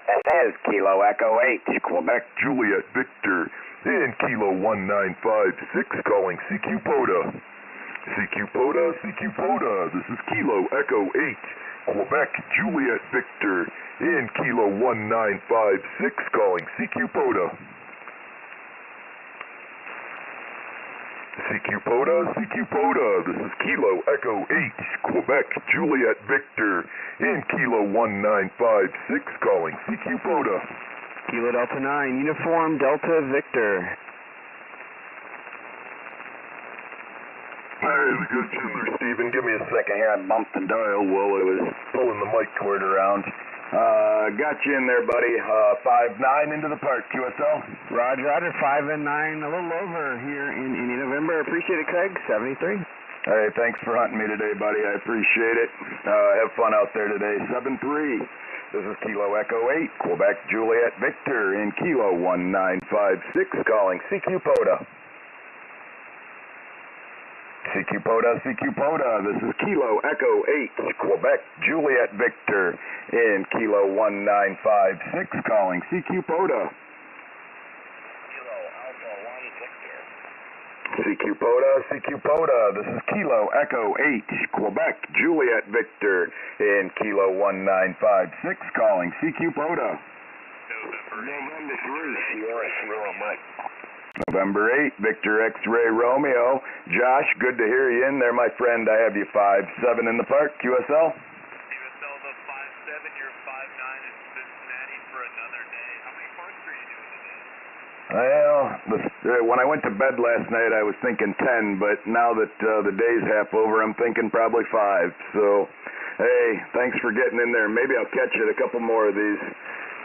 This is Kilo Echo 8, Quebec Juliet Victor, and Kilo 1956 calling CQ POTA. CQ POTA, CQ POTA, this is Kilo Echo 8, Quebec Juliet Victor, and Kilo 1956 calling CQ POTA. CQ POTA, CQ POTA, this is Kilo Echo 8, Quebec Juliet Victor, and Kilo 1956 calling CQ POTA. Kilo Delta 9, Uniform Delta Victor. Alright, we got you there, Steven. Give me a second here. I bumped the dial while I was pulling the mic cord around. Got you in there, buddy. 5-9 into the park, QSL. Roger, 5 and 9, a little over here in November. Appreciate it, Craig. 73. Hey, thanks for hunting me today, buddy. I appreciate it. Have fun out there today. 7-3. This is Kilo Echo 8, Quebec Juliet Victor, in Kilo 1956 calling CQ POTA. CQ POTA, CQ POTA, this is Kilo Echo 8, Quebec Juliet Victor, in Kilo 1956 calling CQ POTA. Kilo Alpha 1 Victor. CQ POTA, CQ POTA, this is Kilo Echo 8, Quebec Juliet Victor, in Kilo 1956 calling CQ POTA. November 3, Sierra Sierra Mike. November 8, Victor X-Ray Romeo. Josh, good to hear you in there, my friend. I have you 5-7 in the park. QSL? QSL the 5-7, you're 5-9 in Cincinnati for another day. How many parks are you doing today? Well, when I went to bed last night, I was thinking 10, but now that the day's half over, I'm thinking probably 5. So, hey, thanks for getting in there. Maybe I'll catch you at a couple more of these.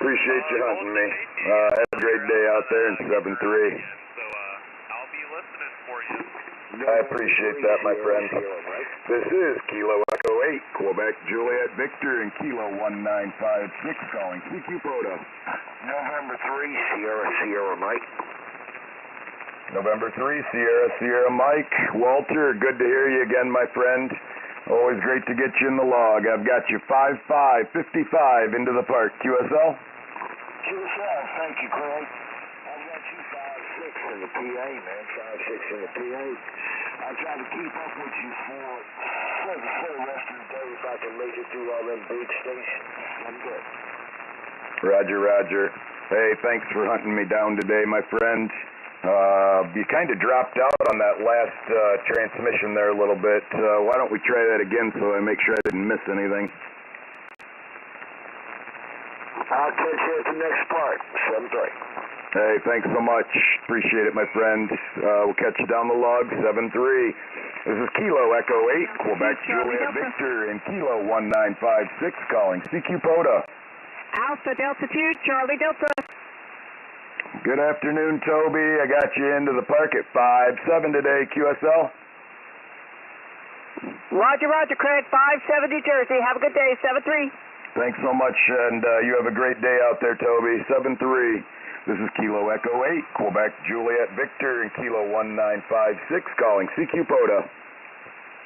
Appreciate you hunting me. Have a great day out there in 7-3. So, I'll be listening for you. I appreciate that, my friend. This is Kilo Echo 8, Quebec Juliet Victor, and Kilo 1956 calling CQ POTA. November 3, Sierra Sierra Mike. November 3, Sierra Sierra Mike. Walter, good to hear you again, my friend. Always great to get you in the log. I've got you 5-5-55 into the park. QSL? QSL, thank you, Craig. I've got you 5-6 in the PA, man. 5-6 in the PA. I'll try to keep up with you for the rest of the day if I can make it through all them big stations. I'm good. Roger, Roger. Hey, thanks for hunting me down today, my friend. You kind of dropped out on that last transmission there a little bit. Why don't we try that again so I make sure I didn't miss anything? I'll catch you at the next part. 7-3. Hey, thanks so much. Appreciate it, my friend. We'll catch you down the log. 7-3. This is Kilo Echo 8, Quebec Juliet Victor, and Kilo 1956 calling CQ POTA. Alpha Delta 2, Charlie Delta. Good afternoon, Toby. I got you into the park at 5-7 today, QSL. Roger, Roger, Craig. 5-7 New Jersey. Have a good day. 7-3. Thanks so much, and you have a great day out there, Toby. 7-3. This is Kilo Echo 8, Quebec Juliet Victor, and Kilo 1956 calling CQ POTA.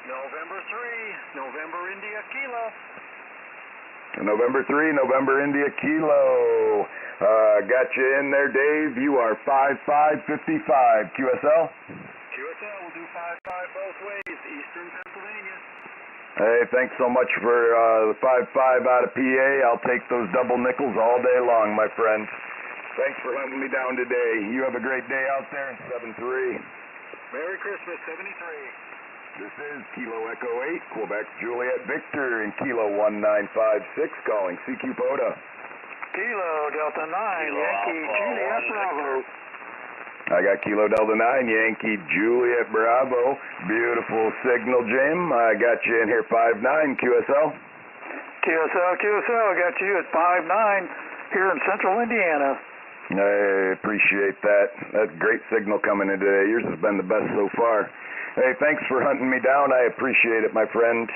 November 3, November India Kilo. November 3, November India Kilo. Got you in there, Dave. You are 5-5-55. QSL? QSL will do 5-5 both ways, Eastern Pennsylvania. Hey, thanks so much for the 5-5 out of PA. I'll take those double nickels all day long, my friend. Thanks for hunting me down today. You have a great day out there in 7-3. Merry Christmas, 73. This is Kilo Echo 8, Quebec Juliet Victor, and Kilo 1956 calling CQ POTA. Kilo Delta 9, Yankee Juliet Bravo. I got Kilo Delta 9, Yankee Juliet Bravo. Beautiful signal, Jim. I got you in here 5-9, QSL. QSL, got you at 5-9 here in central Indiana. I appreciate that. That's great signal coming in today. Yours has been the best so far. Hey, thanks for hunting me down. I appreciate it, my friend.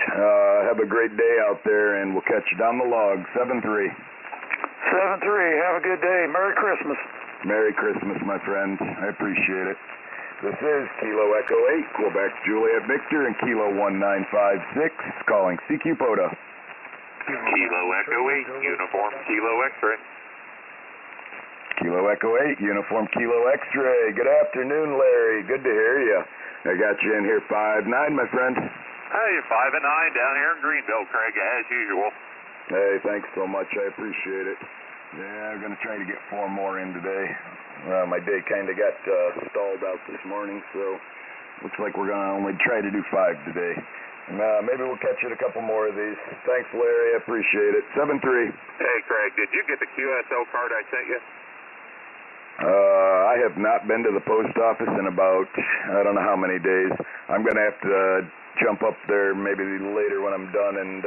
Have a great day out there, and we'll catch you down the log. 7-3. 7-3. Have a good day. Merry Christmas. Merry Christmas, my friend. I appreciate it. This is Kilo Echo 8, Quebec Juliet Victor, and Kilo 1956 calling CQ POTA. Kilo Echo 8, Uniform Kilo X-Ray. Kilo Echo 8, Uniform Kilo X-Ray. Good afternoon, Larry. Good to hear you. I got you in here 5'9", my friend. Hey, 5 and 9 down here in Greenville, Craig, as usual. Hey, thanks so much. I appreciate it. Yeah, I'm going to try to get 4 more in today. My day kind of got stalled out this morning, so looks like we're going to only try to do 5 today. Maybe we'll catch it a couple more of these. Thanks, Larry. I appreciate it. 7-3. Hey, Craig, did you get the QSL card I sent you? I have not been to the post office in about, I don't know how many days. I'm going to have to jump up there maybe later when I'm done and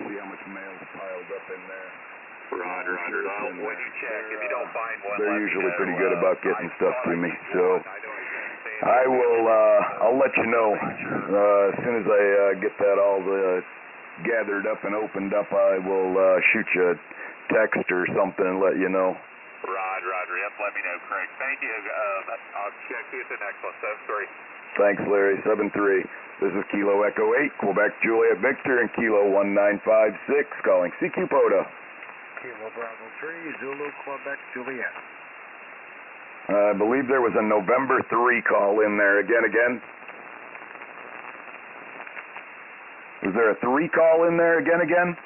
see how much mail's piled up in there. Roger. Well, when you check, if you don't find one, they're usually pretty good about getting stuff to me. So I will, I'll let you know as soon as I get that all gathered up and opened up. I will shoot you a text or something and let you know. Roger. Yep, let me know, Craig. Thank you. I'll check you at the next one. 7-3. Thanks, Larry. 7-3. This is Kilo Echo 8, Quebec Juliet Victor, and Kilo 1956 calling CQ POTA. Kilo Bravo 3, Zulu, Quebec, Juliet. I believe there was a November 3 call in there. Again. Was there a 3 call in there again?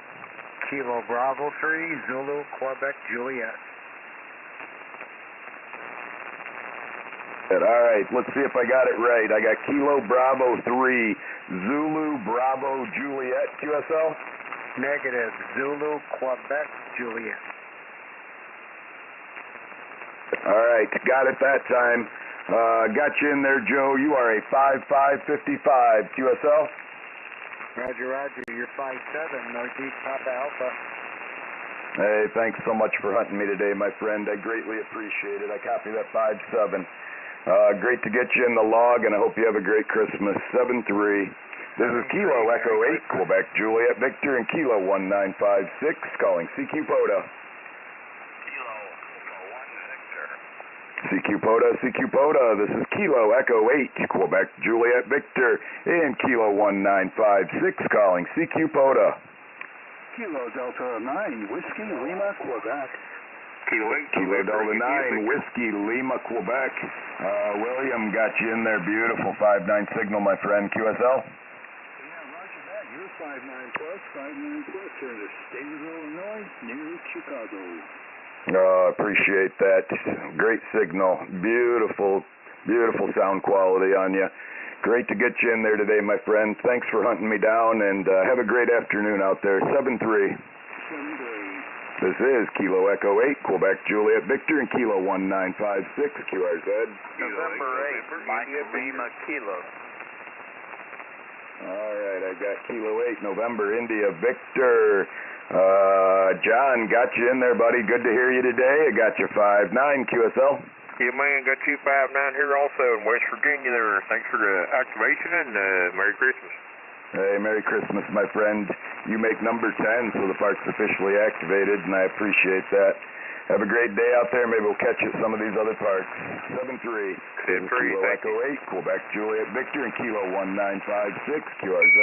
Kilo Bravo 3, Zulu, Quebec, Juliet. All right, let's see if I got it right. I got Kilo Bravo 3, Zulu, Bravo, Juliet, QSL? Negative, Zulu, Quebec, Juliet. All right, got it that time. Got you in there, Joe. You are a 5555 QSL. Roger, you're 5'7", Northeast Papa Alpha. Hey, thanks so much for hunting me today, my friend. I greatly appreciate it. I copy that 5'7". Great to get you in the log, and I hope you have a great Christmas. 7-3. This is Kilo Echo 8, Quebec Juliet Victor, and Kilo 1956 calling CQ POTA. Kilo 1 Victor. CQ POTA. This is Kilo Echo 8, Quebec Juliet Victor, and Kilo 1956 calling CQ POTA. Kilo Delta 9, Whiskey, Lima, Quebec. Kilo Delta 9, Whiskey, Lima, Quebec. William, got you in there. Beautiful 5-9 signal, my friend. QSL? Yeah, roger that. You're 5'9 plus, 5'9 plus here in the state of Illinois, near Chicago. Appreciate that. Great signal. Beautiful sound quality on you. Great to get you in there today, my friend. Thanks for hunting me down, and have a great afternoon out there. 7-3. This is Kilo Echo 8, Quebec Juliet Victor, and Kilo 1956 QRZ. November 8, Mike Lima Kilo. All right, I got Kilo 8, November India Victor. John, got you in there, buddy. Good to hear you today. I got you 5'9 QSL. Yeah, man, got you 5'9 here also in West Virginia there. Thanks for the activation and Merry Christmas. Hey, Merry Christmas, my friend. You make number 10, so the park's officially activated, and I appreciate that. Have a great day out there. Maybe we'll catch you at some of these other parks. 7-3. Kilo Echo 8, Quebec Juliet Victor, and Kilo 1956 QRZ.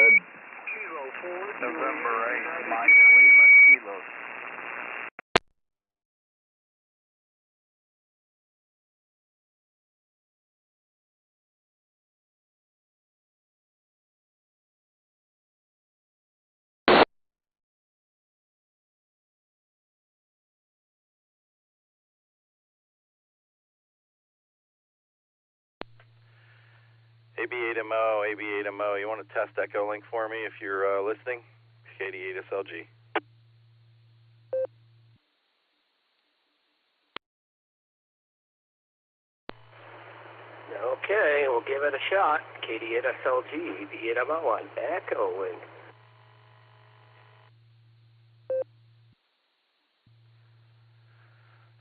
Kilo 4, November 8, Mike Lima Kilo. AB8MO, you want to test Echolink for me if you're listening? KD8SLG. Okay, we'll give it a shot. KD8SLG, AB8MO on Echolink.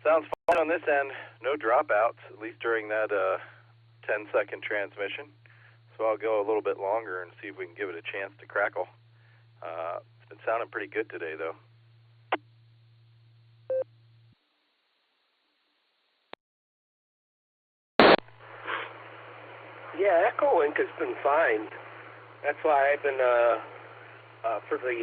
Sounds fine on this end. No dropouts, at least during that 10-second transmission. So I'll go a little bit longer and see if we can give it a chance to crackle. It's been sounding pretty good today, though. Yeah, Echolink has been fine. That's why I've been, for the,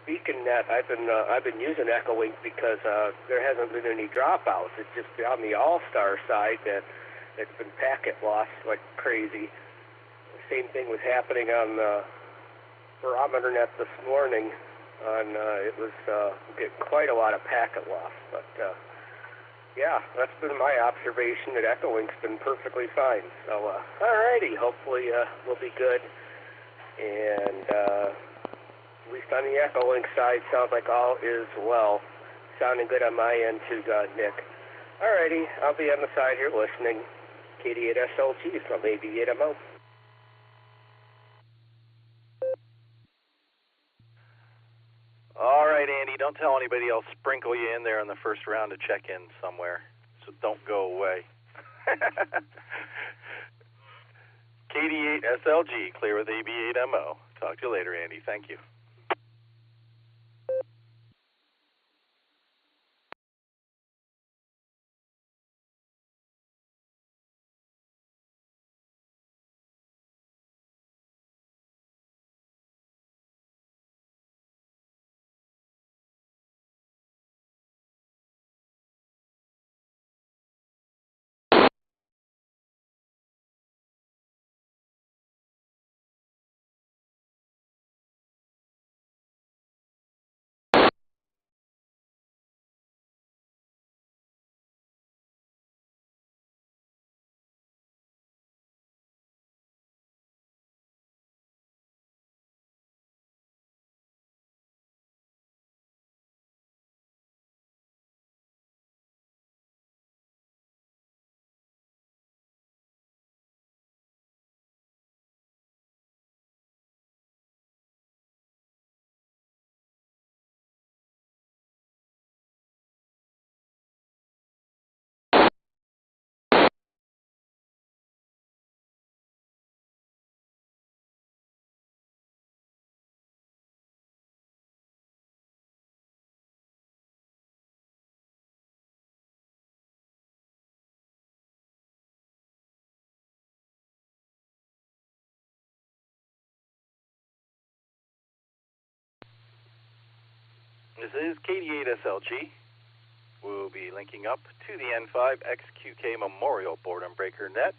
speaking net, I've been using Echolink because there hasn't been any dropouts. It's just on the Allstar side that it's been packet loss like crazy. The same thing was happening on the barometer net this morning. It was getting quite a lot of packet loss, but yeah, that's been my observation. That Echolink's been perfectly fine. So alrighty, hopefully we'll be good. And at least on the Echolink side, sounds like all is well. Sounding good on my end too, Nick. Alrighty, I'll be on the side here listening. KD8SLG from AB8MO. All right, Andy, don't tell anybody. I'll sprinkle you in there in the first round to check in somewhere. So don't go away. KD8SLG, clear with AB8MO. Talk to you later, Andy. Thank you. This is KD8SLG. We'll be linking up to the N5XQK Memorial Boredom Breaker net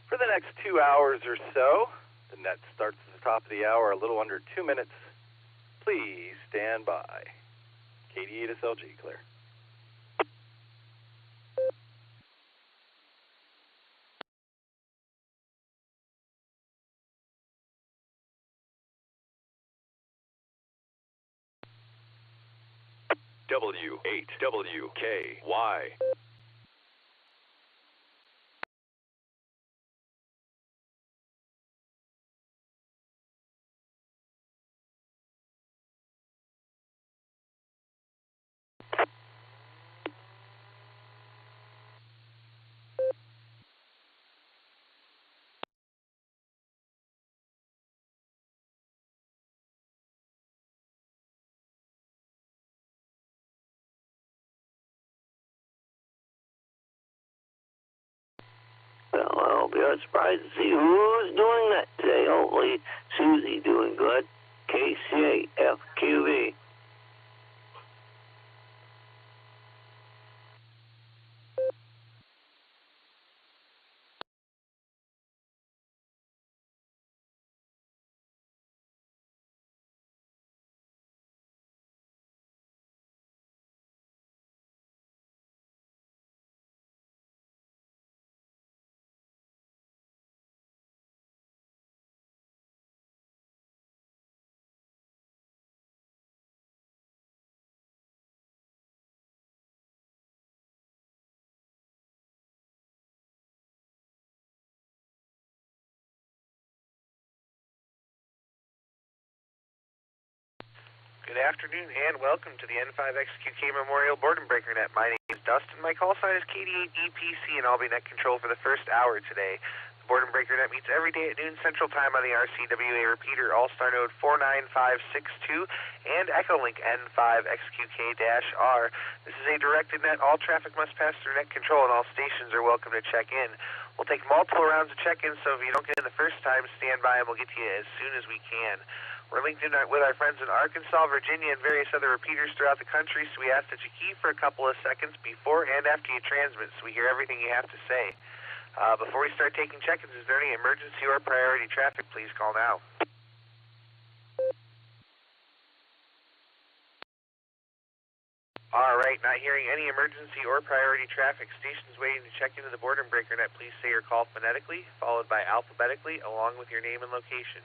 for the next 2 hours or so. The net starts at the top of the hour, a little under 2 minutes. Please stand by. KD8SLG, clear. W8WKY. Well, I'll be surprised to see who's doing that today. Hopefully, Susie doing good. KCAFQV. Good afternoon and welcome to the N5XQK Memorial Boredom Breaker Net. My name is Dustin. My call sign is KD8EPC and I'll be net control for the first hour today. The Boredom Breaker Net meets every day at noon Central Time on the RCWA repeater, Allstar Node 49562 and Echolink N5XQK-R. This is a directed net. All traffic must pass through net control and all stations are welcome to check in. We'll take multiple rounds of check-in, so if you don't get in the first time, stand by and we'll get to you as soon as we can. We're linked in with our friends in Arkansas, Virginia, and various other repeaters throughout the country, so we ask that you key for a couple of seconds before and after you transmit so we hear everything you have to say. Before we start taking check-ins, is there any emergency or priority traffic? Please call now. All right, not hearing any emergency or priority traffic. Stations waiting to check into the Boredom Breaker Net, please say your call phonetically, followed by alphabetically, along with your name and location.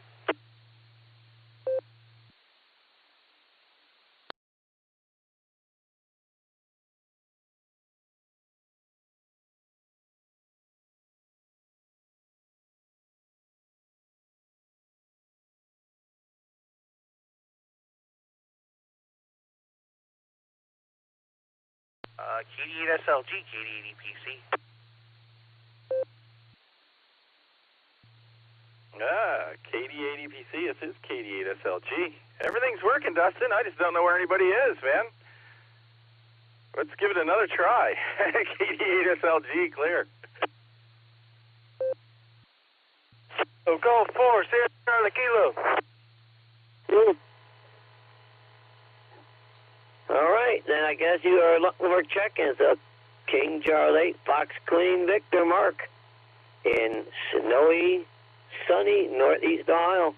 KD8SLG, KD8EPC. KD8EPC, this is KD8SLG. Everything's working, Dustin. I just don't know where anybody is, man. Let's give it another try. KD8SLG, clear. So go forward, Sierra Charlie Kilo. All right, then I guess you are looking for check-ins of King Charlie 8, Fox Queen Victor Mark in snowy, sunny Northeast Ohio.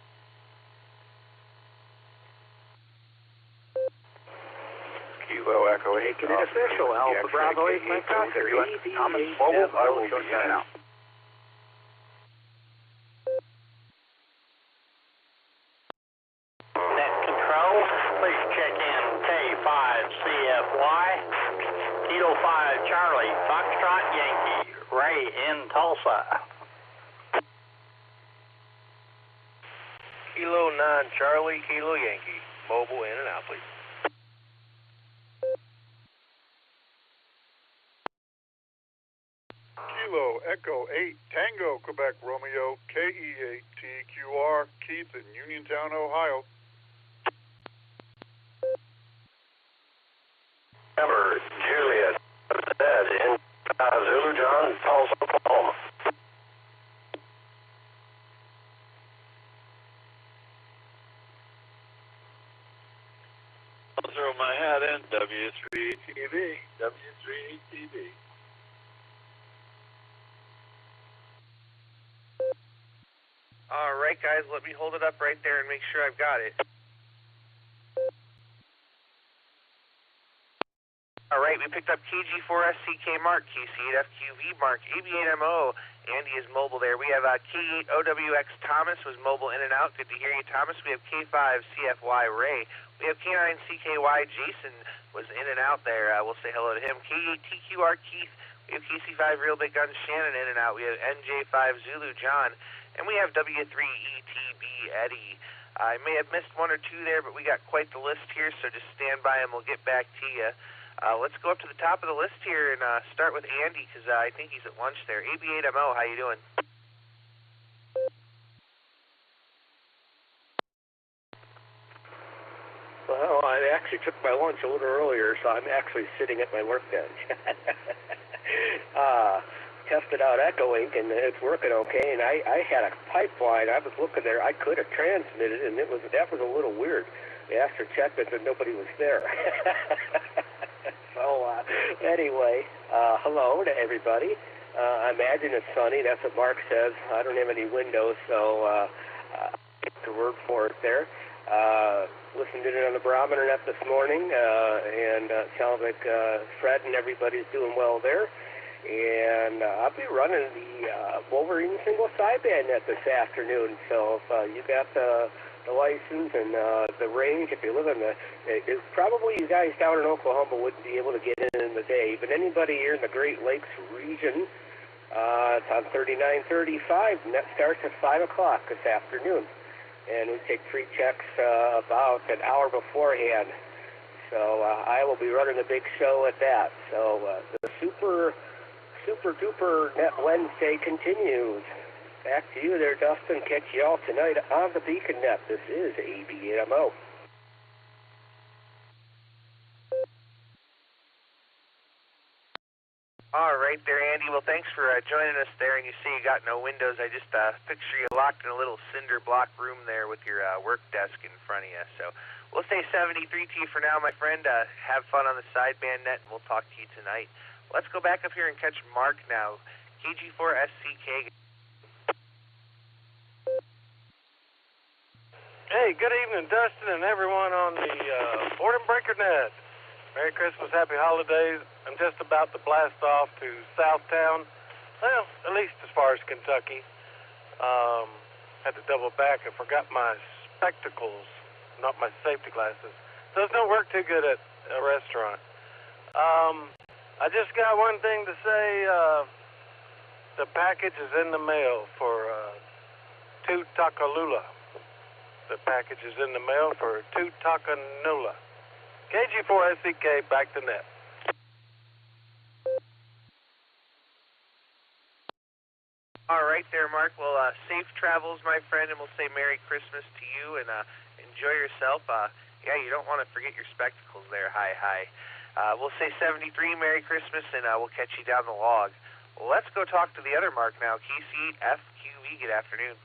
Kilo Echo 8. Making it official, Alpha Bravo 8, my cocker. Thomas Mobile, I will show you now. Net Control, please check in K5CFY, Kilo 5 Charlie, Foxtrot Yankee, Ray in Tulsa. Kilo 9 Charlie, Kilo Yankee. Mobile in and out, please. Kilo Echo 8 Tango Quebec Romeo KE8TQR Keith in Uniontown, Ohio. Number Juliet Zed in Zulu John, Tulsa, Oklahoma. I'll throw my hat in W3TV. W3TV. All right, guys, let me hold it up right there and make sure I've got it. All right, we picked up KG4SCK Mark, QC8FQV Mark, AB8MO. Andy is mobile there. We have K8OWX Thomas was mobile in and out. Good to hear you, Thomas. We have K5CFY Ray. We have K9CKY Jason was in and out there. We'll say hello to him. K8TQR Keith. We have KC5 Real Big Gun Shannon in and out. We have NJ5 Zulu John. And we have W3ETB Eddie. I may have missed one or two there, but we got quite the list here, so just stand by and we'll get back to you. Let's go up to the top of the list here and start with Andy, because I think he's at lunch there. AB8MO, how you doing? Well, I actually took my lunch a little earlier, so I'm actually sitting at my workbench. Tested out Echolink, and it's working okay, and I had a pipeline. I was looking there. I could have transmitted, and that was a little weird. After checked it, that nobody was there. So, anyway, hello to everybody. I imagine it's sunny. That's what Mark says. I don't have any windows, so take the word for it there. Listened to it on the barometer net this morning, and it sounds like Fred and everybody's doing well there. And I'll be running the Wolverine single sideband net this afternoon. So if you got the license and the range, if you live in probably you guys down in Oklahoma wouldn't be able to get in the day, but anybody here in the Great Lakes region, it's on 3935, and that starts at 5 o'clock this afternoon. And we take free checks about an hour beforehand. So I will be running a big show at that. So the super duper Net Wednesday continues. Back to you there, Dustin. Catch you all tonight on the Beacon Net. This is AB8MO. All right. right there, Andy. Well, thanks for joining us there. And you say you got no windows. I just picture you locked in a little cinder block room there with your work desk in front of you. So we'll say 73 to you for now, my friend. Have fun on the sideband net, and we'll talk to you tonight. Let's go back up here and catch Mark now. KG4SCK. Hey, good evening, Dustin, and everyone on the Boredom Breaker Net. Merry Christmas, Happy Holidays. I'm just about to blast off to Southtown, well, at least as far as Kentucky. Had to double back. I forgot my spectacles, not my safety glasses. Those don't work too good at a restaurant. I just got one thing to say. The package is in the mail for 2 Takalula. The package is in the mail for 2 Takanula. KG4SCK, back to net. All right there, Mark. Well, safe travels, my friend, and we'll say Merry Christmas to you, and enjoy yourself. Yeah, you don't want to forget your spectacles there. Hi. We'll say 73, Merry Christmas, and we'll catch you down the log. Well, let's go talk to the other Mark now. KC8FQE, good afternoon.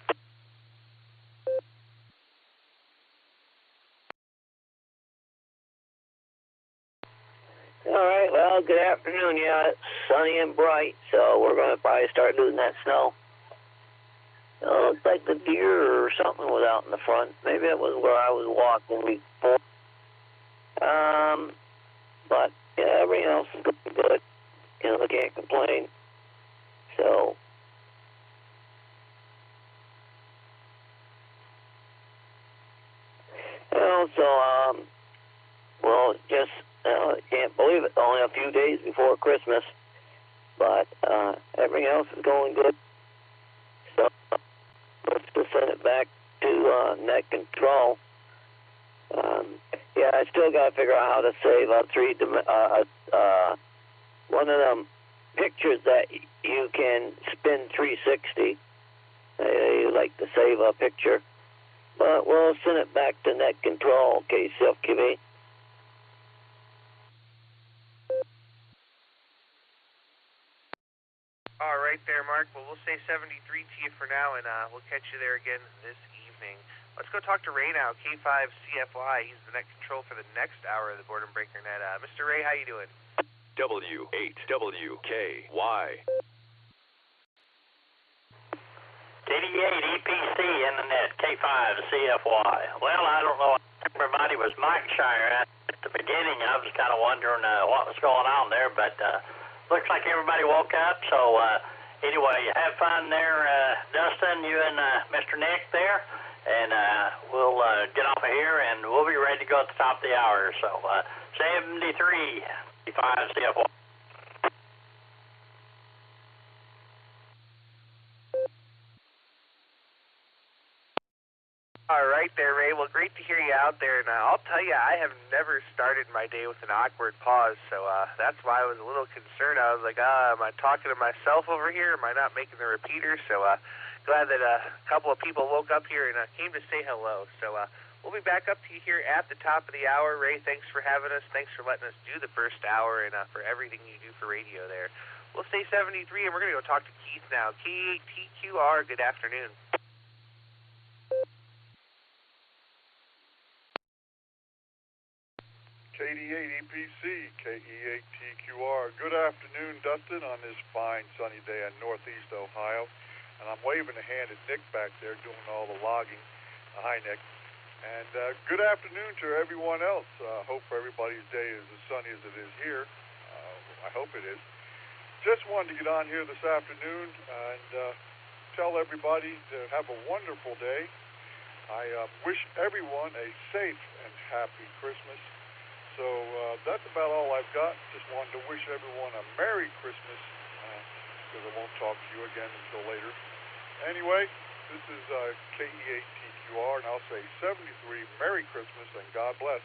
All right, well, good afternoon. Yeah, it's sunny and bright, so we're going to probably start losing that snow. It looks like the deer or something was out in the front. Maybe it was where I was walking before. But, yeah, everything else is good. You know, I can't complain. So, well, just... can't believe it. Only a few days before Christmas, but everything else is going good. So let's just send it back to net control. Yeah, I still got to figure out how to save one of them pictures that you can spin 360. You like to save a picture, but we'll send it back to net control. Okay, self-QV. All right there, Mark. Well, we'll say 73 to you for now, and we'll catch you there again this evening. Let's go talk to Ray now, K5CFY. He's the net control for the next hour of the Boredom Breaker Net. Mr. Ray, how you doing? W8WKY. KD8 EPC in the net, K5CFY. Well, I don't know. Everybody was mic shy at the beginning. I was kind of wondering what was going on there, but looks like everybody woke up. So anyway, have fun there, Dustin, you and Mr. Nick there, and we'll get off of here, and we'll be ready to go at the top of the hour. So 73, K5CFY. All right there, Ray. Well, great to hear you out there. And I'll tell you, I have never started my day with an awkward pause, so that's why I was a little concerned. I was like, am I talking to myself over here? Am I not making the repeater? So glad that a couple of people woke up here and came to say hello. So we'll be back up to you here at the top of the hour. Ray, thanks for having us. Thanks for letting us do the first hour and for everything you do for radio there. We'll say 73, and we're going to go talk to Keith now. K8TQR, good afternoon. KD8 EPC, KE8TQR. Good afternoon, Dustin, on this fine sunny day in Northeast Ohio. And I'm waving a hand at Nick back there doing all the logging. Hi, Nick. And good afternoon to everyone else. Hope everybody's day is as sunny as it is here. I hope it is. Just wanted to get on here this afternoon and tell everybody to have a wonderful day. I wish everyone a safe and happy Christmas. So that's about all I've got. Just wanted to wish everyone a Merry Christmas, because I won't talk to you again until later. Anyway, this is KE8TQR, and I'll say 73, Merry Christmas, and God bless.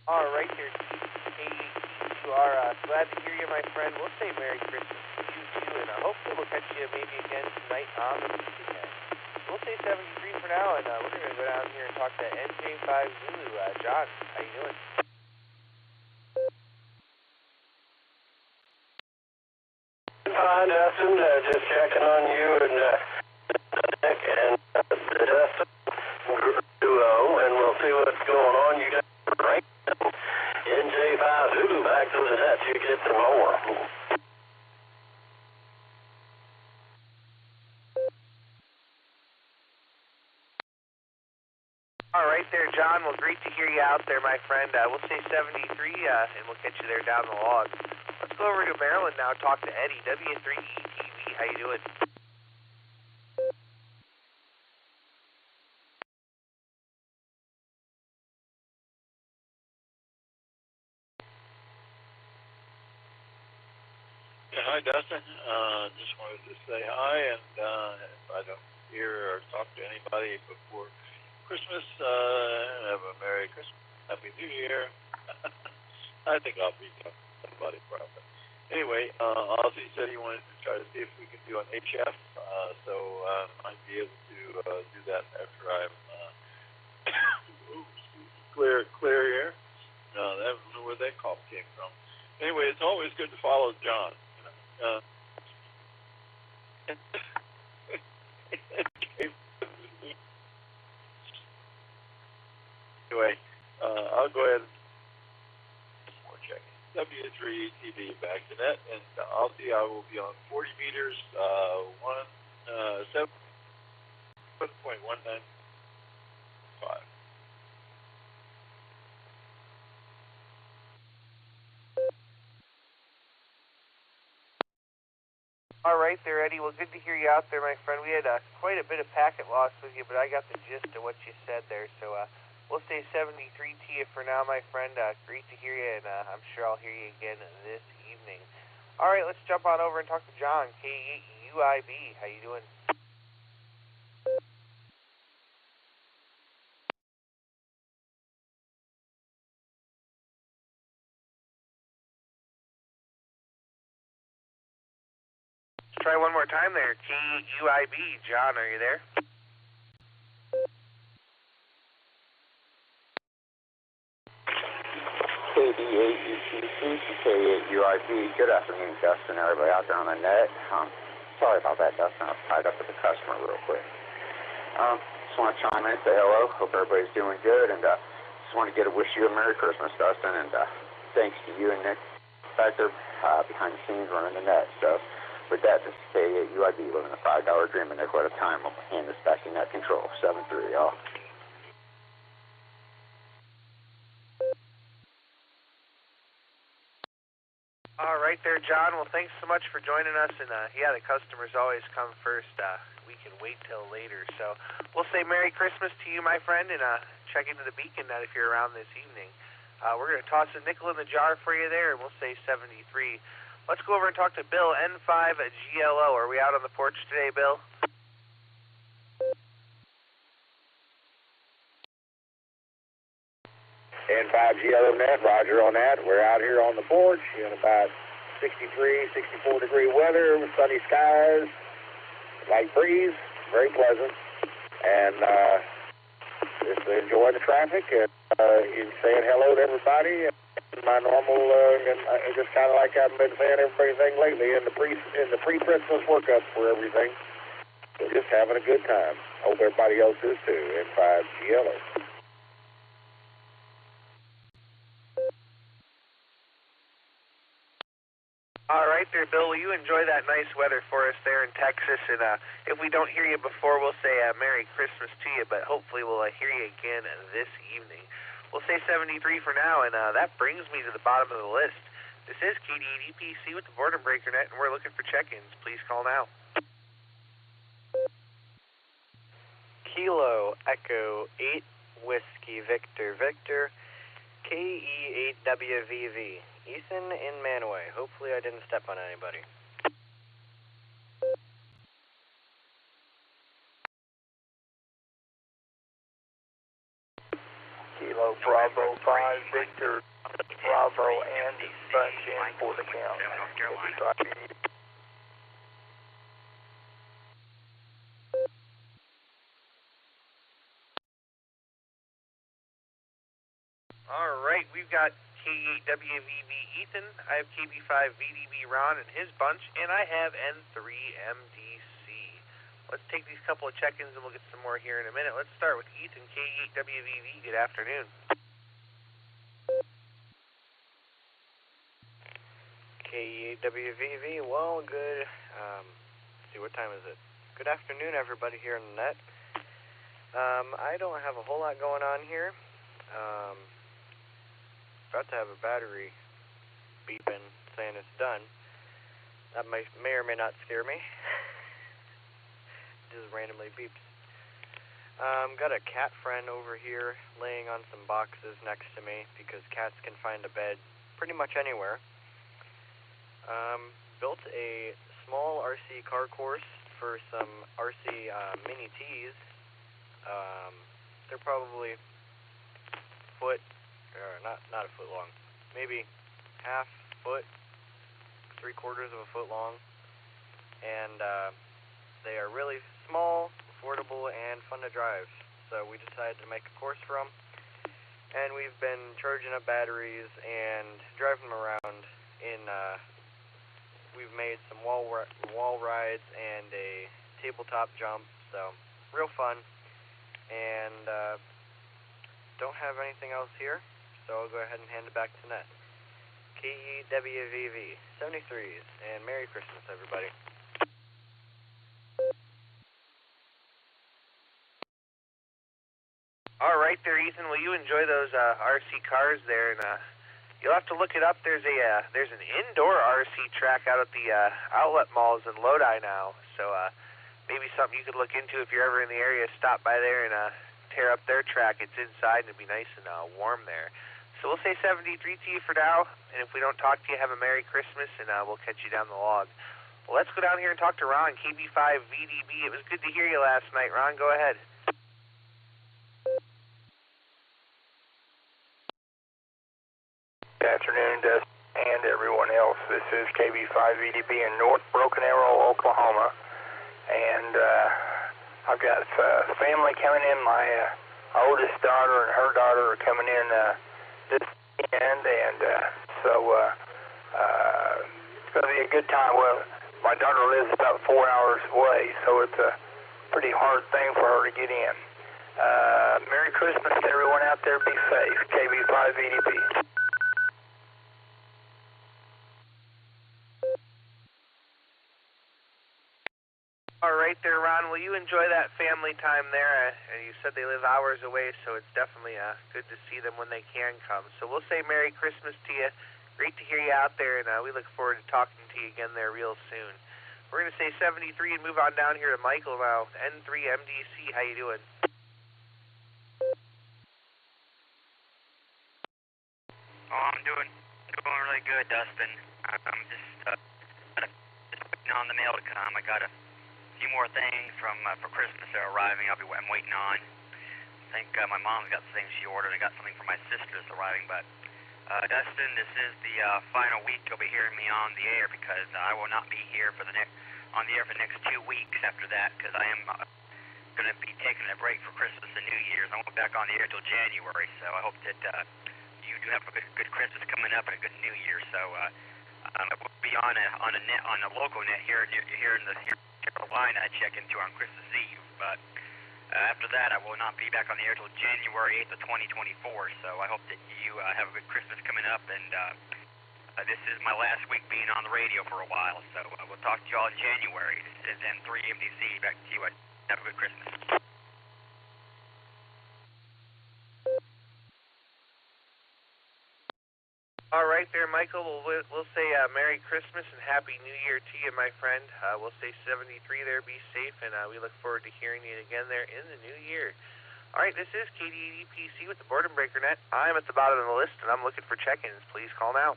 All right there, KE8TQR. Glad to hear you, my friend. We'll say Merry Christmas to you, too, and hopefully we'll catch you maybe again tonight on the Weekend. we'll say 73 for now, and we're going to go down here and talk to NJ5 Zulu. John, how you doing? Fine, Dustin. Just checking on you and Nick and the Dustin duo, and we'll see what's going on. You got right. NJ5 Zulu back to the net. You get some more. All right there, John. Well, great to hear you out there, my friend. We'll say 73, and we'll catch you there down the log. Let's go over to Maryland now and talk to Eddie, W3ETV. How you doing? Yeah, hi, Dustin. Just wanted to say hi, and if I don't hear or talk to anybody before Christmas, have a Merry Christmas, Happy New Year. I think I'll be talking to somebody probably. Anyway, Ozzy said he wanted to try to see if we could do an HF, so I might be able to do that after I'm clear here. I don't know where that cough came from. Anyway, it's always good to follow John. Anyway, I'll go ahead and more check. W3TV back to net, and I'll see I will be on 40 meters, 7.195. All right there, Eddie. Well, good to hear you out there, my friend. We had quite a bit of packet loss with you, but I got the gist of what you said there. So we'll say 73 to you for now, my friend. Great to hear you, and I'm sure I'll hear you again this evening. All right, let's jump on over and talk to John, K8UIB. How you doing? Try one more time there. K8UIB. John, are you there? K8UIB. Good afternoon, Dustin, everybody out there on the net. Sorry about that, Dustin. I was tied up with a customer real quick. Just want to chime in and say hello. Hope everybody's doing good, and just want to wish you a Merry Christmas, Dustin, and thanks to you and Nick back there behind the scenes running the net. So with that, this is K8UIB living a $5 dream, and Nick, at a time. I'll hand this back to net control. 7-3, y'all. All right there, John. Well, thanks so much for joining us. And yeah, the customers always come first. We can wait till later. So we'll say Merry Christmas to you, my friend, and check into the Beacon Net if you're around this evening. We're going to toss a nickel in the jar for you there, and we'll say 73. Let's go over and talk to Bill, N5GLO. Are we out on the porch today, Bill? N5GLO net, Roger on that. We're out here on the porch in about 63, 64 degree weather, sunny skies, light breeze, very pleasant. And just enjoy the traffic and saying hello to everybody. My normal, and just kind of like I've been saying everything lately in the pre-Christmas workup for everything. So just having a good time. Hope everybody else is too. N5GLO. All right there, Bill. Will you enjoy that nice weather for us there in Texas? And if we don't hear you before, we'll say Merry Christmas to you, but hopefully we'll hear you again this evening. We'll say 73 for now, and that brings me to the bottom of the list. This is KD8EPC with the Boredom Breaker Net, and we're looking for check-ins. Please call now. Kilo Echo 8 Whiskey Victor Victor KE8WVV. Ethan in Manaway. Hopefully I didn't step on anybody. Kilo Bravo 5 Victor Bravo and bunch in for the count. All right, we've got K8WVV Ethan, I have KB5VDB Ron and his bunch, and I have N3MDC. Let's take these couple of check-ins and we'll get some more here in a minute. Let's start with Ethan, K8WVV. Good afternoon. K8WVV, well, good, let's see, what time is it? Good afternoon, everybody here in the net. I don't have a whole lot going on here. About to have a battery beeping saying it's done. That may or may not scare me. Just randomly beeps. Got a cat friend over here laying on some boxes next to me because cats can find a bed pretty much anywhere. Built a small RC car course for some RC mini Ts. They're probably not a foot long, maybe half foot, 3/4 of a foot long, and they are really small, affordable, and fun to drive. So we decided to make a course for them, and we've been charging up batteries and driving them around. We've made some wall rides and a tabletop jump, so real fun. And don't have anything else here, so I'll go ahead and hand it back to Net. KEWVV 73s, and Merry Christmas, everybody. All right there, Ethan. Well, you enjoy those RC cars there, and you'll have to look it up. There's an indoor RC track out at the outlet malls in Lodi now, so maybe something you could look into if you're ever in the area. Stop by there and tear up their track. It's inside and it'd be nice and warm there. So we'll say 73 to you for now, and if we don't talk to you, have a Merry Christmas, and we'll catch you down the log. Well, let's go down here and talk to Ron, KB5VDB. It was good to hear you last night. Ron, go ahead. Good afternoon, Dustin, and everyone else. This is KB5VDB in North Broken Arrow, Oklahoma, and I've got family coming in. My oldest daughter and her daughter are coming in this weekend, and so it's going to be a good time. Well, my daughter lives about 4 hours away, so it's a pretty hard thing for her to get in. Merry Christmas to everyone out there. Be safe. KB5VDB. All right there, Ron. Well, you enjoy that family time there. You said they live hours away, so it's definitely good to see them when they can come. So we'll say Merry Christmas to you. Great to hear you out there, and we look forward to talking to you again there real soon. We're going to say 73 and move on down here to Michael now. N3MDC, how you doing? Oh, I'm doing really good, Dustin. I'm just waiting on the mail to come. I got a few more things for Christmas that are arriving. I'm waiting on. I think my mom's got the things she ordered. I got something for my sister that's arriving. But Dustin, this is the final week you'll be hearing me on the air because I will not be here on the air for the next 2 weeks after that because I am going to be taking a break for Christmas and New Year's. I won't be back on the air till January. So I hope that you do have a good Christmas coming up and a good New Year. So I will be on a local net here in Carolina I check into on Christmas Eve, but after that I will not be back on the air till January 8th of 2024, so I hope that you have a good Christmas coming up, and this is my last week being on the radio for a while, so we'll talk to you all in January. This is N3MDC, back to you, have a good Christmas. All right there, Michael. We'll say Merry Christmas and Happy New Year to you, my friend. We'll say 73 there. Be safe, and we look forward to hearing you again there in the new year. All right, this is KD8EPC with the Boredom Breaker Net. I'm at the bottom of the list, and I'm looking for check-ins. Please call now.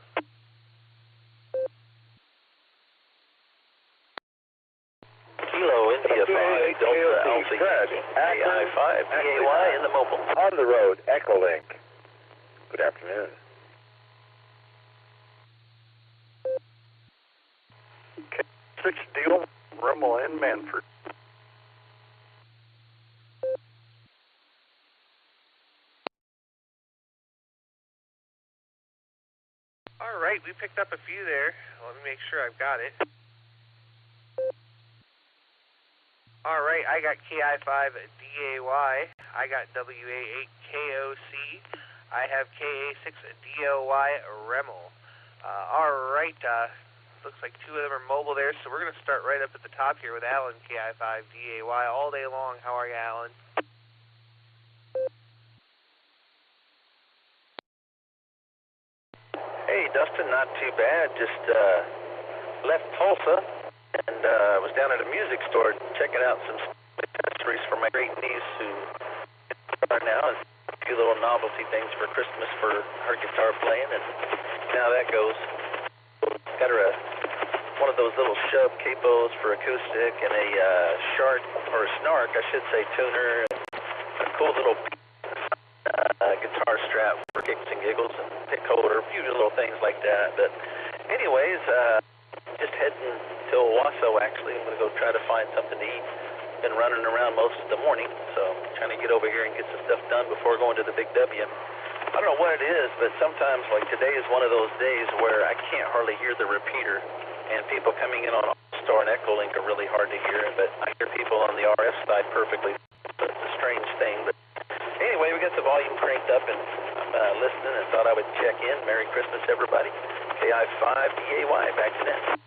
Kilo India 5 Delta Alpha AI 5 PAY in the mobile. On the road, Echolink. Good afternoon. K6 Deal, Rummel in Manford. we picked up a few there. Let me make sure I've got it. All right, I got KI5DAY. I got WA8KOC. I have KA6DOY Remel. All right, looks like two of them are mobile there, so we're going to start right up at the top here with Alan, KI5DAY, all day long. How are you, Alan? Hey, Dustin, not too bad. Just left Tulsa and was down at a music store checking out some accessories for my great niece who right now has a few little novelty things for Christmas for her guitar playing, and now that goes. Got her one of those little shove capos for acoustic and a shark, or a snark, I should say, tuner, and a cool little guitar strap for kicks and giggles, and pick holder, a few little things like that. But anyways, just heading to Owasso, actually. I'm going to go try to find something to eat. Been running around most of the morning, so trying to get over here and get some stuff done before going to the Big W. I don't know what it is, but sometimes, like today is one of those days where I can't hardly hear the repeater, and people coming in on Allstar and Echolink are really hard to hear, but I hear people on the RF side perfectly. So it's a strange thing, but anyway, we got the volume cranked up, and I'm listening and thought I would check in. Merry Christmas, everybody. KI5DAY, back to that.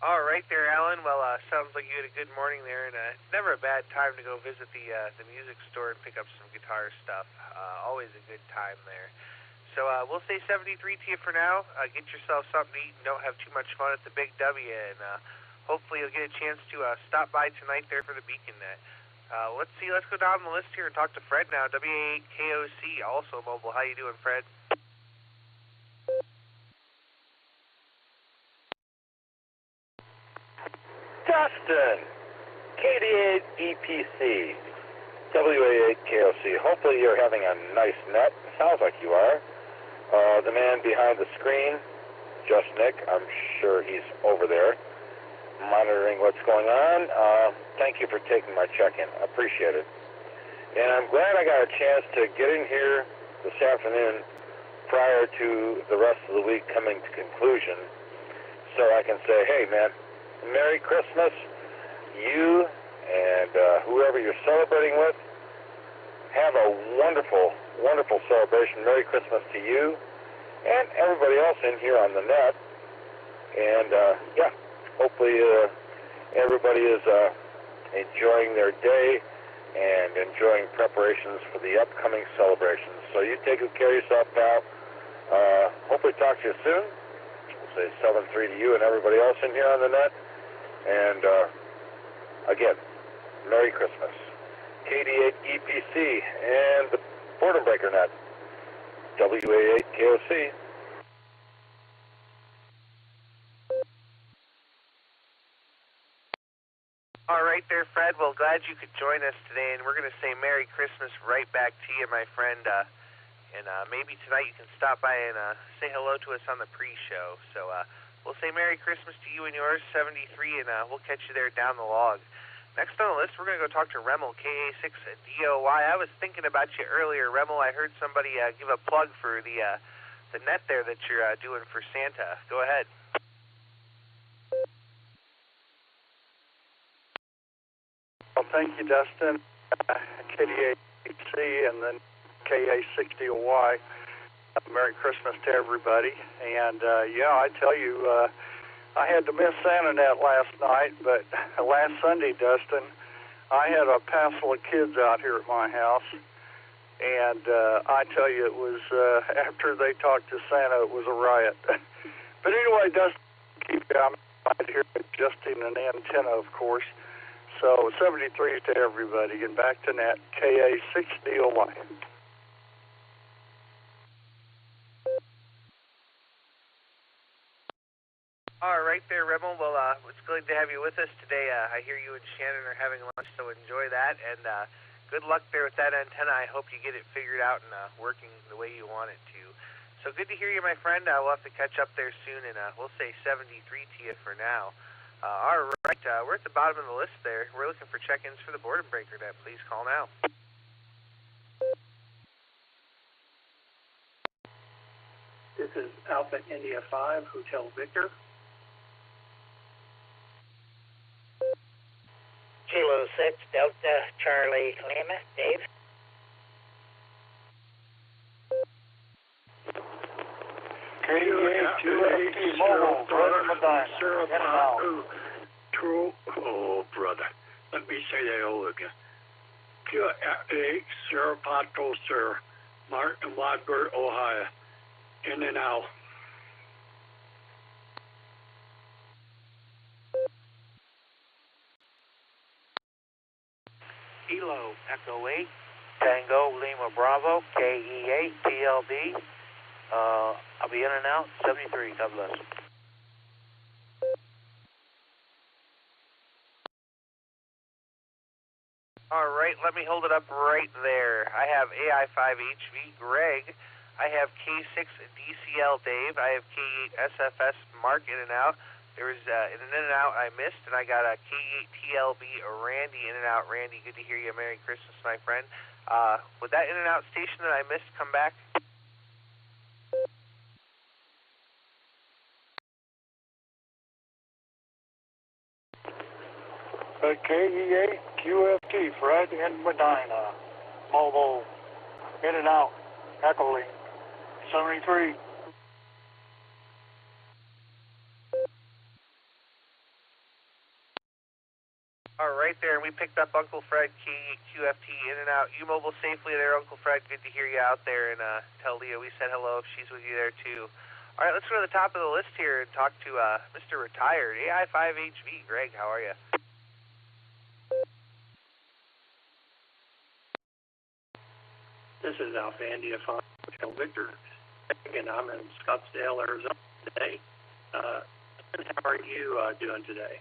All right there, Alan. Well, sounds like you had a good morning there, and it's never a bad time to go visit the music store and pick up some guitar stuff. Always a good time there. So we'll say 73 to you for now. Get yourself something to eat and don't have too much fun at the Big W, and hopefully you'll get a chance to stop by tonight there for the Beacon Net. Let's see. Let's go down the list here and talk to Fred now. WA8KOC, also mobile. How you doing, Fred? Dustin, KD8EPC, WA8KOC. Hopefully you're having a nice net. Sounds like you are. The man behind the screen, just Nick. I'm sure he's over there monitoring what's going on. Thank you for taking my check-in. I appreciate it. And I'm glad I got a chance to get in here this afternoon prior to the rest of the week coming to conclusion, so I can say, hey, man, Merry Christmas, you and whoever you're celebrating with. Have a wonderful, wonderful celebration. Merry Christmas to you and everybody else in here on the net. And, yeah, hopefully everybody is enjoying their day and enjoying preparations for the upcoming celebrations. So you take good care of yourself, pal. Hopefully talk to you soon. We'll say 7-3 to you and everybody else in here on the net. And, again, Merry Christmas. KD8EPC and the Boredom Breaker Net, WA8KOC. All right there, Fred. Well, glad you could join us today, and we're going to say Merry Christmas right back to you, my friend. And maybe tonight you can stop by and say hello to us on the pre-show. So we'll say Merry Christmas to you and yours, 73, and we'll catch you there down the log. Next on the list, we're going to go talk to Remel, KA6DOY. I was thinking about you earlier, Remel. I heard somebody give a plug for the net there that you're doing for Santa. Go ahead. Well, thank you, Dustin. KD8EPC and then KA6DOY. Merry Christmas to everybody. And, yeah, I tell you, I had to miss SantaNet last night, but last Sunday, Dustin, I had a passel of kids out here at my house, and I tell you, it was, after they talked to Santa, it was a riot. But anyway, Dustin, I'm out here adjusting an antenna, of course. So 73 to everybody, and back to net, KA6DOY. All right there, Remel. Well, it's good to have you with us today. I hear you and Shannon are having lunch, so enjoy that. And good luck there with that antenna. I hope you get it figured out and working the way you want it to. So good to hear you, my friend. We'll have to catch up there soon, and we'll say 73 to you for now. All right, we're at the bottom of the list there. We're looking for check-ins for the Boredom Breaker Net. Please call now. is Alpha India 5, Hotel Victor. Kilo 6, Delta Charlie Lima, Dave. KDA-2FT Mobile, Brother Medina. True. Oh, brother. Let me say that all again. QFA, Sierra Pato, Sir, Martin Wadford, Ohio. In and out. Kilo Echo 8, Tango Lima Bravo, KE8 TLB. I'll be in and out, 73, God bless. All right, let me hold it up right there. I have AI5HV Greg. I have K6 DCL Dave. I have K8 SFS Mark in and out. There was an in and out I missed, and I got a K8 TLB Randy in and out. Randy, good to hear you. Merry Christmas, my friend. Would that in and out station that I missed come back? KE8 QFT, Fred in Medina. Mobile, in and out, Echolink, 73. All right there, and we picked up Uncle Fred, K8 QFT, in and out. You mobile safely there, Uncle Fred. Good to hear you out there, and tell Leah we said hello if she's with you there too. All right, let's go to the top of the list here and talk to Mr. Retired. AI5HV, Greg, how are you? This is Alpha India 5, Hotel Victor. Again, I'm in Scottsdale, Arizona today. How are you doing today?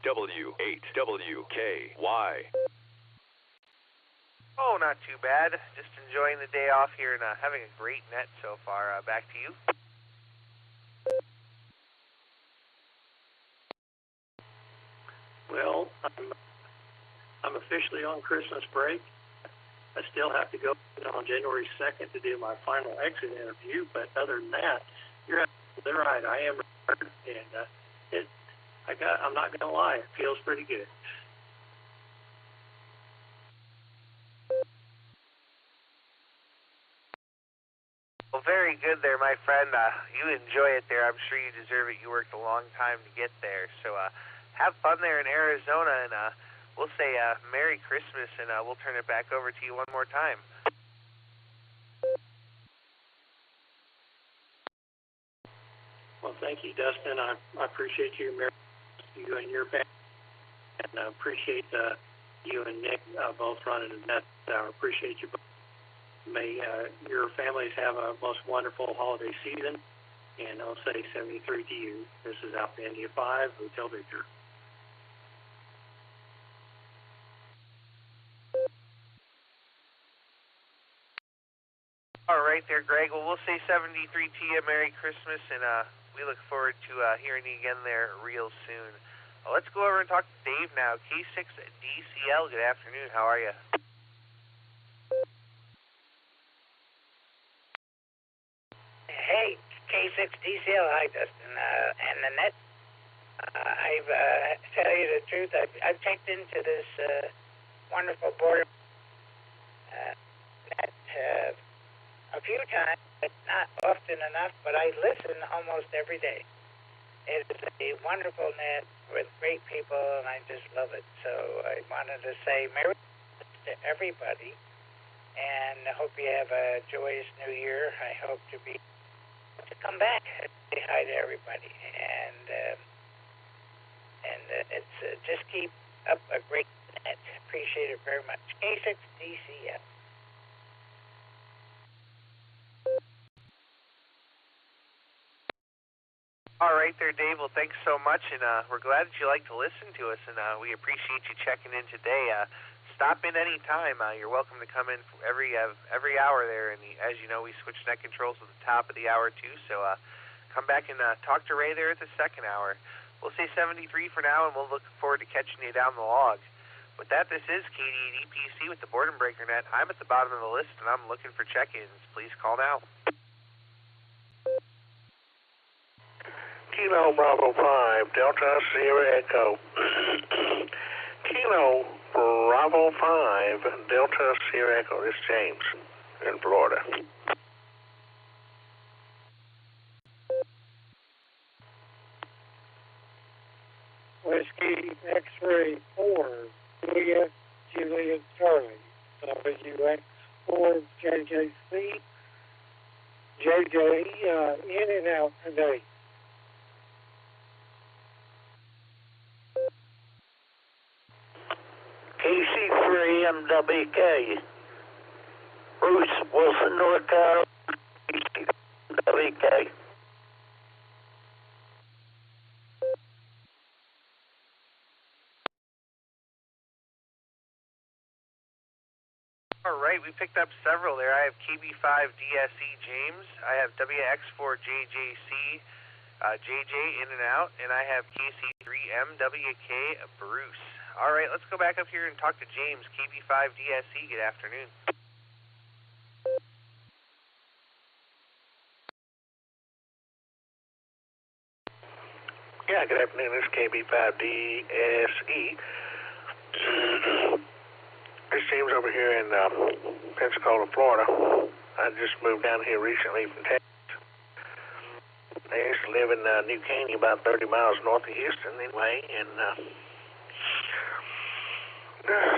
W8WKY. Oh, not too bad. Just enjoying the day off here and having a great net so far. Back to you. Well, I'm officially on Christmas break. I still have to go on January 2nd to do my final exit interview, but other than that, you're absolutely right. I am retired, and I'm not going to lie, it feels pretty good. Well, very good there, my friend. You enjoy it there. I'm sure you deserve it. You worked a long time to get there. So have fun there in Arizona, and we'll say Merry Christmas, and we'll turn it back over to you one more time. Well, thank you, Dustin. I appreciate you and your family, and I appreciate you and Nick both running the net. I appreciate you both. May your families have a most wonderful holiday season, and I'll say 73 to you. This is Alpha India 5, Hotel Victor. All right there, Greg. Well, we'll say 73 to you. Merry Christmas, and we look forward to hearing you again there real soon. Let's go over and talk to Dave now. K6 DCL, good afternoon. How are you? Hey, K6 DCL, hi, Dustin, and the net. Tell you the truth, I've checked into this wonderful Boredom net a few times, but not often enough, but I listen almost every day. It is a wonderful net with great people, and I just love it. So I wanted to say Merry Christmas to everybody, and I hope you have a joyous New Year. I hope to come back and say hi to everybody, and it's just keep up a great net. Appreciate it very much. K6 DCL. All right there, Dave. Well, thanks so much, and we're glad that you like to listen to us, and we appreciate you checking in today. Stop in any time. You're welcome to come in every hour there, and as you know, we switch net controls at the top of the hour too, so come back and talk to Ray there at the second hour. We'll say 73 for now, and we'll look forward to catching you down the log. With that, this is KD EPC with the Boredom Breaker Net. I'm at the bottom of the list, and I'm looking for check-ins. Please call now. Kilo Bravo 5, Delta Sierra Echo. Kilo Bravo 5, Delta Sierra Echo. This is James in Florida. Whiskey X-Ray 4, Juliet Charlie, WX4 JJC, JJ in and out today. KC3 MWK, Bruce Wilson, North Carolina, WK. All right, we picked up several there. I have KB5DSE James, I have WX4JJC JJ in and out, and I have KC3MWK Bruce. All right, let's go back up here and talk to James, KB5DSE. Good afternoon. Yeah, good afternoon. This is KB5DSE. This is James over here in Pensacola, Florida. I just moved down here recently from Texas. I used to live in New Caney, about 30 miles north of Houston anyway, and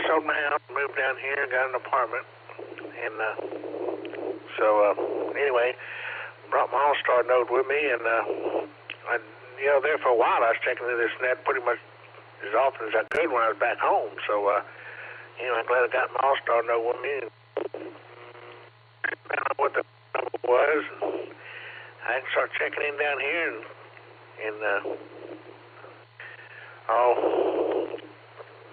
sold my house, moved down here, and got an apartment. And anyway, brought my Allstar Node with me, and there for a while I was checking into this net pretty much as often as I could when I was back home. So, I'm glad I got my Allstar Node with me. I don't know what the number was. I can start checking in down here, and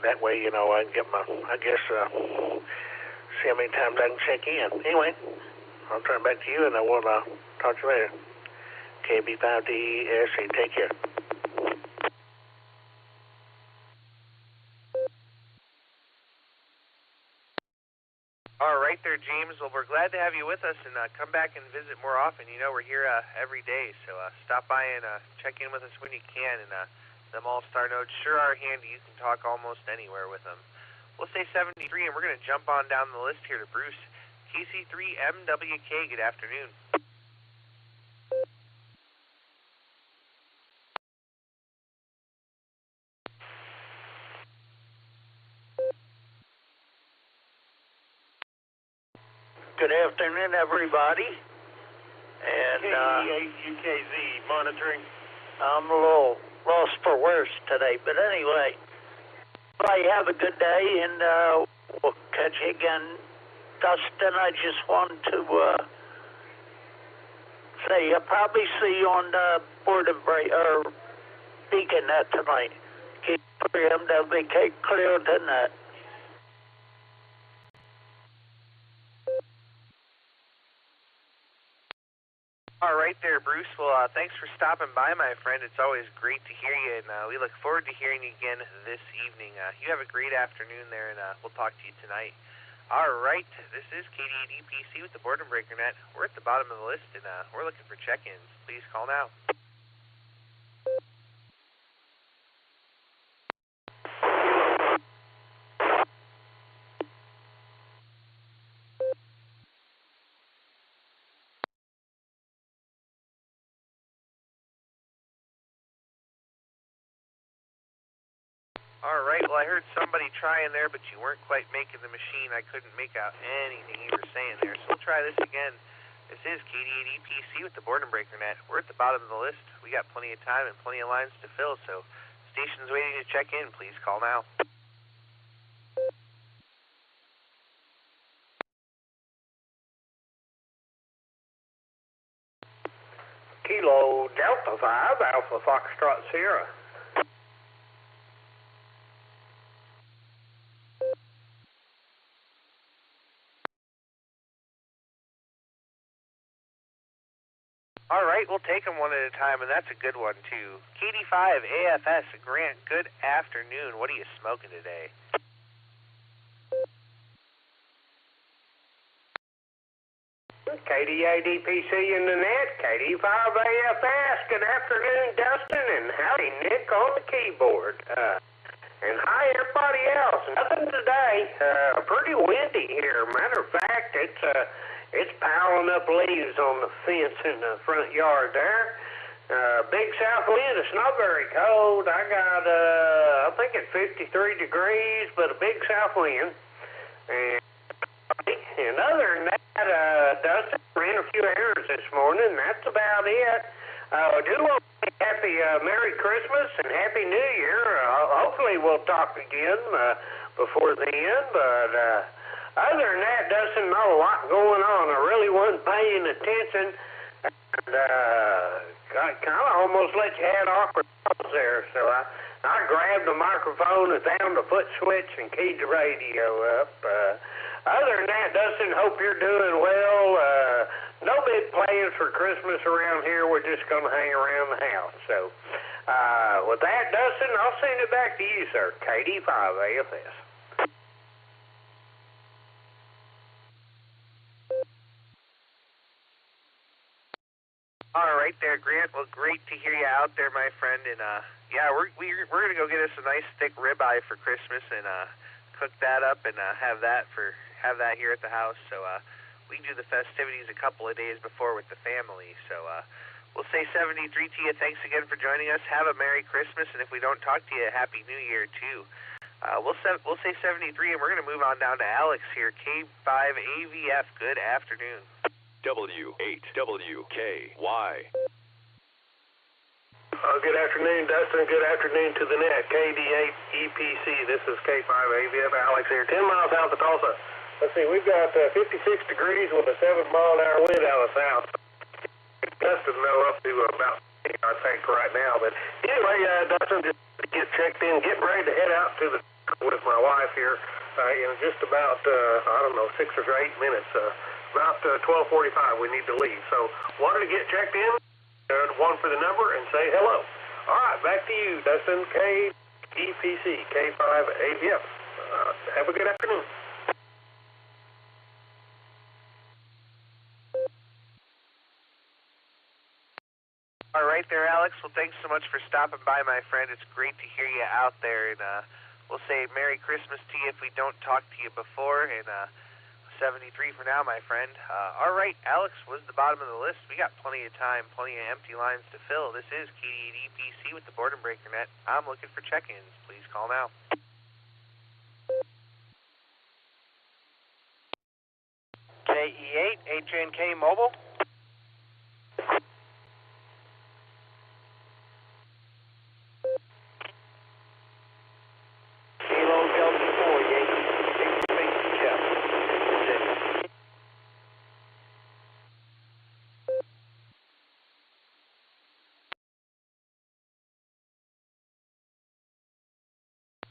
that way, I can get my, see how many times I can check in. Anyway, I'll turn it back to you, and I will talk to you later. KB5DSE, take care. All right there, James. Well, we're glad to have you with us, and come back and visit more often. We're here every day, so stop by and check in with us when you can. And them Allstar Nodes sure are handy. You can talk almost anywhere with them. We'll say 73, and we're going to jump on down the list here to Bruce. KC3MWK, good afternoon. Good afternoon, everybody. And UKZ monitoring. I'm a little lost for words today, but anyway, everybody have a good day, and we'll catch you again. Dustin, I just wanted to say I'll probably see you on the Boredom or Beacon Net tonight. Keep MWK clear tonight. All right there, Bruce. Well, thanks for stopping by, my friend. It's always great to hear you, and we look forward to hearing you again this evening. You have a great afternoon there, and we'll talk to you tonight. All right, this is KD EPC with the Boredom Breaker Net. We're at the bottom of the list, and we're looking for check-ins. Please call now. All right, well, I heard somebody trying there, but you weren't quite making the machine. I couldn't make out anything you were saying there, so we'll try this again. This is KD EPC with the Boredom Breaker Net. We're at the bottom of the list. We got plenty of time and plenty of lines to fill, so station's waiting to check in. Please call now. Kilo Delta 5, Alpha Foxtrot Sierra. All right, we'll take them one at a time, and that's a good one, too. KD5 AFS, Grant, good afternoon. What are you smoking today? KD8EPC in the net, KD5AFS. Good afternoon, Dustin, and howdy, Nick on the keyboard. And hi, everybody else. Nothing today. Pretty windy here. Matter of fact, it's piling up leaves on the fence in the front yard there. Big south wind. It's not very cold. I got, I think it's 53 degrees, but a big south wind. And other than that, Dustin ran a few errands this morning. That's about it. I do want to say happy Merry Christmas and Happy New Year. Hopefully we'll talk again before then. But other than that, Dustin, not a lot going on. I really wasn't paying attention. And I kind of almost let you have awkward thoughts there. So I grabbed the microphone and found the foot switch and keyed the radio up. Other than that, Dustin, hope you're doing well. No big plans for Christmas around here. We're just going to hang around the house. So with that, Dustin, I'll send it back to you, sir. KD5AFS. All right there, Grant. Well, great to hear you out there, my friend. And yeah, we're gonna go get us a nice thick ribeye for Christmas and cook that up and have that here at the house. So we do the festivities a couple of days before with the family. So we'll say 73 to you. Thanks again for joining us. Have a Merry Christmas, and if we don't talk to you, Happy New Year too. We'll say 73, and we're gonna move on down to Alex here. K5AVF. Good afternoon. W8WKY. Good afternoon, Dustin. Good afternoon to the net. KD8EPC. This is K5AVF. Alex here, 10 miles south of Tulsa. Let's see, we've got 56 degrees with a 7-mile-an-hour wind out of the south. Dustin, no, up to about, I think, right now. But anyway, Dustin, just to get checked in, getting ready to head out to the with my wife here in just about, I don't know, 6 or 8 minutes. About 12:45, we need to leave. So wanted to get checked in, one for the number, and say hello. All right, back to you, Dustin. KEPC, K5AVF. Have a good afternoon. All right there, Alex. Well, thanks so much for stopping by, my friend. It's great to hear you out there. And we'll say Merry Christmas to you if we don't talk to you before. And 73 for now, my friend. All right, Alex was the bottom of the list. We got plenty of time, plenty of empty lines to fill. This is KD8EPC with the Boredom Breaker Net. I'm looking for check-ins. Please call now. KE8, HNK Mobile. Kilo Delta 4, Yankee. Jeff.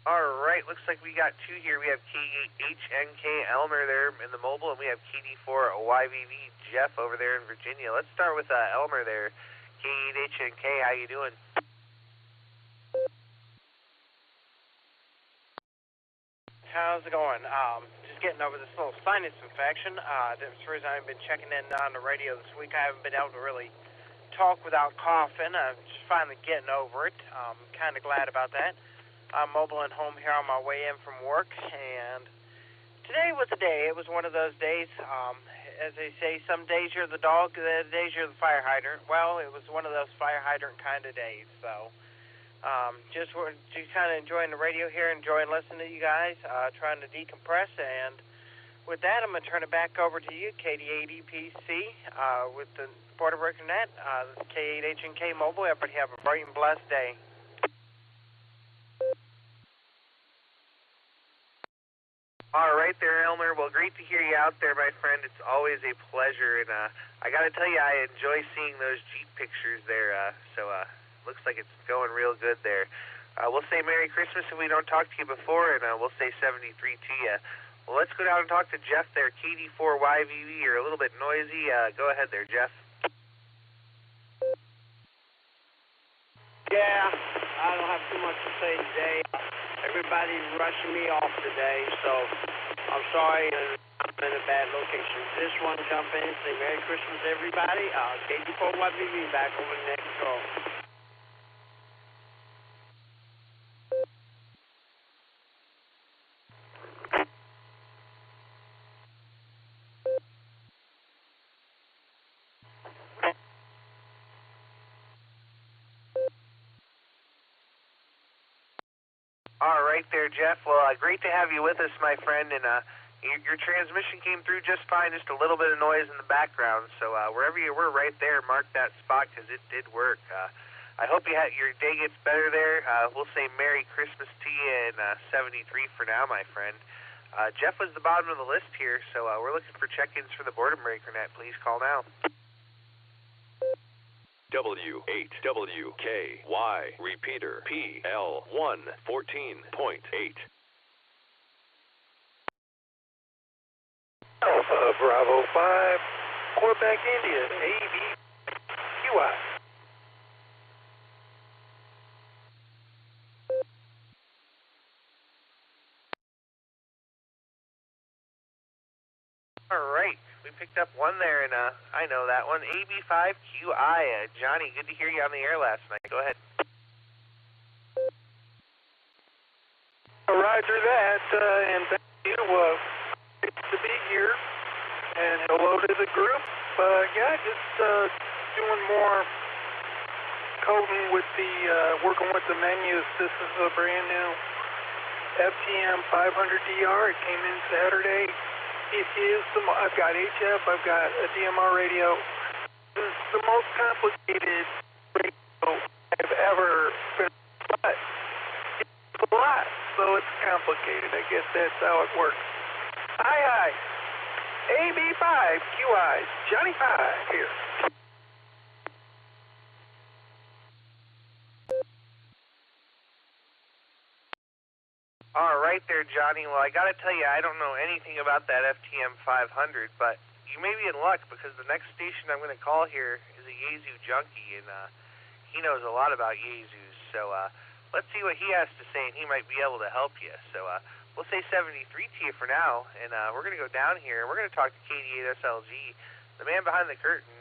All right, looks like we got two here. We have K8HNK Elmer there in the mobile, and we have KD4 YVV Jeff over there in Virginia. Let's start with Elmer there. K8HNK, how you doing? How's it going? Just getting over this little sinus infection. That's the reason I've been checking in on the radio this week. I haven't been able to really talk without coughing. I'm just finally getting over it. I'm kind of glad about that. I'm mobile and home here on my way in from work, and today was a day. It was one of those days, as they say, some days you're the dog, the days you're the fire hydrant. Well, it was one of those fire hydrant kind of days, so just kind of enjoying the radio here, enjoying listening to you guys, trying to decompress, and with that, I'm going to turn it back over to you, KD8EPC, with the Boredom Breaker Net, K8HNK Mobile. Everybody have a bright and blessed day. All right there, Elmer. Well, great to hear you out there, my friend. It's always a pleasure, and I got to tell you, I enjoy seeing those Jeep pictures there, so looks like it's going real good there. We'll say Merry Christmas if we don't talk to you before, and we'll say 73 to you. Well, let's go down and talk to Jeff there, KD4YVV. You're a little bit noisy. Go ahead there, Jeff. Yeah, I don't have too much to say today. Everybody's rushing me off today, so I'm sorry, I'm in a bad location. Just want to jump in and say Merry Christmas, everybody. KG4YBB back over the next call. All right there, Jeff. Well, great to have you with us, my friend. And your transmission came through just fine, just a little bit of noise in the background. So wherever you were right there, mark that spot because it did work. I hope your day gets better there. We'll say Merry Christmas to you in 73 for now, my friend. Jeff was the bottom of the list here, so we're looking for check-ins for the Boredom Breaker Net. Please call now. W8WKY repeater PL1 14.8. Alpha Bravo 5, Quebec, India, ABQI. All right, we picked up one there, and I know that one. AB5QI. Johnny, good to hear you on the air last night. Go ahead. Roger that, and thank you. Good to be here, and hello to the group. Just doing more coding with working with the menus. This is a brand new FTM 500DR. It came in Saturday. It is I've got HF, I've got a DMR radio. This is the most complicated radio I've ever been, but it's a lot, so it's complicated. I guess that's how it works. Hi. AB5QI, Johnny 5 here. All right there, Johnny. Well, I got to tell you, I don't know anything about that FTM 500, but you may be in luck because the next station I'm going to call here is a Yaesu junkie, and he knows a lot about Yaesus. So let's see what he has to say, and he might be able to help you. So we'll say 73 to you for now, and we're going to go down here, and we're going to talk to KD8SLG, the man behind the curtain,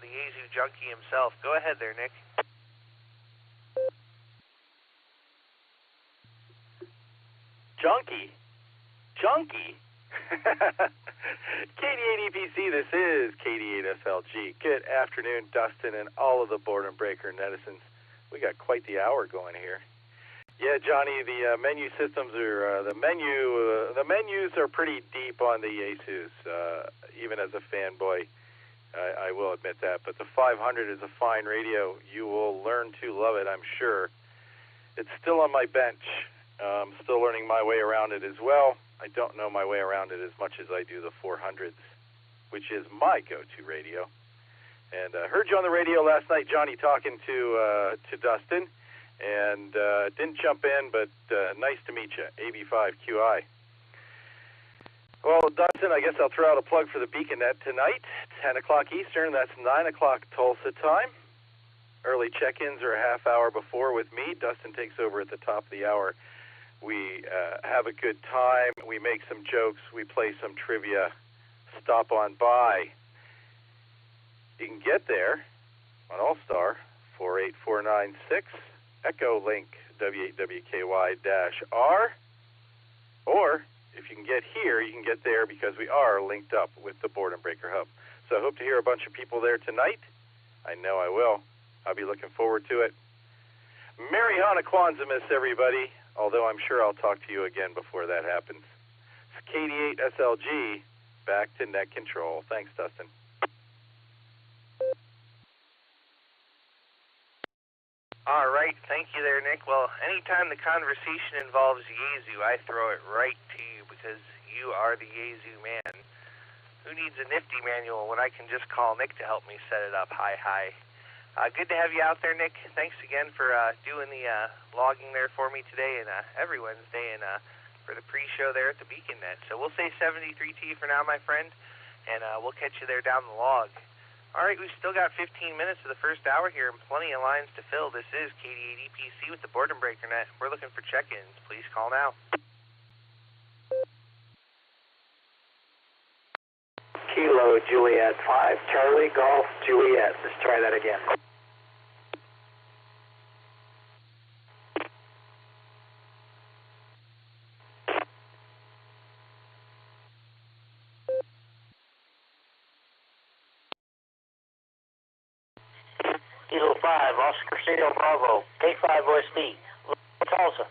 the Yaesu junkie himself. Go ahead there, Nick. Junkie? KD8EPC, this is KD8SLG. Good afternoon, Dustin, and all of the Boredom Breaker netizens. We got quite the hour going here. Yeah, Johnny, the menu systems are the menus are pretty deep on the Yaesus. Even as a fanboy, I will admit that. But the 500 is a fine radio. You will learn to love it, I'm sure. It's still on my bench. I'm still learning my way around it as well. I don't know my way around it as much as I do the 400s, which is my go-to radio. And I heard you on the radio last night, Johnny, talking to Dustin, and didn't jump in, but nice to meet you, AB5QI. Well, Dustin, I guess I'll throw out a plug for the Beacon Net tonight, 10 o'clock Eastern. That's 9 o'clock Tulsa time. Early check-ins are a half hour before with me. Dustin takes over at the top of the hour. We have a good time. We make some jokes. We play some trivia. Stop on by. You can get there on Allstar 48496, Echolink W8WKY-R, or if you can get here, you can get there because we are linked up with the Boredom Breaker Hub. So I hope to hear a bunch of people there tonight. I know I will. I'll be looking forward to it. Merry Hanukkah, everybody, although I'm sure I'll talk to you again before that happens. It's KD8SLG, back to net control. Thanks, Dustin. All right, thank you there, Nick. Well, anytime the conversation involves Yaesu, I throw it right to you because you are the Yaesu man. Who needs a nifty manual when I can just call Nick to help me set it up? Hi. Good to have you out there, Nick. Thanks again for doing the logging there for me today and every Wednesday and for the pre-show there at the Beacon Net. So we'll say 73 to you for now, my friend, and we'll catch you there down the log. All right, we've still got 15 minutes of the first hour here and plenty of lines to fill. This is KD8EPC with the Boredom Breaker Net. We're looking for check-ins. Please call now. Kilo Juliet 5, Charlie Golf Juliet. Let's try that again. Kilo 5, Oscar Sierra Bravo, K5 OSB, Tulsa.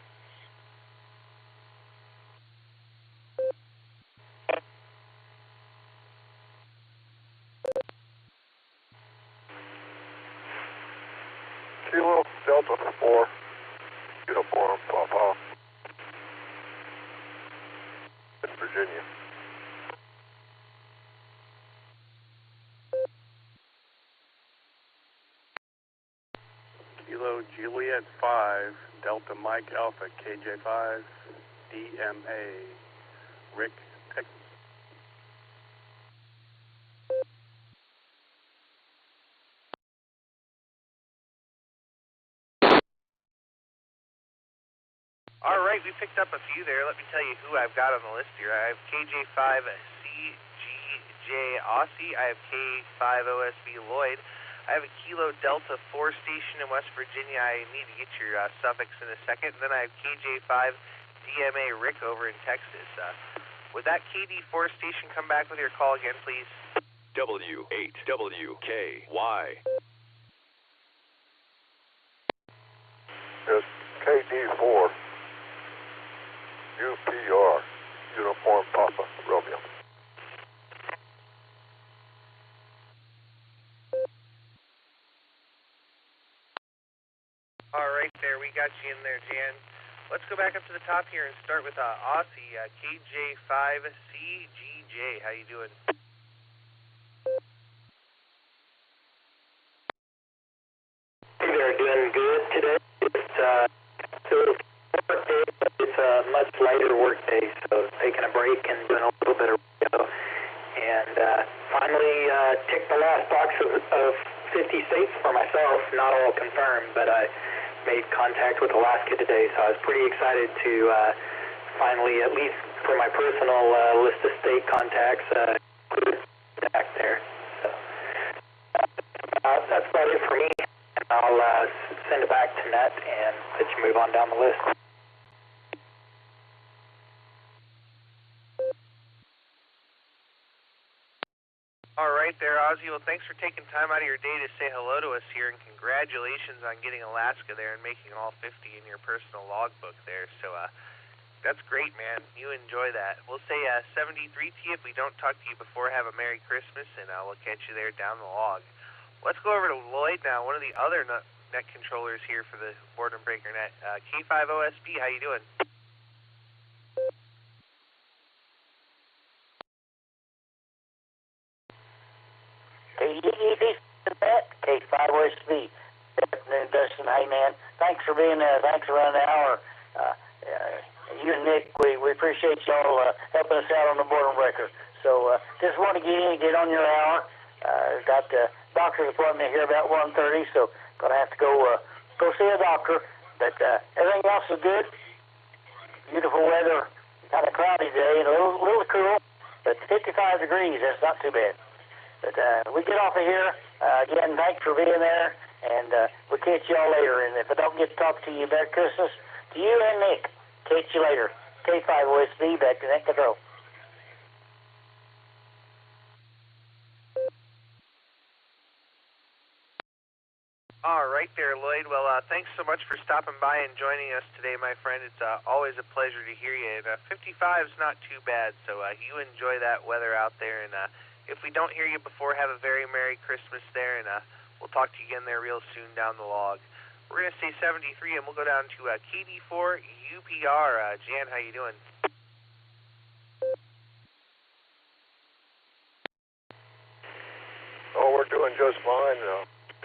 Kilo Delta 4, Uniform Papa, in Virginia. Kilo Juliet 5, Delta Mike Alpha, KJ5, DMA, Rick, Texas. All right, we picked up a few there. Let me tell you who I've got on the list here. I have KJ5CGJ Aussie. I have K5 OSB Lloyd. I have a Kilo Delta 4 station in West Virginia. I need to get your suffix in a second. And then I have KJ5 DMA Rick over in Texas. Would that KD4 station come back with your call again, please? W8WKY. Yes, KD4, UPR, Uniform Papa, Romeo. All right, there. We got you in there, Jan. Let's go back up to the top here and start with Aussie, KJ5CGJ. How you doing? Hey there, doing good today. It's it's a much lighter work day, so taking a break and doing a little bit of radio. And finally ticked the last box of 50 states for myself, not all confirmed, but I made contact with Alaska today, so I was pretty excited to finally, at least for my personal list of state contacts, include back there. So that's about it for me. I'll send it back to Net and let you move on down the list. All right there, Ozzy. Well, thanks for taking time out of your day to say hello to us here, and congratulations on getting Alaska there and making all 50 in your personal logbook there. So that's great, man. You enjoy that. We'll say 73 to you if we don't talk to you before. Have a Merry Christmas, and we'll catch you there down the log. Let's go over to Lloyd now, one of the other net controllers here for the Boredom Breaker Net. K5 OSB, how you doing? K5 OSB. Good afternoon, Dustin. Hey, man. Thanks for being there. Thanks for running the hour. You and Nick, we appreciate y'all helping us out on the Boredom Breaker. So just want to get in and get on your hour. Got the doctor's appointment here about 1:30, so going to have to go see a doctor. But everything else is good. Beautiful weather, kind of cloudy today, and a little cool, but 55 degrees, that's not too bad. But we get off of here. Again, thanks for being there, and we'll catch y'all later. And if I don't get to talk to you, Merry Christmas to you and Nick. Catch you later. K5 OSB, back to Net Control. All right there, Lloyd. Well, thanks so much for stopping by and joining us today, my friend. It's always a pleasure to hear you. And 55 is not too bad, so you enjoy that weather out there. And if we don't hear you before, have a very Merry Christmas there, and we'll talk to you again there real soon down the log. We're going to say 73, and we'll go down to KD4 UPR. Jan, how you doing? Oh, we're doing just fine.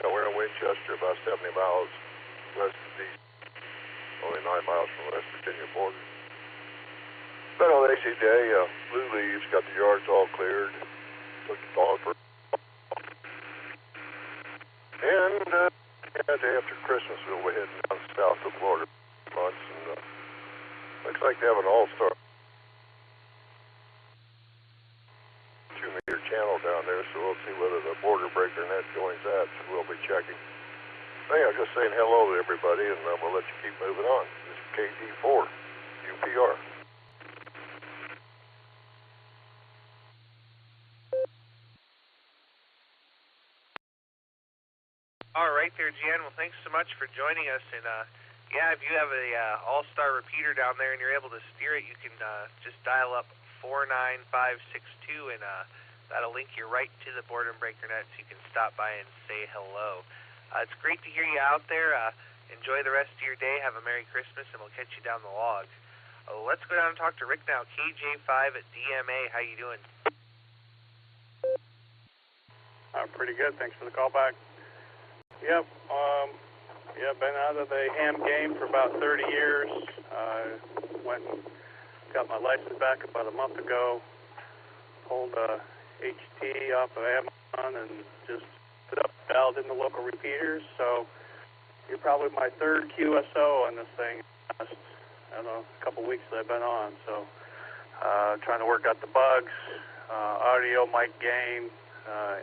We're in Winchester, about 70 miles west of the, only 9 miles from the West Virginia border. Been on AC day, blue leaves, got the yards all cleared. Looking forward for. And the day after Christmas, we'll be heading down south to Florida months, and looks like they have an Allstar 2-meter channel so we'll see whether the border breaker net joins that, so we'll be checking. Anyhow, just saying hello to everybody, and we'll let you keep moving on. This is KD4, UPR. All right there, Jan. Well, thanks so much for joining us. And yeah, if you have a Allstar repeater down there and you're able to steer it, you can just dial up 49562, and that'll link you right to the Boredom Breaker net, so you can stop by and say hello. It's great to hear you out there. Enjoy the rest of your day. Have a Merry Christmas, and we'll catch you down the log. Let's go down and talk to Rick now. KJ5 at DMA. How you doing? Pretty good. Thanks for the call back. Yep. Been out of the ham game for about 30 years. Went and got my license back about a month ago. Pulled HT off of Amazon and just dialed in the local repeaters. So you're probably my third QSO on this thing. I don't know, a couple weeks that I've been on. So trying to work out the bugs, audio, mic gain,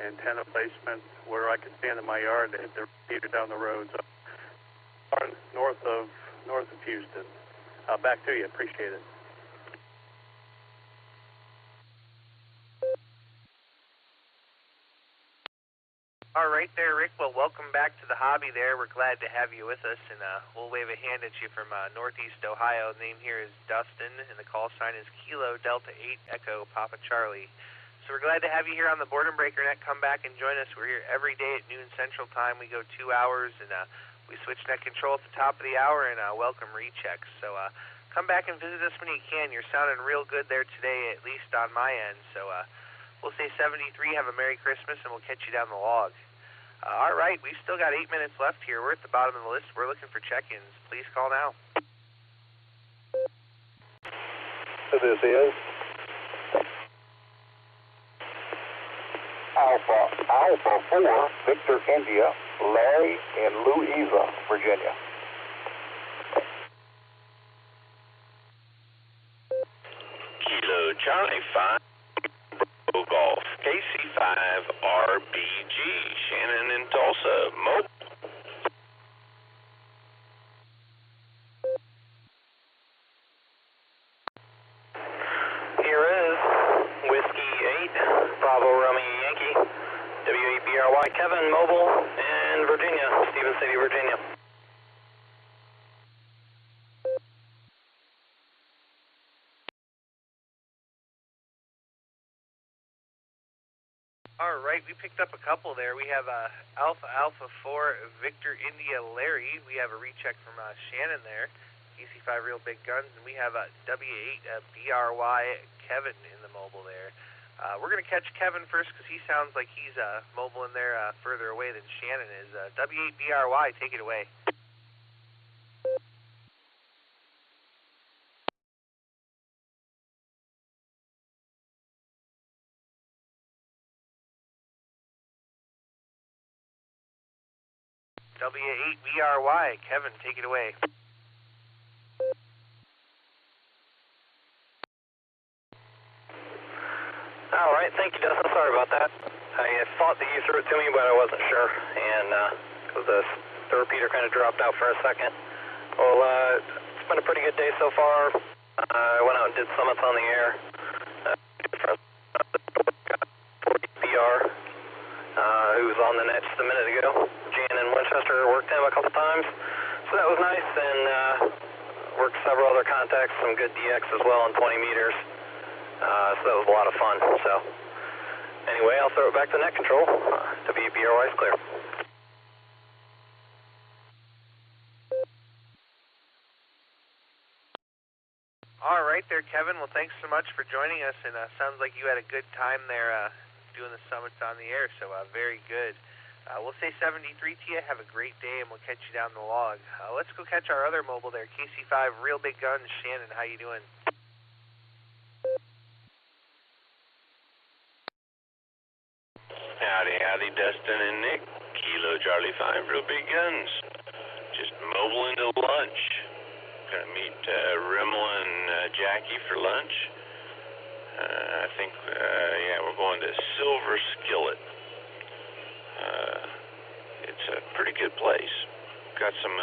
antenna placement, where I can stand in my yard to hit the repeater down the road. So north of Houston. Back to you. Appreciate it. All right there, Rick. Well, welcome back to the hobby there. We're glad to have you with us, and we'll wave a hand at you from Northeast Ohio. The name here is Dustin, and the call sign is Kilo Delta 8 Echo Papa Charlie. So we're glad to have you here on the Boredom Breaker net. Come back and join us. We're here every day at noon Central Time. We go 2 hours, and we switch net control at the top of the hour and welcome rechecks. So come back and visit us when you can. You're sounding real good there today, at least on my end. So we'll say 73, have a Merry Christmas, and we'll catch you down the log. All right, we've still got 8 minutes left here. We're at the bottom of the list. We're looking for check-ins. Please call now. So this is Alpha 4, Victor India, Larry in Louisa, Virginia. Kilo Charlie 5, Golf, KC5, RBG, Shannon in Tulsa, Here is Whiskey 8, Bravo Romeo Yankee, W8BRY, Kevin, Mobile, in Virginia, Stephen City, Virginia. All right, we picked up a couple there. We have Alpha 4, Victor India Larry. We have a recheck from Shannon there, EC5 Real Big Guns, and we have W8 BRY Kevin in the mobile there. We're going to catch Kevin first because he sounds like he's mobile in there further away than Shannon is. W8 BRY, take it away. W8BRY, Kevin, take it away. All right, thank you, Dustin. Sorry about that. I thought that you threw it to me, but I wasn't sure, and because the repeater kind of dropped out for a second. Well, it's been a pretty good day so far. I went out and did summits on the air. BR, who was on the net just a minute ago. Jan in Winchester worked him a couple times, so that was nice, and worked several other contacts, some good DX as well on 20 meters. So that was a lot of fun. So anyway, I'll throw it back to net control. WBRY is clear. All right there, Kevin. Well, thanks so much for joining us, and sounds like you had a good time there doing the summits on the air, so very good. We'll say 73 to you. Have a great day, and we'll catch you down the log. Let's go catch our other mobile there, KC5 Real Big Guns. Shannon, how you doing? Howdy, Dustin and Nick. Kilo Charlie 5, Real Big Guns. Just mobile into lunch. Gonna meet Rimmel and Jackie for lunch. I think, we're going to Silver Skillet. It's a pretty good place. Got some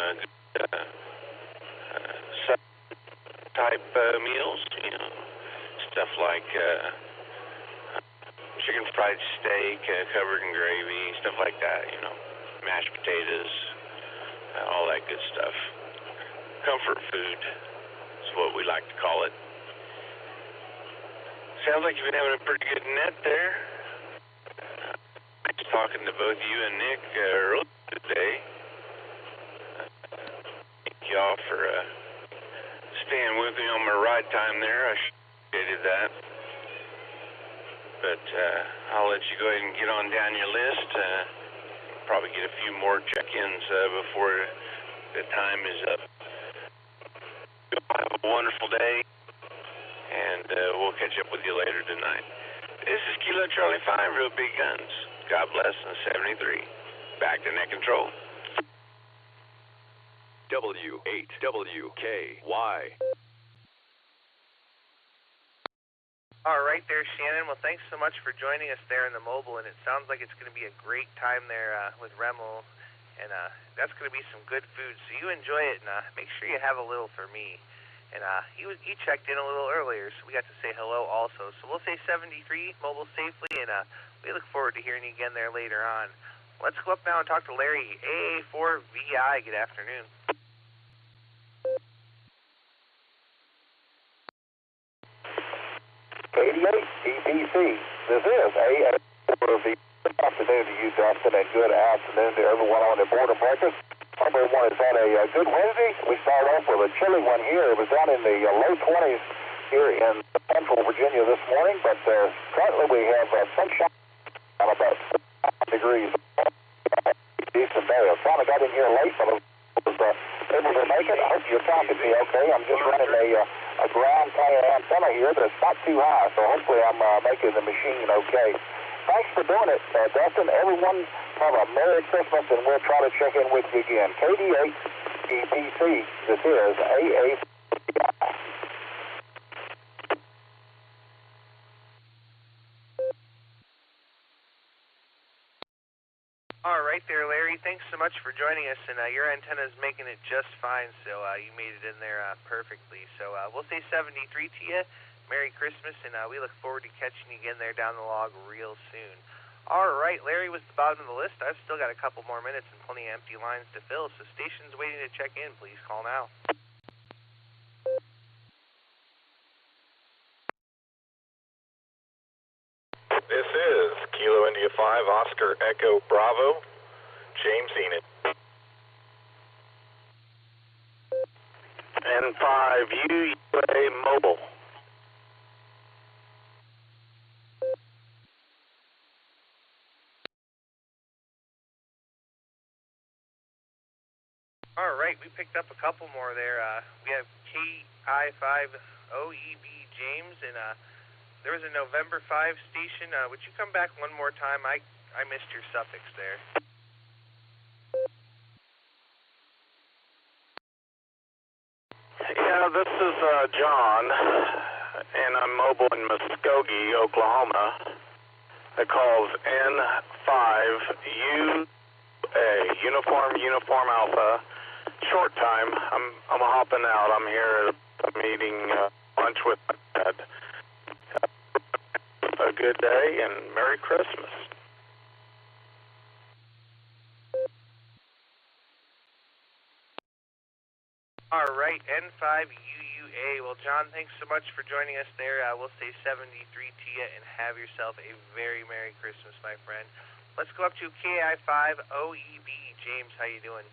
good type meals, stuff like chicken fried steak covered in gravy, stuff like that, mashed potatoes, all that good stuff. Comfort food is what we like to call it. Sounds like you've been having a pretty good net there. Nice talking to both you and Nick earlier today. Thank y'all for staying with me on my ride time there. I appreciated that. But I'll let you go ahead and get on down your list. Probably get a few more check-ins before the time is up. Have a wonderful day, and we'll catch up with you later tonight. This is Kilo Charlie 5, Real Big Guns. God bless, and 73. Back to net control. W8WKY. All right there, Shannon. Well, thanks so much for joining us there in the mobile, and it sounds like it's going to be a great time there with Remel, and that's going to be some good food. So you enjoy it, and make sure you have a little for me. And he checked in a little earlier, so we got to say hello also. So we'll say 73, mobile safely, and we look forward to hearing you again there later on. Let's go up now and talk to Larry, AA4VI. Good afternoon. EPC. This is AA4VI. Good afternoon to you, Dustin, and good afternoon to everyone on the Boredom Breakers. Hope everyone has had a good Wednesday. We start off with a chilly one here. It was down in the low 20s here in central Virginia this morning, but currently we have sunshine on about 5 degrees. Decent day. I kind of got in here late, but I was able to make it. I hope you're talking to me okay. I'm just running a ground kind of antenna here, but it's not too high, so hopefully I'm making the machine okay. Thanks for doing it, Dustin. Everyone, have a Merry Christmas, and we'll try to check in with you again. KD8 EPC. This is AA. All right there, Larry. Thanks so much for joining us, and your antenna is making it just fine, so you made it in there perfectly. So we'll say 73 to you. Merry Christmas, and we look forward to catching you again there down the log real soon. All right, Larry was the bottom of the list. I've still got a couple more minutes and plenty of empty lines to fill, so stations waiting to check in, please call now. This is Kilo India 5, Oscar Echo Bravo, James Enid. N5 UUA Mobile. All right, we picked up a couple more there. We have KI5OEB James, and there was a November 5 station. Would you come back one more time? I missed your suffix there. Yeah, this is John, and I'm mobile in Muskogee, Oklahoma. The call's N5UA, Uniform Alpha. Short time. I'm hopping out. I'm here at a meeting, lunch with my dad. A good day and Merry Christmas. All right, N5UUA. Well, John, thanks so much for joining us there. We'll say 73 to you, and have yourself a very Merry Christmas, my friend. Let's go up to KI5OEB. James, how you doing?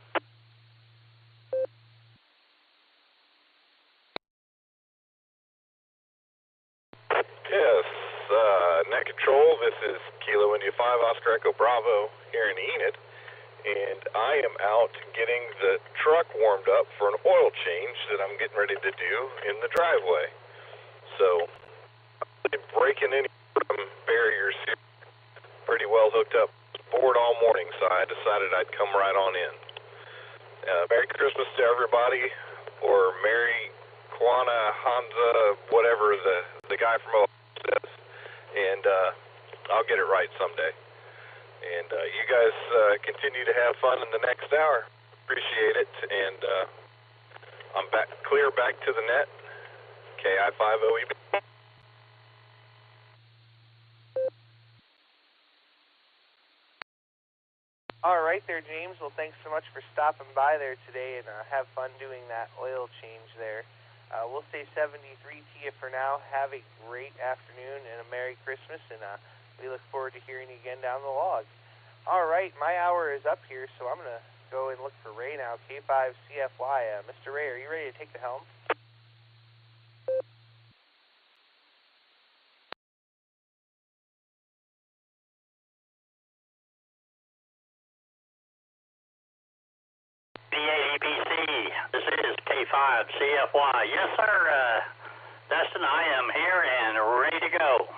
Yes, net control. This is Kilo India 5, Oscar Echo Bravo here in Enid, and I am out getting the truck warmed up for an oil change that I'm getting ready to do in the driveway. So, breaking any barriers here, pretty well hooked up, bored all morning, so I decided I'd come right on in. Merry Christmas to everybody, or Merry Kwana Hansa, whatever the guy from Ohio said. and I'll get it right someday. And you guys continue to have fun in the next hour. Appreciate it, and I'm clear back to the net. KI50EB. All right there, James. Well, thanks so much for stopping by there today, and have fun doing that oil change there. We'll say 73 to you for now. Have a great afternoon and a Merry Christmas, and we look forward to hearing you again down the log. All right, my hour is up here, so I'm going to go and look for Ray now, K5CFY. Mr. Ray, are you ready to take the helm? EPC, this is K5CFY. Yes, sir. Dustin, I am here and ready to go.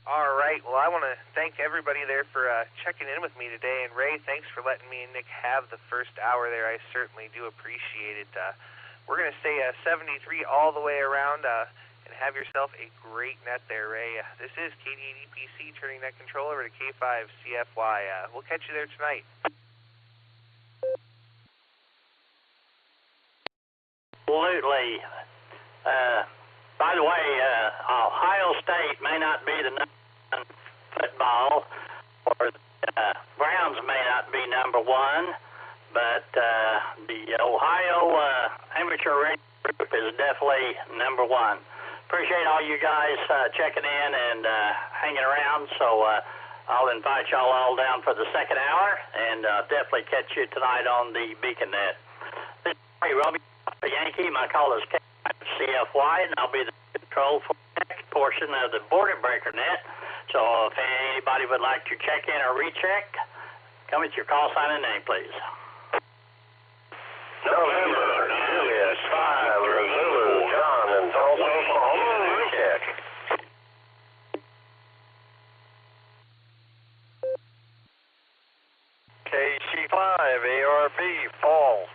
All right. Well, I want to thank everybody there for checking in with me today. And Ray, thanks for letting me and Nick have the first hour there. I certainly do appreciate it. We're going to stay 73 all the way around. And have yourself a great net there, Ray. This is KD8EPC turning net control over to K5CFY. We'll catch you there tonight. Absolutely. By the way, Ohio State may not be the number one football, or the Browns may not be number one, but the Ohio amateur radio group is definitely number one. Appreciate all you guys checking in and hanging around, so I'll invite y'all all down for the second hour, and definitely catch you tonight on the Beacon Net. This is Ray Robbie, the Yankee. My call is CFY, and I'll be the control for the next portion of the Boredom Breaker Net. So if anybody would like to check in or recheck, come with your call sign and name, please. November, Julius, 5, Zulu, John, and Tulsa, Oklahoma, check. KC5, ARB, Paul.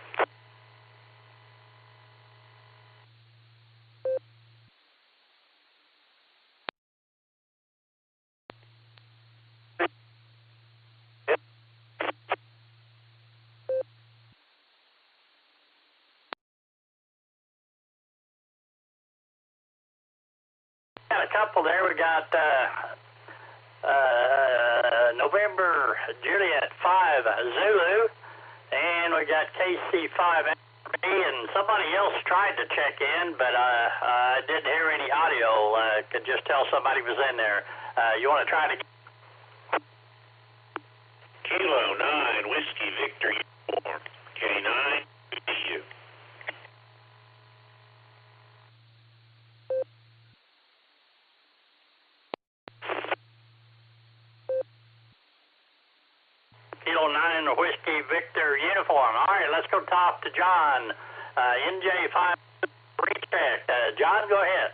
Got a couple there. We got November Juliet 5 Zulu, and we got KC5 and somebody else tried to check in, but I didn't hear any audio. Could just tell somebody was in there. You want to try to get Kilo 9 Whiskey Victor Uniform K9 to you. Kilo 9 Whiskey Victor Uniform. All right, let's go talk to John. NJ5 recheck. John, go ahead.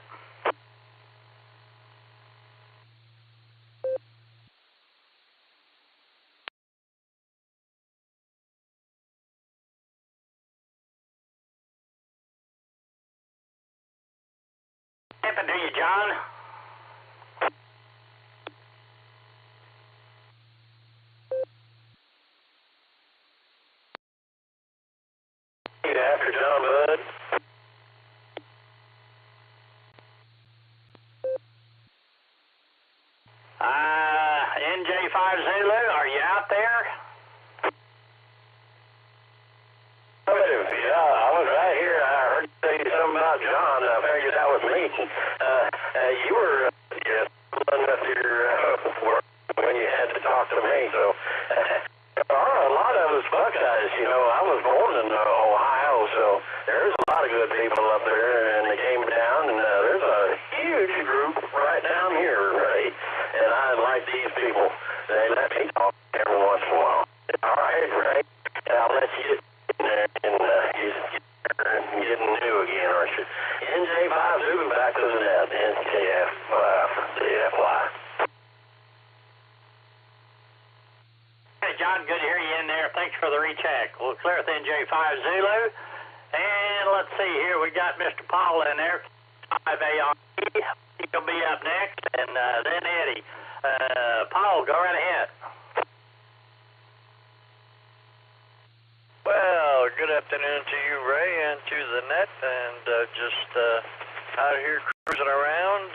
Happened to you, John? After John Bud. NJ5 Zulu, are you out there? Yeah, I was right here. I heard you say something about John. I figured that was me. You were just with your work when you had to talk to me. So, a lot of us Buckeyes, you know, I was born in Ohio, so there's a lot of good people up there, and they came down, and there's a huge group right down here, right? And I like these people. They let me talk every once in a while. All right, right? And I'll let you get in there and get new again, aren't you? NJ5 Zulu back to the net. NKF5CFY. Hey, John, good to hear you in there. Thanks for the recheck. We'll clear with NJ5 Zulu. And let's see here, we got Mr. Paul in there, 5ARB. He'll be up next, and then Eddie. Paul, go right ahead. Well, good afternoon to you, Ray, and to the net, and just out here cruising around.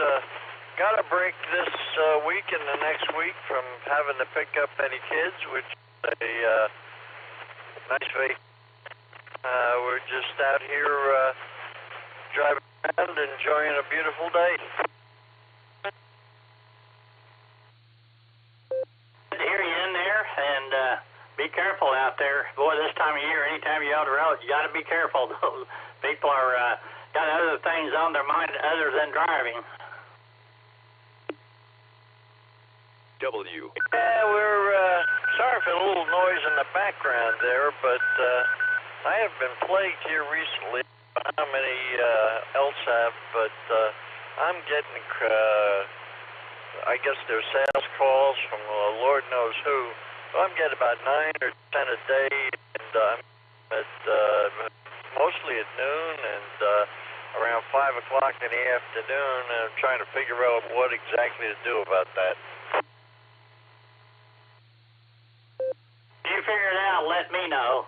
Got a break this week and the next week from having to pick up any kids, which is a nice vacation. We're just out here driving around, enjoying a beautiful day. Good to hear you in there, and be careful out there. Boy, this time of year, anytime you're on the road, you got to be careful. Those people are got other things on their mind other than driving. Yeah, we're sorry for the little noise in the background there, but I have been plagued here recently. How many else have, but I'm getting, I guess there's sales calls from Lord knows who. So I'm getting about 9 or 10 a day, and I'm at mostly at noon and around 5 o'clock in the afternoon, and I'm trying to figure out what exactly to do about that. If you figure it out, let me know.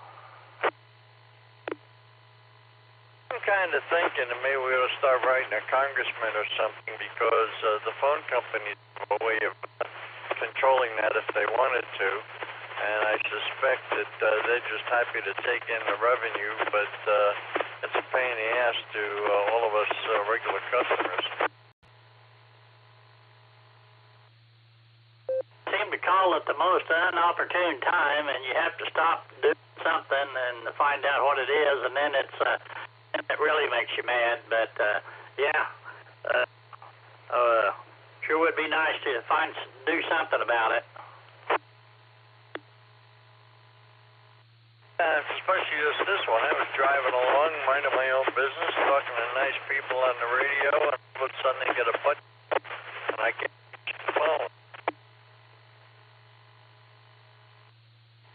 I'm kind of thinking that maybe we ought to start writing a congressman or something, because the phone companies have a way of controlling that if they wanted to, and I suspect that they're just happy to take in the revenue, but it's a pain in the ass to all of us regular customers. Seem to call at the most inopportune time, and you have to stop doing something and find out what it is, and then it really makes you mad. But sure would be nice to do something about it. Especially just this one. I was driving along, minding my own business, talking to nice people on the radio, and all of a sudden they get a button, and I can't reach the phone.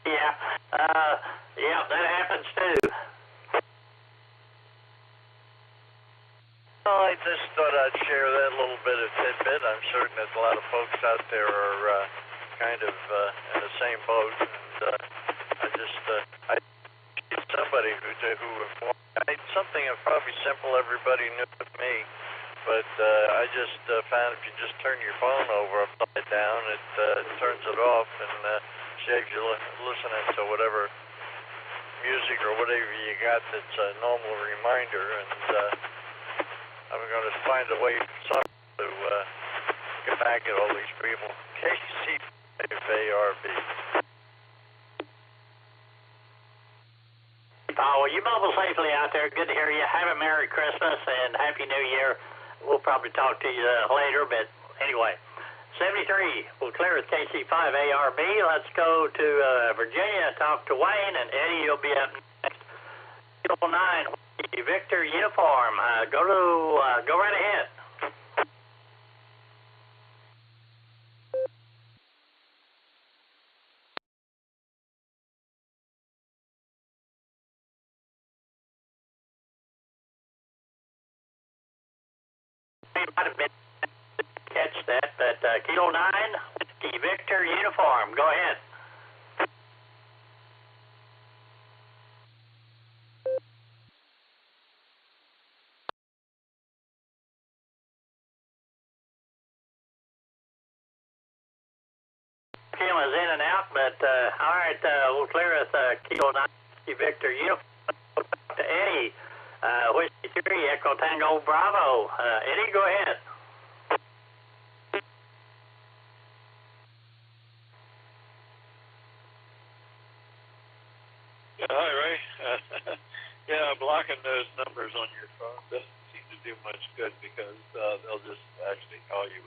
Yeah, that happens too. Well, I just thought I'd share that little bit of tidbit. I'm certain that a lot of folks out there are kind of in the same boat. And I need somebody who informed me. Something that's probably simple, everybody knew with me. But I just found if you just turn your phone over upside down, it turns it off and saves you listening to whatever music or whatever you got that's a normal reminder. And I'm going to find a way to get back at all these people. KC5ARB. Well, you mobile safely out there. Good to hear you. Have a Merry Christmas and Happy New Year. We'll probably talk to you later, but anyway. 73, we'll clear with KC5ARB. Let's go to Virginia, talk to Wayne, and Eddie, you'll be up next. 9, Victor Uniform. Go right ahead. Might have been catch that, but Kilo 9, Whiskey Victor Uniform. Go ahead. Camera's in and out, but all right, we'll clear with Kilo 9, Whiskey Victor Uniform. To Eddie, Whiskey 3, Echo Tango Bravo. Eddie, go ahead. Hi, Ray. Yeah, blocking those numbers on your phone doesn't seem to do much good because they'll just actually call you.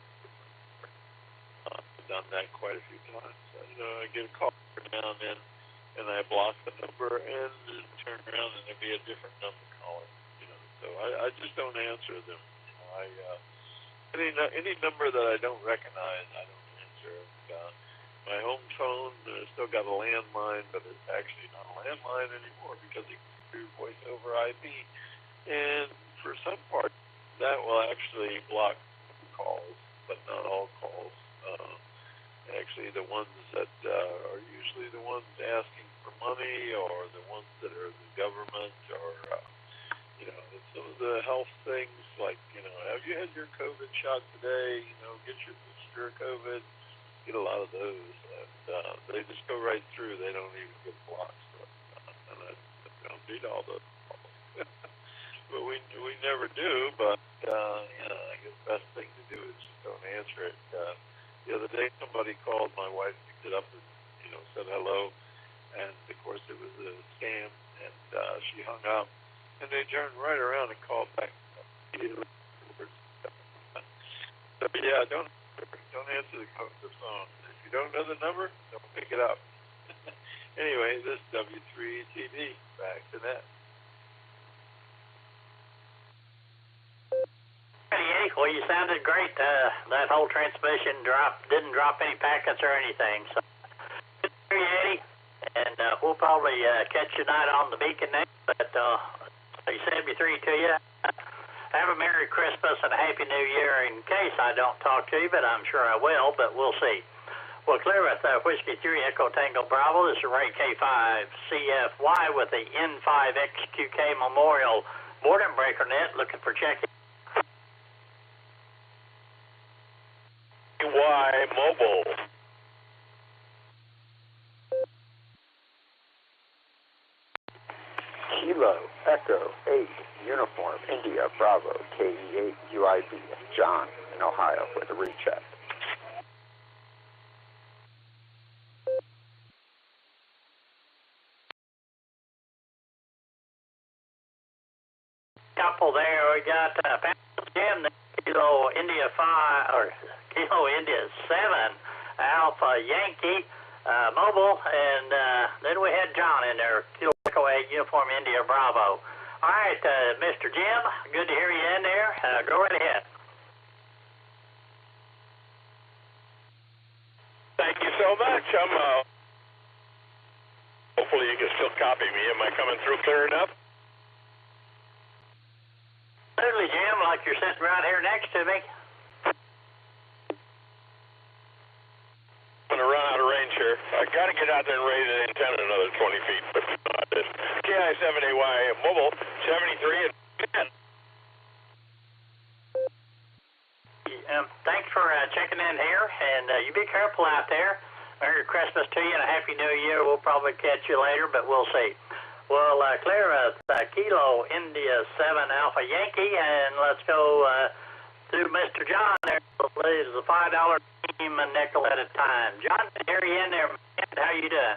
I've done that quite a few times. I get a call now and then, and I block the number and turn around and there'll be a different number calling. So I just don't answer them. Any number that I don't recognize, I don't answer. My home phone still got a landline, but it's actually not a landline anymore because it through voice over IP. And for some parts, that will actually block calls, but not all calls. Actually, the ones that are usually the ones asking for money, or the ones that are the government, or some of the health things like, have you had your COVID shot today? Get your booster of COVID. Get a lot of those, and they just go right through. They don't even get blocked. And I don't need all those. But we never do. But I guess the best thing to do is just don't answer it. The other day, somebody called. My wife picked it up and said hello, and of course it was a scam. And she hung up, and they turned right around and called back. So yeah, don't answer the phone. If you don't know the number, don't pick it up. Anyway, this is W3TV. Back to that. Well, you sounded great. That whole transmission didn't drop any packets or anything. So, good to hear you, Eddie. And we'll probably catch you tonight on the Beacon next. But say 73 to you. Have a Merry Christmas and a Happy New Year in case I don't talk to you, but I'm sure I will, but we'll see. Well, clear with Whiskey 3 Echo Tango Bravo. This is Ray K5 CFY with the N5XQK Memorial Boredom Breaker Net looking for check-in. Y Mobile. Kilo Echo 8 Uniform India Bravo KE8 UIB. John in Ohio with a recheck. Couple there. We got Jim, Kilo India 5 or Kilo India 7 Alpha Yankee Mobile, and then we had John in there. Kilo Echo 8 Uniform India Bravo. All right, Mr. Jim, good to hear you in there. Go right ahead. Thank you so much. Hopefully you can still copy me. Am I coming through clear enough? Absolutely, Jim, like you're sitting right here next to me. I'm going to run out of range here. I got to get out there and raise the antenna another 20 feet. But KI-7AY Mobile 73 and 10. Thanks for checking in here, and you be careful out there. Merry Christmas to you and a Happy New Year. We'll probably catch you later, but we'll see. Well, clear Kilo India 7 Alpha Yankee, and let's go to Mr. John there. Please, the $5 team a nickel at a time. John, hear you in there, man. How you doing?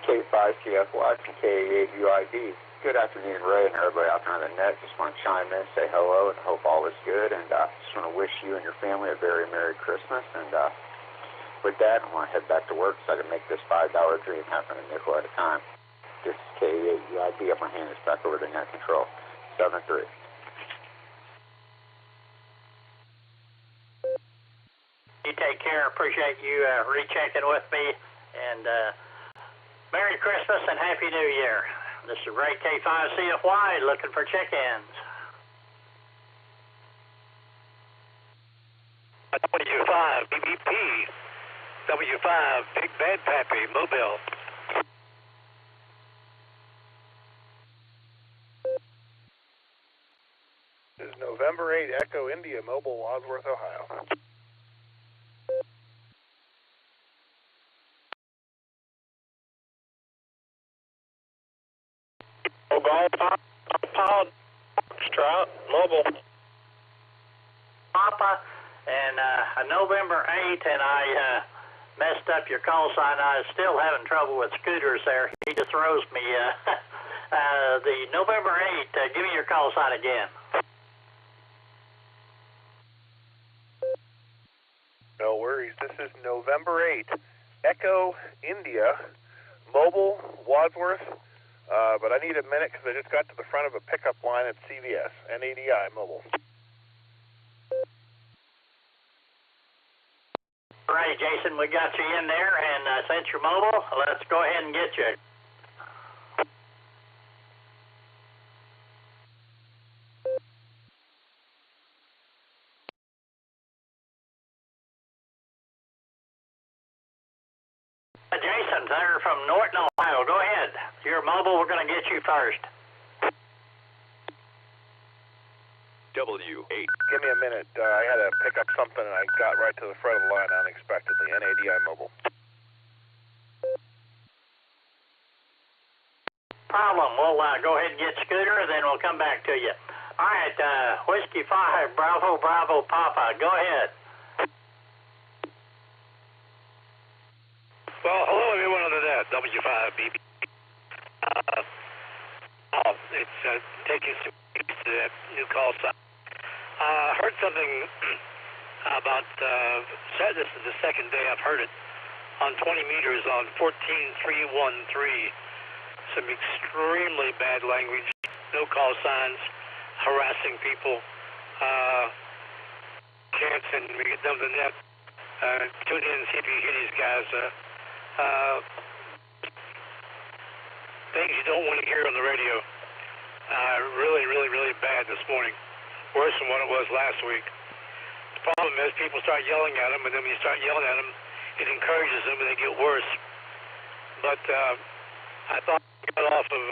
K5CFY from K8 UIB. Good afternoon, Ray, and everybody out there on the net. Just want to chime in, say hello, and hope all is good. And just want to wish you and your family a very Merry Christmas. And with that, I want to head back to work so I can make this $5 dream happen a nickel at a time. This is K8 UIB. I'm going to hand this back over to Net Control. 7-3. You take care. Appreciate you rechecking with me. And Merry Christmas and Happy New Year. This is Ray K5 CFY looking for check-ins. W5 BBP. W5 Big Bad Pappy Mobile. This is November 8 Echo India Mobile, Wadsworth, Ohio. Mobile. Papa, and November 8, and I messed up your call sign. I was still having trouble with scooters there. He just throws me. The November 8, give me your call sign again. No worries. This is November 8 Echo India Mobile, Wadsworth. But I need a minute because I just got to the front of a pickup line at CVS, NADI Mobile. All right, Jason, we got you in there, and since you're mobile, let's go ahead and get you. Jason, they're from Norton, Ohio. Go ahead. You're mobile. We're going to get you first. W8. Give me a minute. I had to pick up something, and I got right to the front of the line unexpectedly. NADI mobile. Problem. We'll go ahead and get Scooter, and then we'll come back to you. All right, Whiskey 5, Bravo, Bravo, Papa. Go ahead. Well, hello everyone on the net, W5BB. It's taking some to that new call sign. Heard something about, this is the second day I've heard it, on 20 meters on 14313. Some extremely bad language, no call signs, harassing people. Chance and we get done to the net. Tune in and see if you hear these guys. Things you don't want to hear on the radio. Really bad this morning. Worse than what it was last week. The problem is people start yelling at them, and then when you start yelling at them, it encourages them and they get worse. But I thought I got off of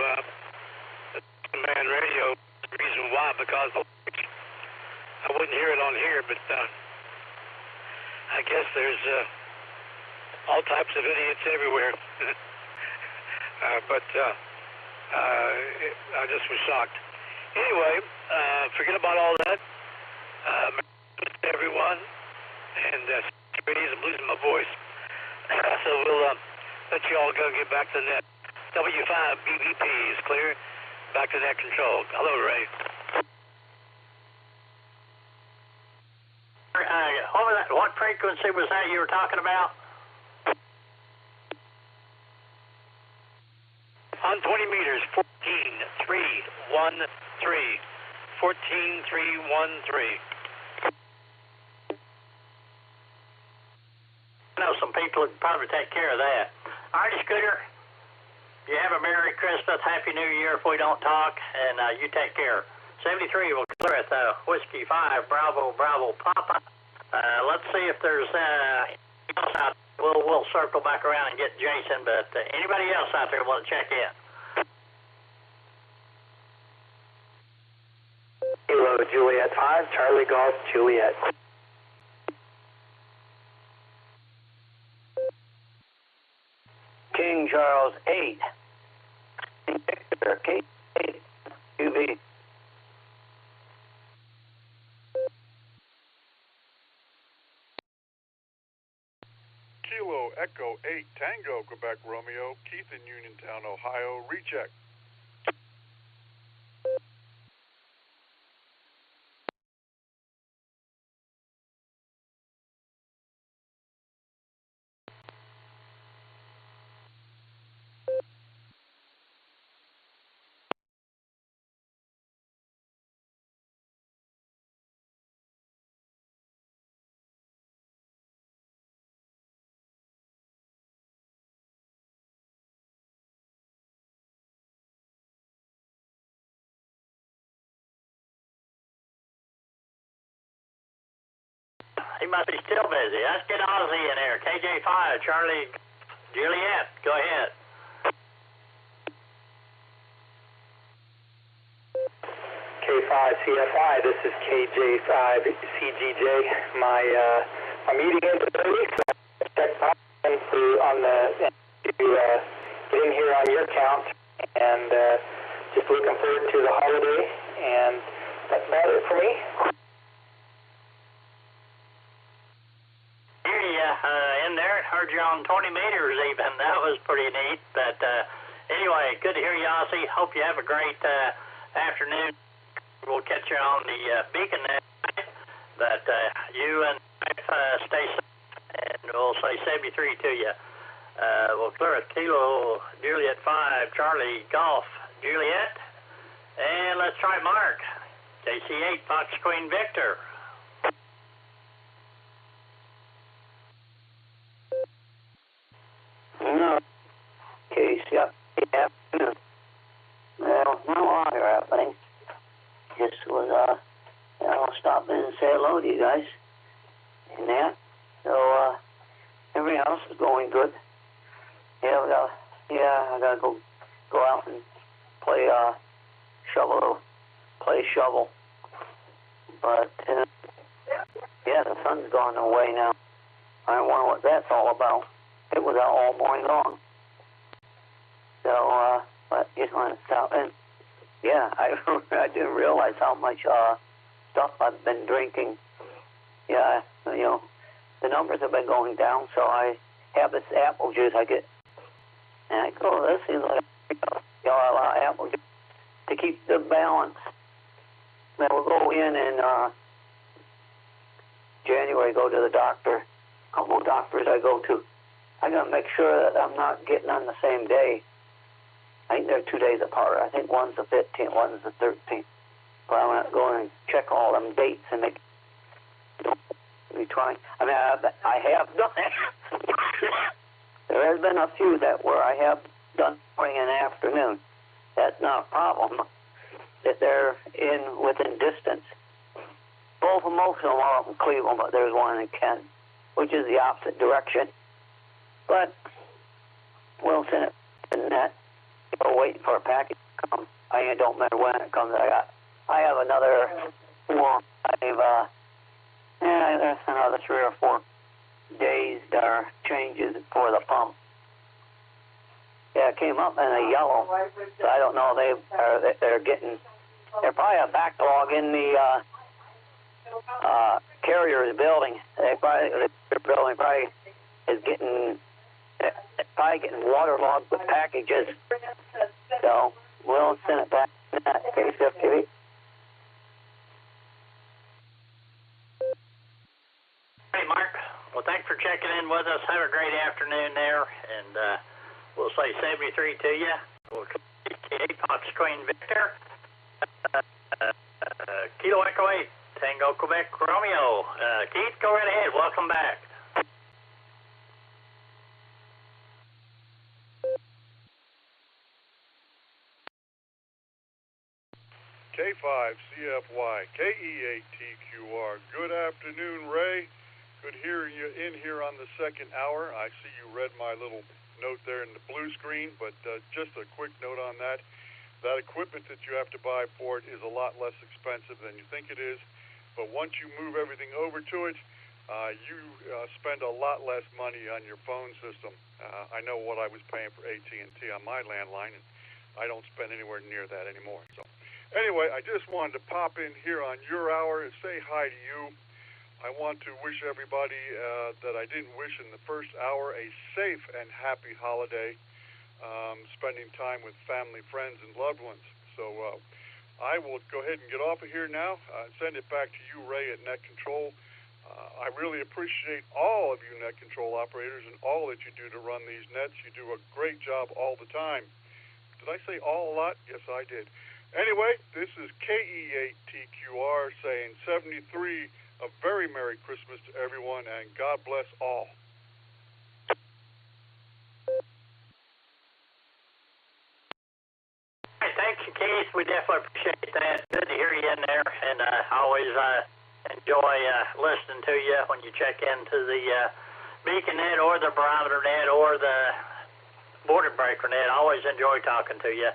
the man radio. The reason why, because I wouldn't hear it on here, but I guess there's all types of idiots everywhere. But I just was shocked. Anyway, forget about all that. Everyone, and I'm losing my voice. So we'll let you all go get back to the net. W5BBP is clear. Back to net control. Hello, Ray. What was that? What frequency was that you were talking about? On 20 meters, 14313. 14313. I know some people would probably take care of that. All right, Scooter. You have a Merry Christmas, Happy New Year if we don't talk, and you take care. 73 will clear it, Whiskey 5, Bravo, Bravo, Papa. Let's see if there's anything else out there. We'll circle back around and get Jason, but anybody else out there want to check in? Kilo Juliet 5, Charlie Golf Juliet. King Charles 8. Victor K8 UV. Kilo Echo 8 Tango Quebec Romeo, Keith in Uniontown, Ohio, recheck. He must be still busy. Let's get Ozzy in there. KJ5, Charlie Juliet, go ahead. K5 CFI, this is KJ5 CGJ. My meeting ended early, so I checked out on the to get in here on your count, and just looking forward to the holiday, and that's about it for me. In there, heard you on 20 meters even. That was pretty neat. But anyway, good to hear you, Ozzy. Hope you have a great afternoon. We'll catch you on the beacon net. But you and stay safe, and we'll say 73 to you. We'll clear it. Kilo Juliet 5, Charlie Golf Juliet. And let's try Mark. JC8, Fox Queen Victor. No. Case, yep. Yeah. Well, not a lot here happening. Just was, I'll stop in and say hello to you guys. And that. So, everything else is going good. Yeah, I gotta go out and play, shovel. But, yeah, the sun's gone away now. I wonder what that's all about. It was out all morning long. So, but just want to stop in. Yeah, I didn't realize how much stuff I've been drinking. Yeah, you know, the numbers have been going down, so I have this apple juice I get. And I go, this seems like a lot of apple juice to keep the balance. Then we'll go in January, go to the doctor. A couple of doctors I go to. I got to make sure that I'm not getting on the same day. I think they're 2 days apart. I think one's the 15th, one's the 13th. But I'm going to go and check all them dates and make. Don't be trying. I mean, I have done it. There has been a few where I have done morning and afternoon. That's not a problem. That they're within distance. Most of them are up in Cleveland, but there's one in Kent, which is the opposite direction. But we'll send it in that. We're waiting for a package to come. I don't matter when it comes. I have another there's another 3 or 4 days that are changes for the pump. Yeah, it came up in a yellow, so I don't know. They're probably a backlog in the carrier's building. Their building probably is getting waterlogged with packages. So we'll send it back to that K50. Hey, Mark. Well, thanks for checking in with us. Have a great afternoon there, and we'll say 73 to you. We'll keep Fox Queen Victor. Kilo Echo 8, Tango Quebec Romeo. Keith, go right ahead. Welcome back. K5CFY, KE8TQR. Good afternoon, Ray. Good hearing you in here on the second hour. I see you read my little note there in the blue screen, but just a quick note on that. That equipment that you have to buy for it is a lot less expensive than you think it is, but once you move everything over to it, you spend a lot less money on your phone system. I know what I was paying for AT&T on my landline, and I don't spend anywhere near that anymore. So anyway, I just wanted to pop in here on your hour and say hi to you. I want to wish everybody that I didn't wish in the first hour a safe and happy holiday, spending time with family, friends, and loved ones. So I will go ahead and get off of here now and send it back to you, Ray, at Net Control. I really appreciate all of you Net Control operators and all that you do to run these nets. You do a great job all the time. Did I say all a lot? Yes, I did. Anyway, this is KE8TQR saying 73, a very Merry Christmas to everyone, and God bless all. Thank you, Keith. We definitely appreciate that. Good to hear you in there, and I always enjoy listening to you when you check into the Beacon Net or the Barometer Net or the Boredom Breaker Net. I always enjoy talking to you.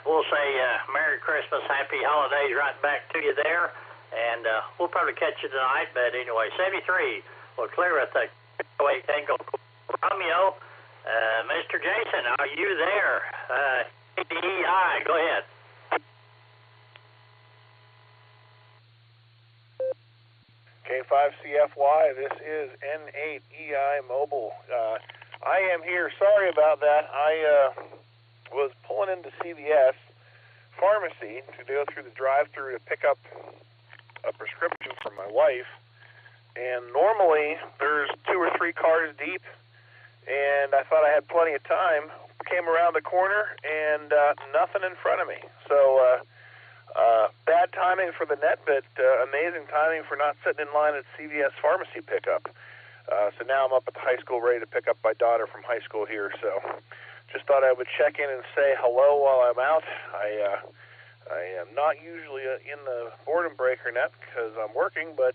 We'll say Merry Christmas, Happy Holidays right back to you there, and we'll probably catch you tonight. But anyway, 73, we'll clear with the Tango Romeo. Mr. Jason, are you there? KDEI, go ahead. K5CFY, this is N8EI Mobile. I am here. Sorry about that. I was pulling into CVS Pharmacy to go through the drive-thru to pick up a prescription for my wife. And normally there's 2 or 3 cars deep, and I thought I had plenty of time. Came around the corner and nothing in front of me. So bad timing for the net, but amazing timing for not sitting in line at CVS Pharmacy pickup. So now I'm up at the high school ready to pick up my daughter from high school here. So just thought I would check in and say hello while I'm out. I am not usually in the Boredom Breaker net because I'm working, but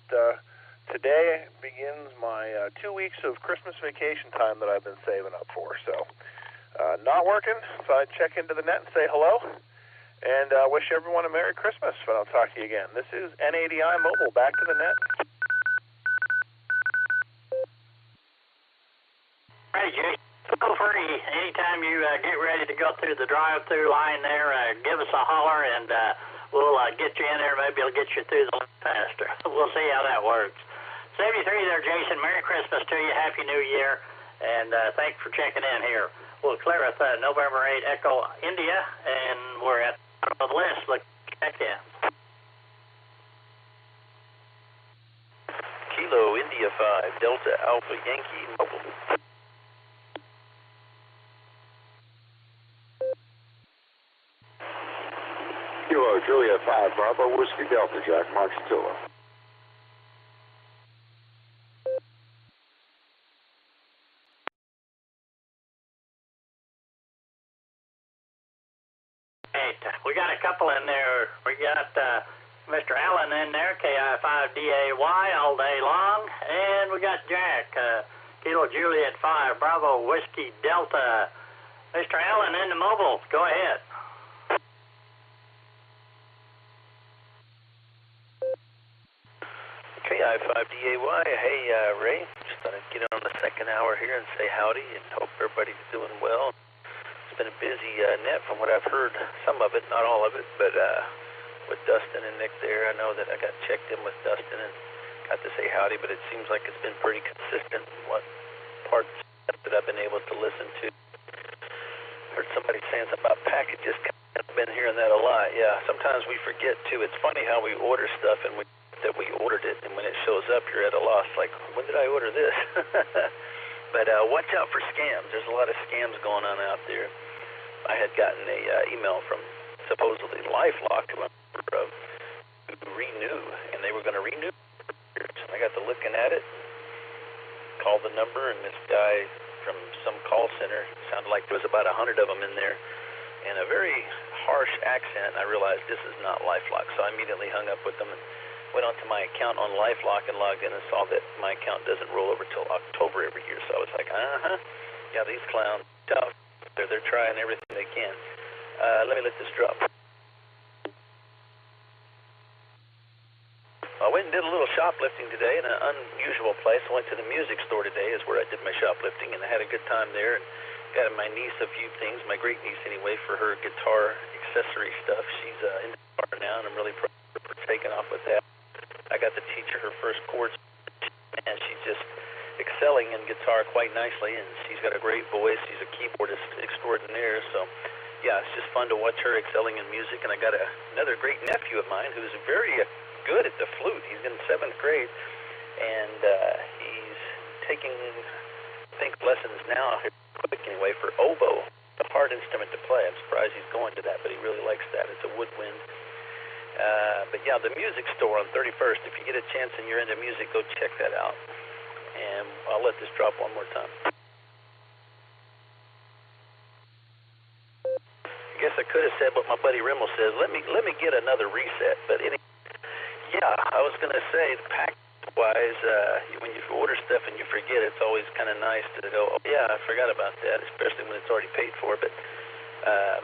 today begins my 2 weeks of Christmas vacation time that I've been saving up for. So not working, so I'd check into the net and say hello, and wish everyone a Merry Christmas when I'll talk to you again. This is N80i Mobile, back to the net. Hey, Jason, feel free. Anytime you get ready to go through the drive-through line there, give us a holler, and we'll get you in there. Maybe it'll get you through the line faster. We'll see how that works. 73 there, Jason. Merry Christmas to you. Happy New Year. And thanks for checking in here. We'll clear with November 8 Echo India, and we're at the top of the list. Look, check in. Kilo India 5 Delta Alpha Yankee Mobile. Kilo Juliet 5 Bravo Whiskey Delta Jack Mark Stilla. We got a couple in there. We got Mr. Allen in there, KI5DAY all day long, and we got Jack, Kilo Juliet 5 Bravo Whiskey Delta. Mr. Allen in the mobile. Go ahead. KI5DAY. Hey, Ray. Just thought I'd get on the second hour here and say howdy and hope everybody's doing well. It's been a busy net from what I've heard. Some of it, not all of it, but with Dustin and Nick there, I know that I got checked in with Dustin and got to say howdy, but it seems like it's been pretty consistent what parts that I've been able to listen to. Heard somebody saying something about packages. I've been hearing that a lot. Yeah, sometimes we forget too. It's funny how we order stuff and that we ordered it, and when it shows up, you're at a loss. Like, when did I order this? But watch out for scams. There's a lot of scams going on out there. I had gotten a email from supposedly LifeLock to renew, and they were going to renew. And I got to looking at it, called the number, and this guy from some call center, sounded like there was about 100 of them in there, and a very harsh accent. I realized this is not LifeLock, so I immediately hung up with them and went onto my account on LifeLock and logged in and saw that my account doesn't roll over till October every year. So I was like, yeah, these clowns, tough. They're trying everything they can. Let me let this drop. I went and did a little shoplifting today in an unusual place. I went to the music store today is where I did my shoplifting, and I had a good time there and got my niece a few things, my great niece anyway, for her guitar accessory stuff. She's in the guitar now, and I'm really proud of her taking off with that. I got to teach her first chords, and she's just excelling in guitar quite nicely, and she's got a great voice. She's a keyboardist extraordinaire, so yeah, it's just fun to watch her excelling in music. And I got another great nephew of mine who's very good at the flute. He's in 7th grade, and he's taking, I think, lessons now, anyway, for oboe, a hard instrument to play. I'm surprised he's going to that, but he really likes that. It's a woodwind. But yeah, the music store on 31st, if you get a chance and you're into music, go check that out. And I'll let this drop one more time. I guess I could have said what my buddy Rimmel says. Let me get another reset. But yeah, I was going to say, package-wise, when you order stuff and you forget, it's always kind of nice to go, oh yeah, I forgot about that, especially when it's already paid for. But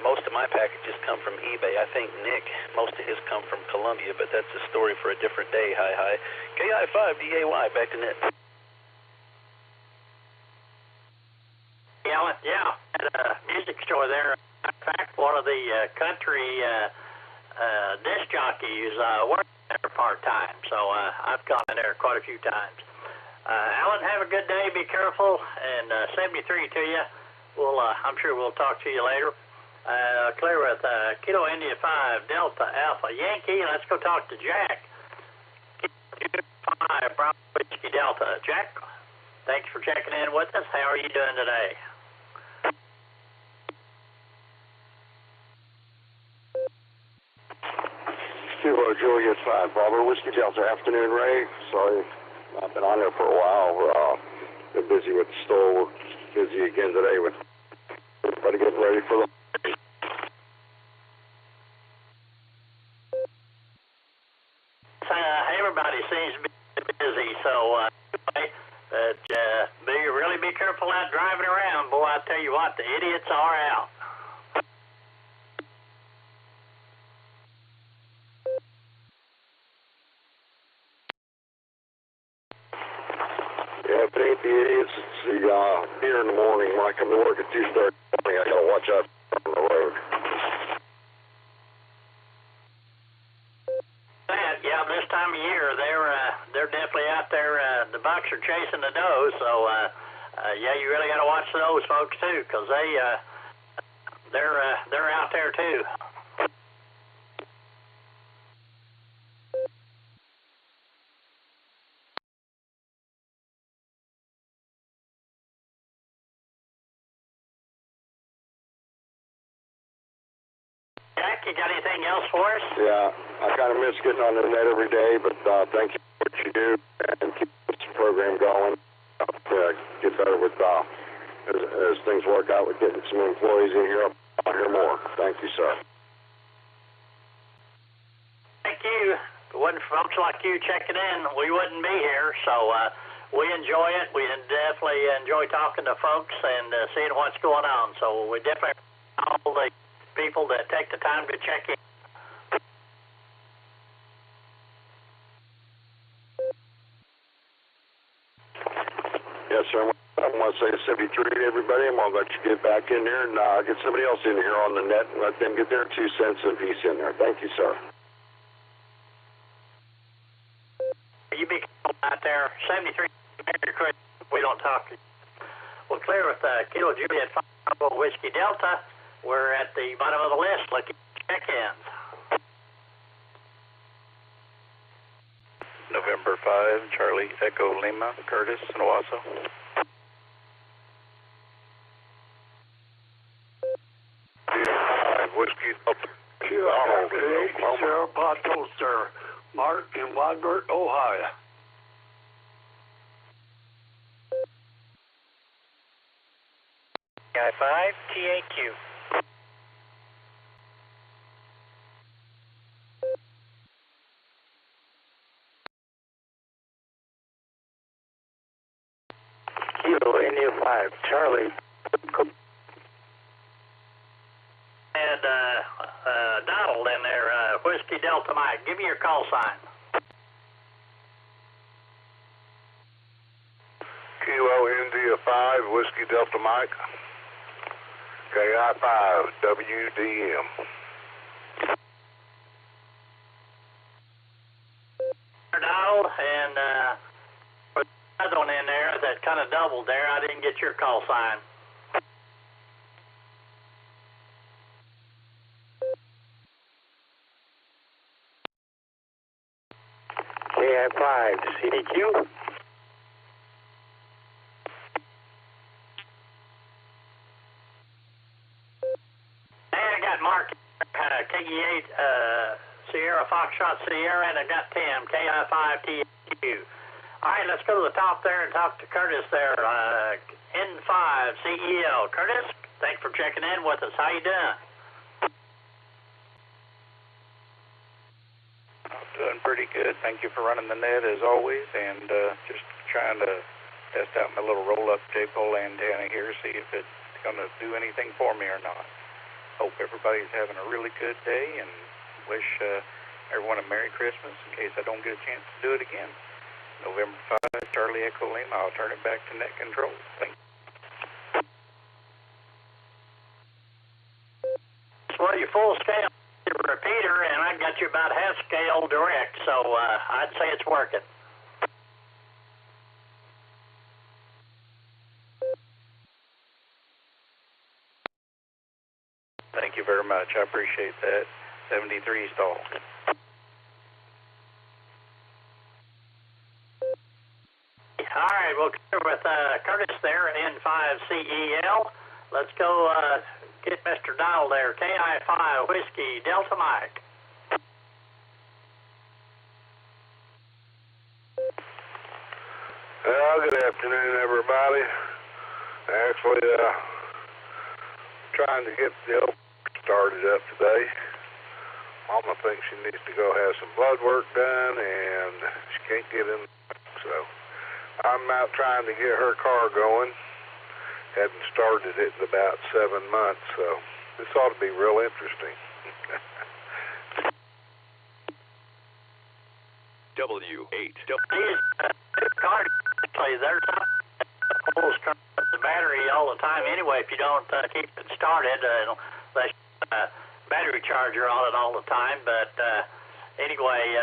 most of my packages come from eBay. I think Nick, most of his come from Columbia, but that's a story for a different day. Hi. KI5DAY, back to net. Yeah, at a music store there. In fact, one of the country disc jockeys working there part-time, so I've gone in there quite a few times. Alan, have a good day. Be careful, and 73 to you. I'm sure we'll talk to you later. Clear with Kilo India 5 Delta Alpha Yankee. Let's go talk to Jack. Kilo 5 Bravo Whiskey Delta. Jack, thanks for checking in with us. How are you doing today? Kilo Juliet 5 Bravo Whiskey Delta. Afternoon, Ray. Sorry, I've been on there for a while. of busy with the store. We're busy again today with everybody getting ready for the everybody seems to be busy, so really be careful out driving around. Boy, I tell you what, the idiots are out. Yeah, if it ain't the idiots, it's the here in the morning. When I come to work at 2:30 in the morning, I gotta watch out on the road. Yeah, this time of year, they're definitely out there. The bucks are chasing the doe, so yeah, you really got to watch those folks too, because they're out there too. Jack, you got anything else for us? Yeah, I kind of miss getting on the net every day, but thank you for what you do and keep this program going. Get better with as things work out with getting some employees in here. I'll hear more. Thank you, sir. Thank you. If it wasn't for folks like you checking in, we wouldn't be here. So we enjoy it. We definitely enjoy talking to folks and seeing what's going on. So we definitely all the people that take the time to check in. Yes, sir. I want to say 73 to everybody. I'm going to let you get back in there and get somebody else in here on the net and let them get their 2 cents apiece in there. Thank you, sir. You be careful out there. 73, Merry Christmas. We don't talk. We're clear with Kilo Juliet 5 Whiskey Delta. We're at the bottom of the list looking at check-ins. November 5, Charlie Echo Lima, Curtis, and Owasso. Whiskey Delta. Sarah Potoster, Mark in Wadbert, Ohio. Guy 5, TAQ. Kilo India 5, Charlie. And Donald in there, Whiskey Delta Mike. Give me your call sign. Kilo India 5, Whiskey Delta Mike. KI 5, WDM. Donald, and another one in there that kind of doubled there. I didn't get your call sign. KI5, CDQ. And I got Mark, KE8, Sierra Foxtrot Sierra, and I got Tim, KI5TQ. All right, let's go to the top there and talk to Curtis there, N5 CEO. Curtis, thanks for checking in with us. How you doing? I'm doing pretty good. Thank you for running the net as always, and just trying to test out my little roll-up J-pole antenna here, see if it's going to do anything for me or not. Hope everybody's having a really good day, and wish everyone a Merry Christmas in case I don't get a chance to do it again. November 5, Charlie Echo Lima. I'll turn it back to net control. Thank you. Well, you're full scale repeater, and I got you about half scale direct, so I'd say it's working. Thank you very much. I appreciate that. 73 stall. All right, we'll clear with Curtis there, N5CEL. Let's go get Mr. Donald there, KI5 Whiskey Delta Mike. good afternoon, everybody. Actually, trying to get the old started up today. Mama thinks she needs to go have some blood work done, and she can't get in. So I'm out trying to get her car going. Hadn't started it in about 7 months, so this ought to be real interesting. W8. There's the battery all the time anyway. If you don't keep it started, unless battery charger on it all the time. But anyway,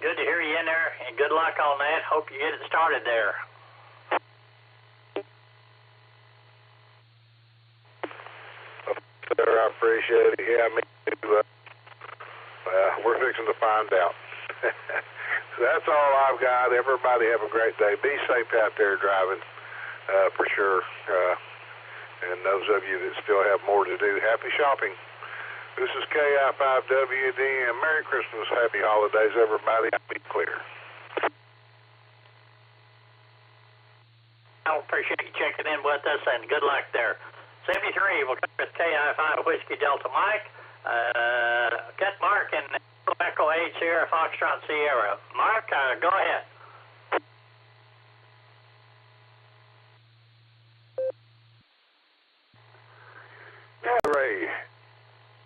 good to hear you in there, and good luck on that. Hope you get it started there. Sir, I appreciate it. Yeah, me too. We're fixing to find out. So that's all I've got. Everybody have a great day. Be safe out there driving, for sure. And those of you that still have more to do, happy shopping. This is KI5WD, and Merry Christmas, Happy Holidays, everybody. Be clear. I appreciate you checking in with us, and good luck there. 73, we'll come with KI5 Whiskey Delta Mike. Cut Mark and Echo 8 Sierra Foxtrot Sierra. Mark, go ahead. Yeah, Ray.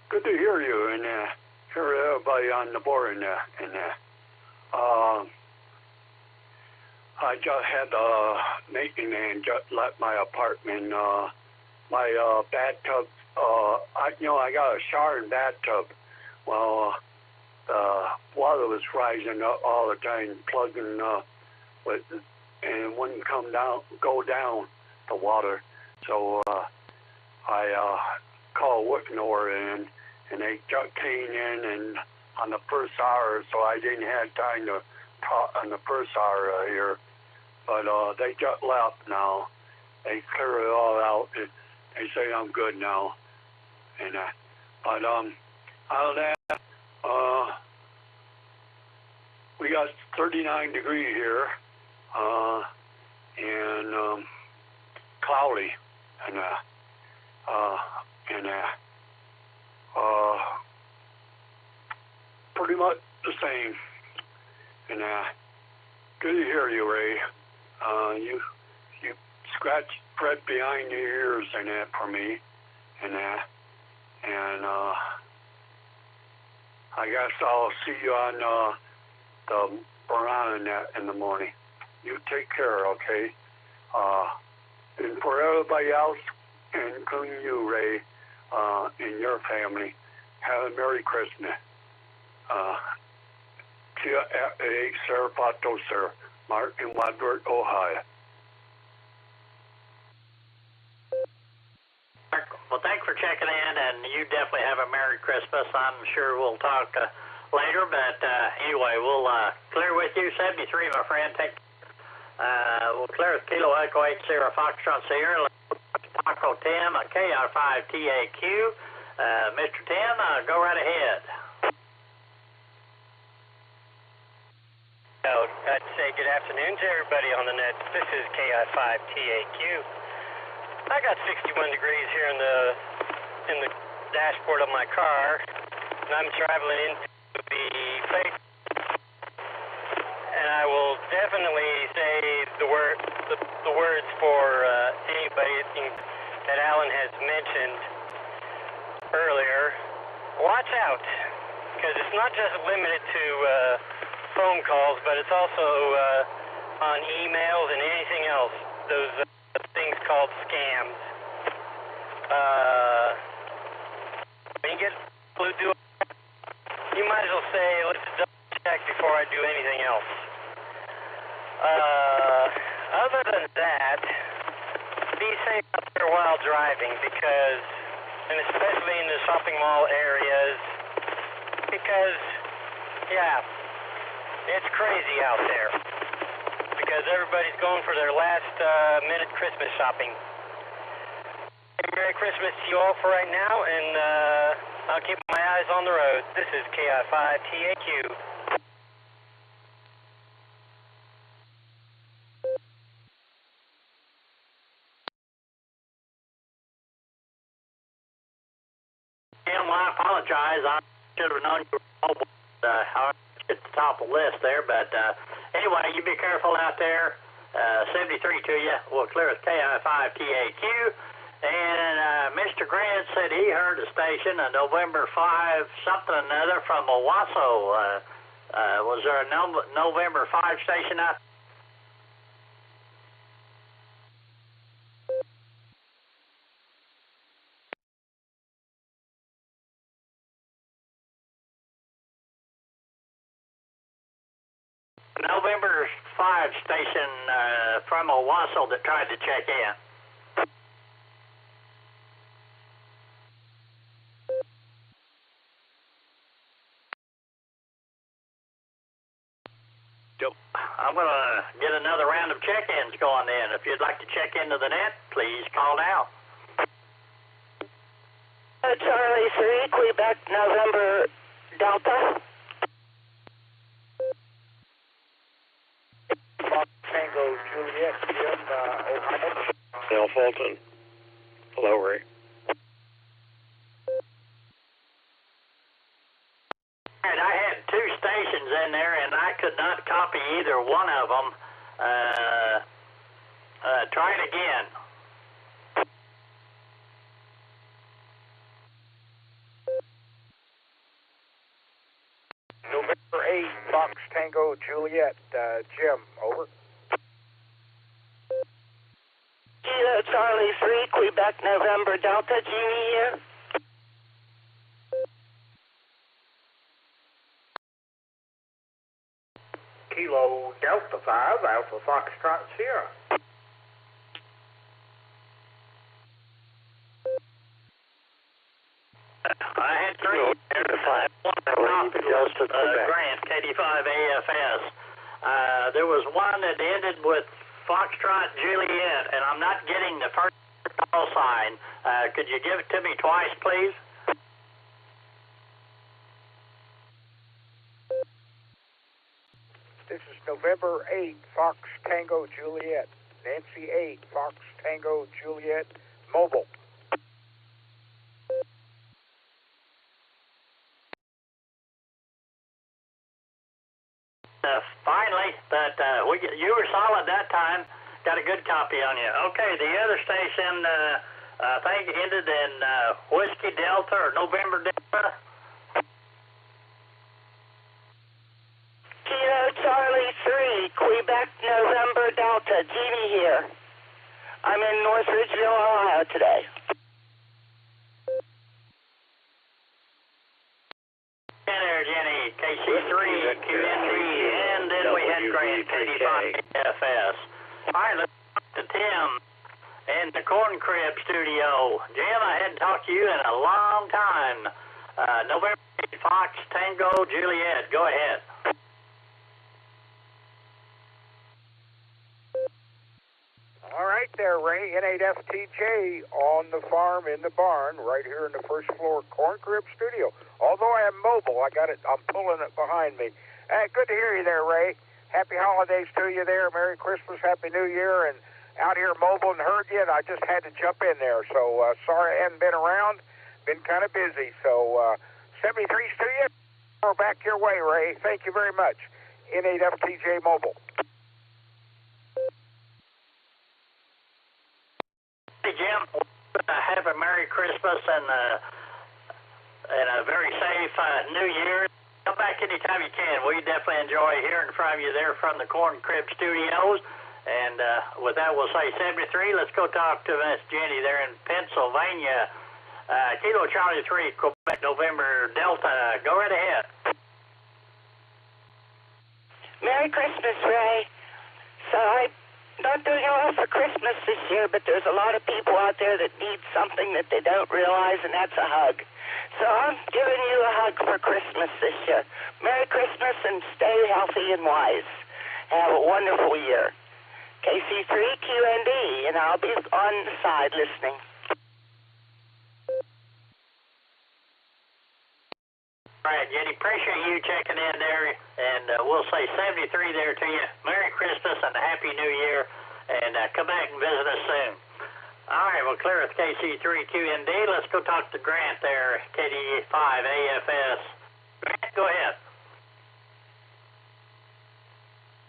Good to hear you and hear everybody on the board. I just had a making and just left my apartment. My bathtub. I got a shower and bathtub. Well, the water was rising up all the time, plugging with, and it wouldn't go down the water. So I called Wicknor in, and they just came in and on the first hour, so I didn't have time to talk on the first hour here. But they just left now. They cleared it all out. They say I'm good now. And but out of that, we got 39 degrees here, and cloudy, and pretty much the same. And good to hear you, Ray. You scratch Fred behind the ears and that for me, and I guess I'll see you on the Boredom in the morning. You take care, okay? And for everybody else, including you, Ray, and your family, have a Merry Christmas. Tia A. Sarah Pato, sir. Mark in Wadford, Ohio. Well, thanks for checking in, and you definitely have a Merry Christmas. I'm sure we'll talk later, but anyway, we'll clear with you. 73, my friend. We'll clear with Kilo Echo 8 Sierra Foxtrot Sierra. Taco Tim, KR5TAQ. Mr. Tim, go right ahead. I'd say good afternoon to everybody on the net. This is KI5TAQ. I got 61 degrees here in the dashboard of my car, and I'm traveling into the place. And I will definitely say the words for anybody that Alan has mentioned earlier. Watch out, because it's not just limited to phone calls, but it's also on emails and anything else. Those things called scams. When you get Bluetooth, you might as well say, let's double check before I do anything else. Other than that, be safe out there while driving, because, and especially in the shopping mall areas, because, yeah, it's crazy out there, because everybody's going for their last minute Christmas shopping. Merry Christmas to you all for right now, and I'll keep my eyes on the road. This is KI5TAQ. apologize. I should have known you were mobile. I at the top of the list there, but anyway, you be careful out there. 73 to you. We'll clear with KI5TAQ. And Mr. Grant said he heard a station, a November 5 something or another from Owasso. Was there a November 5 station out? November 5 station from Owasso that tried to check in. Yep. I'm going to get another round of check-ins going in. If you'd like to check into the net, please call now. Charlie 3, Quebec, November, Delta. Tango, Juliet, Jim, Ohio. Al Fulton. Hello, Ray. And I had 2 stations in there, and I could not copy either one of them. Try it again. November 8, Fox Tango, Juliet, Jim, over. Kilo Charlie 3, Quebec, November, Delta, Jeannie here. Kilo Delta 5, Alpha Foxtrot Sierra. I had 3 Grant, KD5AFS. There was one that ended with Foxtrot Juliet, and I'm not getting the first call sign. Could you give it to me twice, please? This is November 8, Fox Tango, Juliet. Nancy 8, Fox Tango, Juliet, mobile. Finally, but you were solid that time. Got a good copy on you. Okay, the other station, I think ended in Whiskey Delta or November Delta. Kilo Charlie 3, Quebec, November, Delta, Jeannie here. I'm in North Ridgeville, Ohio today. There, Jenny, KC3, QND, and then we had Grant, KD5FS. All right, let's talk to Tim in the Corn Crib studio. Jim, I hadn't talked to you in a long time. November 8, Fox, Tango, Juliet, go ahead. All right there, Ray. N8FTJ on the farm in the barn, right here in the first floor Corn Crib studio. Although I am mobile, I'm pulling it behind me. Good to hear you there, Ray. Happy holidays to you there. Merry Christmas, Happy New Year, and out here mobile and heard you, and I just had to jump in there. So sorry I hadn't been around. Been kind of busy. So 73's to you. We're back your way, Ray. Thank you very much. N8FTJ Mobile. Hey, Jim, have a Merry Christmas and a very safe New Year. Come back anytime you can. We definitely enjoy hearing from you there from the Corn Crib Studios. And with that, we'll say 73. Let's go talk to Miss Jenny there in Pennsylvania. Kilo Charlie 3, Quebec, November, Delta. Go right ahead. Merry Christmas, Ray. So I'm not doing a lot for Christmas this year, but there's a lot of people out there that need something that they don't realize, and that's a hug. So I'm giving you a hug for Christmas this year. Merry Christmas and stay healthy and wise. Have a wonderful year. KC3 QND, and I'll be on the side listening. All right, Jenny, appreciate you checking in there, and we'll say 73 there to you. Merry Christmas and a Happy New Year, and come back and visit us soon. All right, well, clear with KC3QND. Let's go talk to Grant there, KD5AFS. Grant, go ahead.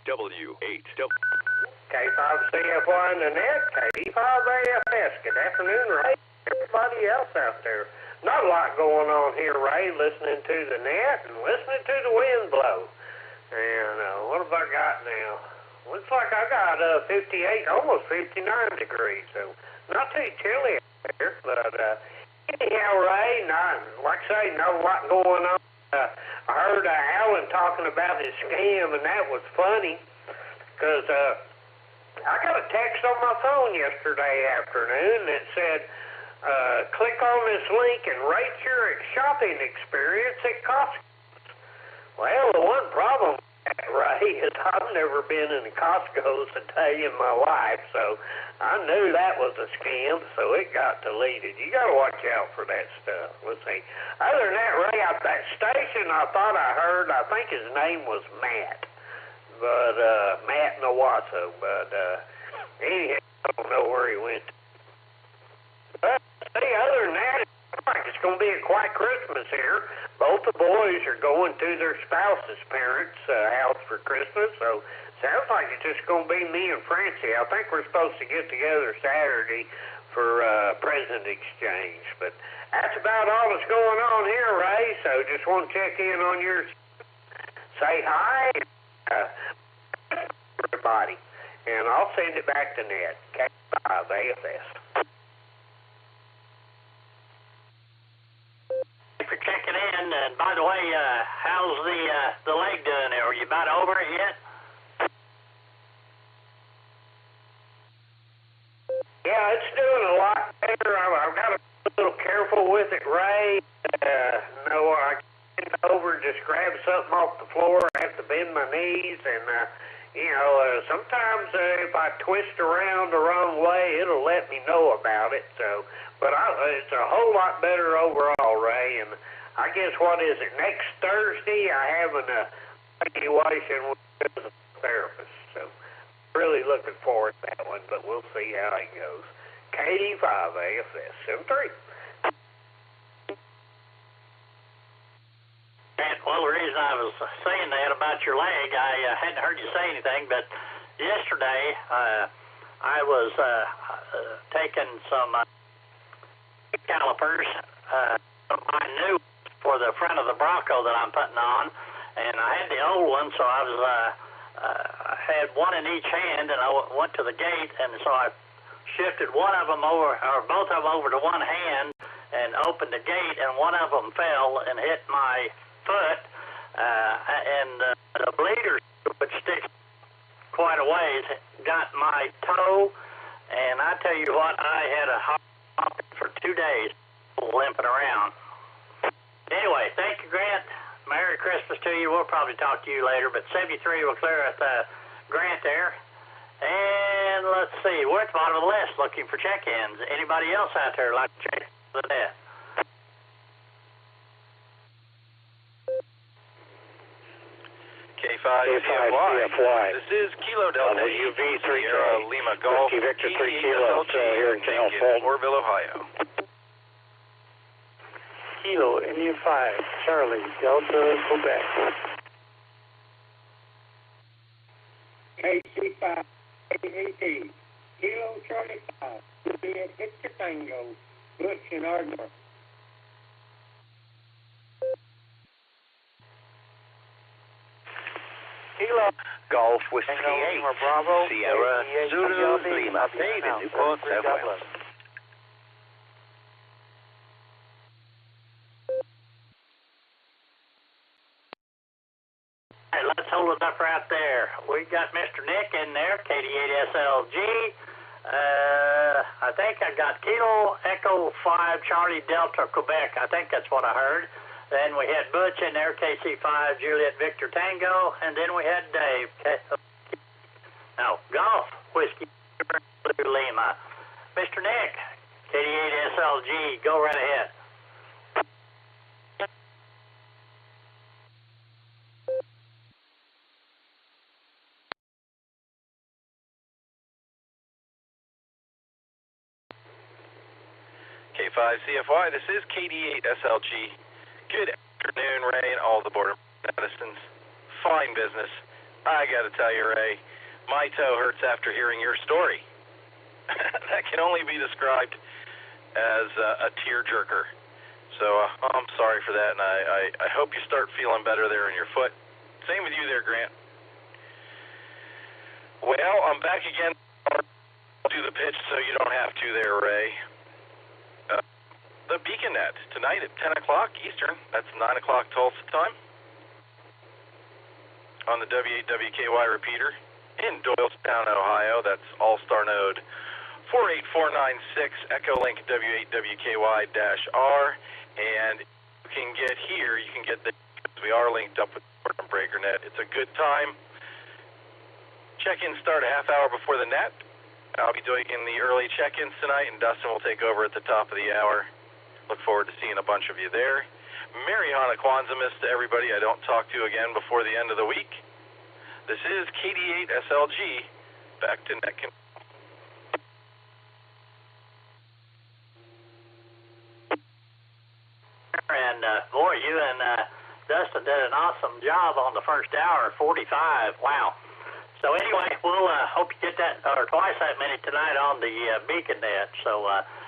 W8. K5CFY in the net, KD5AFS. Good afternoon, Ray. Everybody else out there. Not a lot going on here, Ray. Listening to the net and listening to the wind blow. And what have I got now? Looks like I got 58, almost 59 degrees. So not too chilly out there. But anyhow, Ray, like I say, not a lot going on. I heard Alan talking about his scam, and that was funny because I got a text on my phone yesterday afternoon that said, click on this link and rate your shopping experience at Costco. Well, the one problem, Ray, is I've never been in Costco's a day in my life, so I knew that was a scam, so it got deleted. You got to watch out for that stuff. Let's see. Other than that, Ray, that station I thought I heard, I think his name was Matt, but Matt Nawaso, but anyhow, I don't know where he went. But see, other than that, it's going to be a quiet Christmas here. Both the boys are going to their spouse's parents' house for Christmas, so sounds like it's just going to be me and Francie. I think we're supposed to get together Saturday for present exchange, but that's about all that's going on here, Ray, so just want to check in on your say hi, everybody, and I'll send it back to Ned, K5AFS. For checking in, and by the way, how's the leg doing there? Are you about over it yet? Yeah, it's doing a lot better. I've got to be a little careful with it, Ray. I bend over and just grab something off the floor. I have to bend my knees, and sometimes if I twist around the wrong way, it'll let me know about it. So, but it's a whole lot better overall, Ray. And I guess what is it? Next Thursday, I have an evaluation with a therapist. So, really looking forward to that one. But we'll see how it goes. KD5AFS 73. Well, the reason I was saying that about your leg, I hadn't heard you say anything, but yesterday I was taking some calipers, I knew for the front of the Bronco that I'm putting on, and I had the old one, so I had one in each hand, and I went to the gate, and so I shifted one of them over, or both of them over to one hand, and opened the gate, and one of them fell and hit my foot, and the bleeder, which sticks quite a ways, got my toe, and I tell you what, I had a hot for 2 days limping around. Anyway, thank you, Grant. Merry Christmas to you. We'll probably talk to you later, but 73 will clear with Grant there. And let's see, we're at the bottom of the list looking for check-ins. Anybody else out there like to check the net? K5CFY. This is Kilo Delta UV3 Lima Golf Victor 3 Kilo here in Orville, Ohio. Kilo India 5 Charlie Delta Quebec. KC5 AAT Kilo Charlie 5 Victor Tango Bush in Ardmore. Kilo Golf Whiskey 8 Bravo Sierra Zulu Lima David Newport Southwest. Hey, let's hold it up right there. We got Mr. Nick in there, KD8SLG. I think I got Kilo Echo 5 Charlie Delta Quebec. I think that's what I heard. Then we had Butch in there, KC5 Juliet Victor Tango, and then we had Dave. Golf Whiskey Lima. Mr. Nick, KD8SLG, go right ahead. K5CFY. This is KD8SLG. Good afternoon, Ray, and all the Boredom medicines. Fine business. I gotta tell you, Ray, my toe hurts after hearing your story. That can only be described as a tearjerker. So I'm sorry for that, and I hope you start feeling better there in your foot. Same with you there, Grant. Well, I'm back again. I'll do the pitch so you don't have to there, Ray. The BeaconNet tonight at 10 o'clock Eastern. That's 9 o'clock Tulsa time. On the W8WKY repeater in Doylestown, Ohio. That's Allstar Node 48496 Echolink W8WKY-R. And you can get here, you can get the, we are linked up with Boredom BreakerNet. It's a good time. Check-ins start a half hour before the net. I'll be doing in the early check-ins tonight, and Dustin will take over at the top of the hour. Look forward to seeing a bunch of you there. Merry Hanukkah to everybody I don't talk to again before the end of the week. This is KD8SLG. Back to net control. And boy, you and Dustin did an awesome job on the first hour, 45. Wow. So anyway, we'll hope you get that, or twice that many tonight on the BeaconNet. So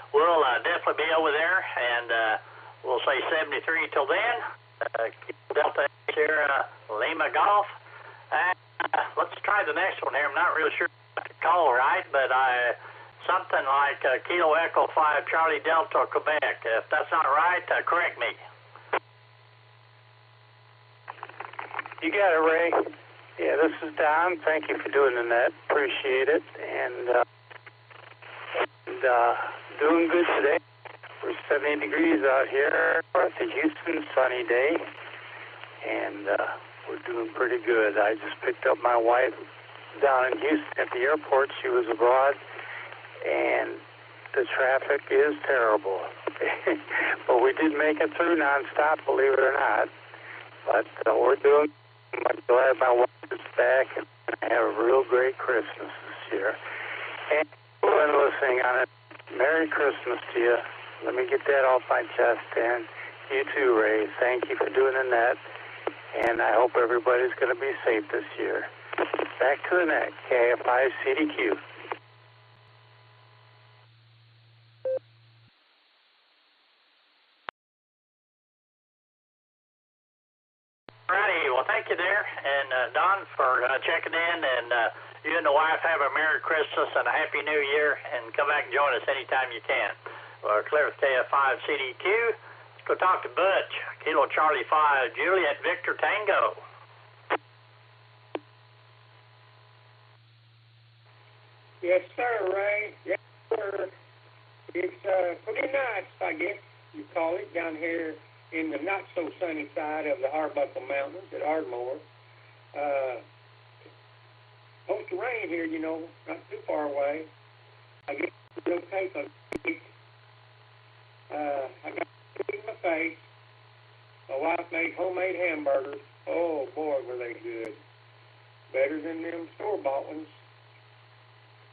we'll definitely be over there, and we'll say 73 till then. Delta Sierra Lima Golf. And let's try the next one here. I'm not really sure if I can call right, but something like Kilo Echo 5 Charlie Delta Quebec. If that's not right, correct me. You got it, Ray. Yeah, this is Don. Thank you for doing the net. Appreciate it. And doing good today. We're 70 degrees out here north of Houston, sunny day. And we're doing pretty good. I just picked up my wife down in Houston at the airport. She was abroad. And the traffic is terrible. But we did make it through nonstop, believe it or not. But we're doing. I'm glad my wife is back and have a real great Christmas this year. And everyone listening on it, Merry Christmas to you. Let me get that off my chest. And you too, Ray. Thank you for doing the net. And I hope everybody's going to be safe this year. Back to the net, KFI CDQ. Alrighty, well, thank you there, and Don for checking in, and you and the wife have a Merry Christmas and a Happy New Year, and come back and join us anytime you can. Clear with KF5 CDQ. Let's go talk to Butch. Kilo Charlie 5, Juliet Victor Tango. Yes, sir, Ray. Yes, sir. It's pretty nice, I guess you call it, down here in the not-so-sunny side of the Arbuckle Mountains at Ardmore. Supposed to rain here, you know, not too far away. I guess it'll take a week. I got food in my face. My wife made homemade hamburgers. Oh, boy, were they good. Better than them store-bought ones.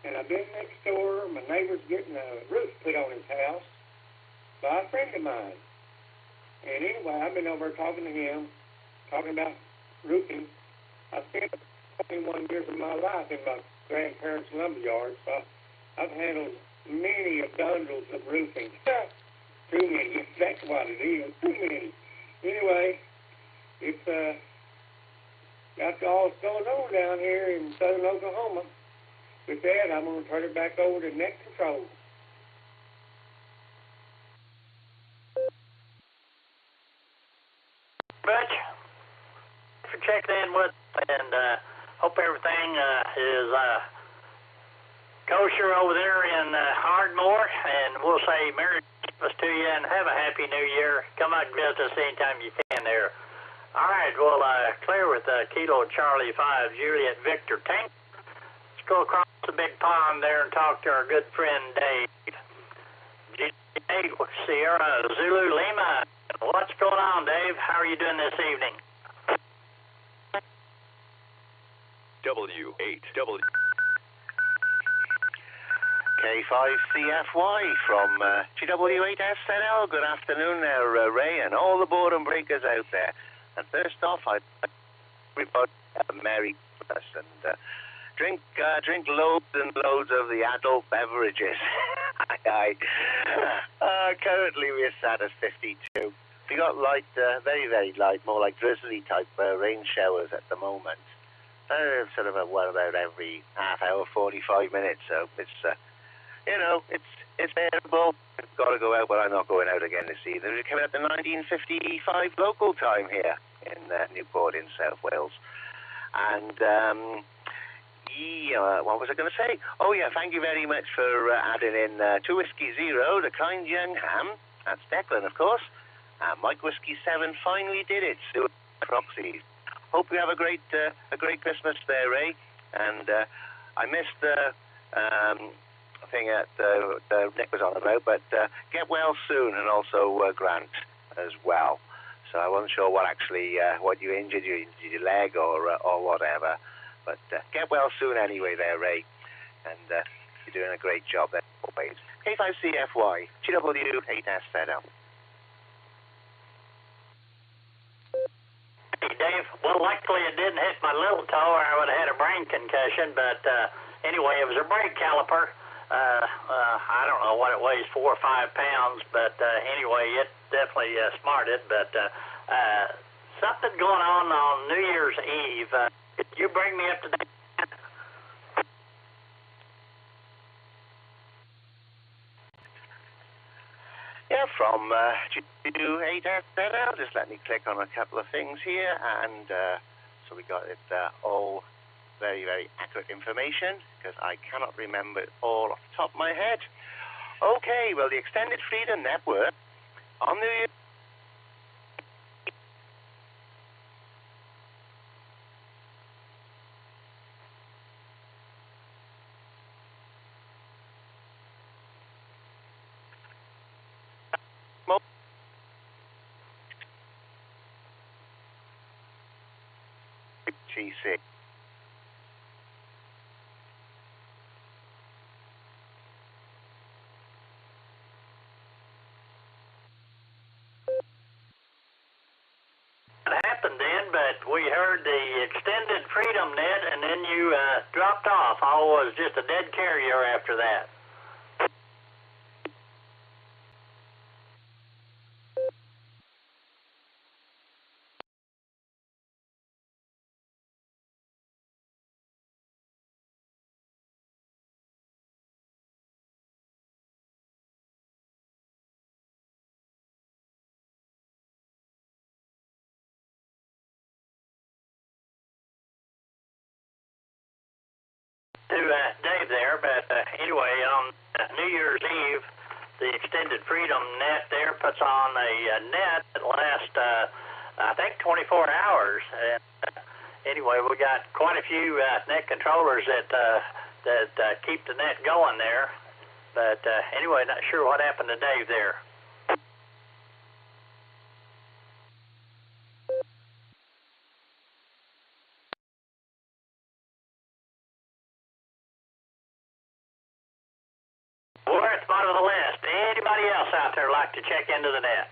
And I've been next door. My neighbor's getting a roof put on his house by a friend of mine. And anyway, I've been over talking to him, talking about roofing. I spent 21 years of my life in my grandparents' lumberyard, so I've handled many bundles of roofing. Too many. That's what it is. Too many. Anyway, it's got all going on down here in southern Oklahoma. With that, I'm going to turn it back over to net control. Butch, for checking in with, and hope everything is kosher over there in Ardmore, and we'll say Merry Christmas to you and have a Happy New Year. Come out and visit us anytime you can there. All right, well, clear with Kilo Charlie 5, Juliet Victor Tank. Let's go across the big pond there and talk to our good friend Dave. G8 Sierra Zulu Lima. What's going on, Dave? How are you doing this evening? W8W. K5CFY from GW8SNL. Good afternoon there, Ray, and all the boredom breakers out there. And first off, I'd like everybody have a Merry Christmas and drink loads and loads of the adult beverages. Currently we're sat at 52. We got light, very, very light, more like drizzly type rain showers at the moment. Sort of about every half hour, 45 minutes. So it's, it's bearable. I've got to go out, but I'm not going out again this evening. We're coming up to 19:55 local time here in Newport in South Wales. And what was I going to say? Oh yeah, thank you very much for adding in 2 Whiskey 0, the kind young ham. That's Declan, of course. Mike Whiskey 7 finally did it. Stuart Proxies. Hope you have a great Christmas there, Ray. And I missed the thing that Nick was on about, but get well soon, and also Grant as well. So I wasn't sure what you injured, your leg or whatever. But get well soon anyway there, Ray. And you're doing a great job there always. K5CFY, GW8SNL. Hey, Dave. Well, luckily it didn't hit my little toe, or I would have had a brain concussion. But anyway, it was a brake caliper. I don't know what it weighs, 4 or 5 pounds. But anyway, it definitely smarted. But something going on New Year's Eve. Could you bring me up to date? Yeah, from GW8SNL. Just let me click on a couple of things here, and so we got it all very, very accurate information, because I cannot remember it all off the top of my head. Okay, well, the Extended Freedom Network on the GC. It happened then, but we heard the Extended Freedom Net, and then you dropped off. All was just a dead carrier after that. To Dave there, but anyway, on New Year's Eve, the Extended Freedom Net there puts on a net that lasts, I think, 24 hours. And anyway, we got quite a few net controllers that keep the net going there. But anyway, not sure what happened to Dave there. We're at the bottom of the list. Anybody else out there like to check into the net?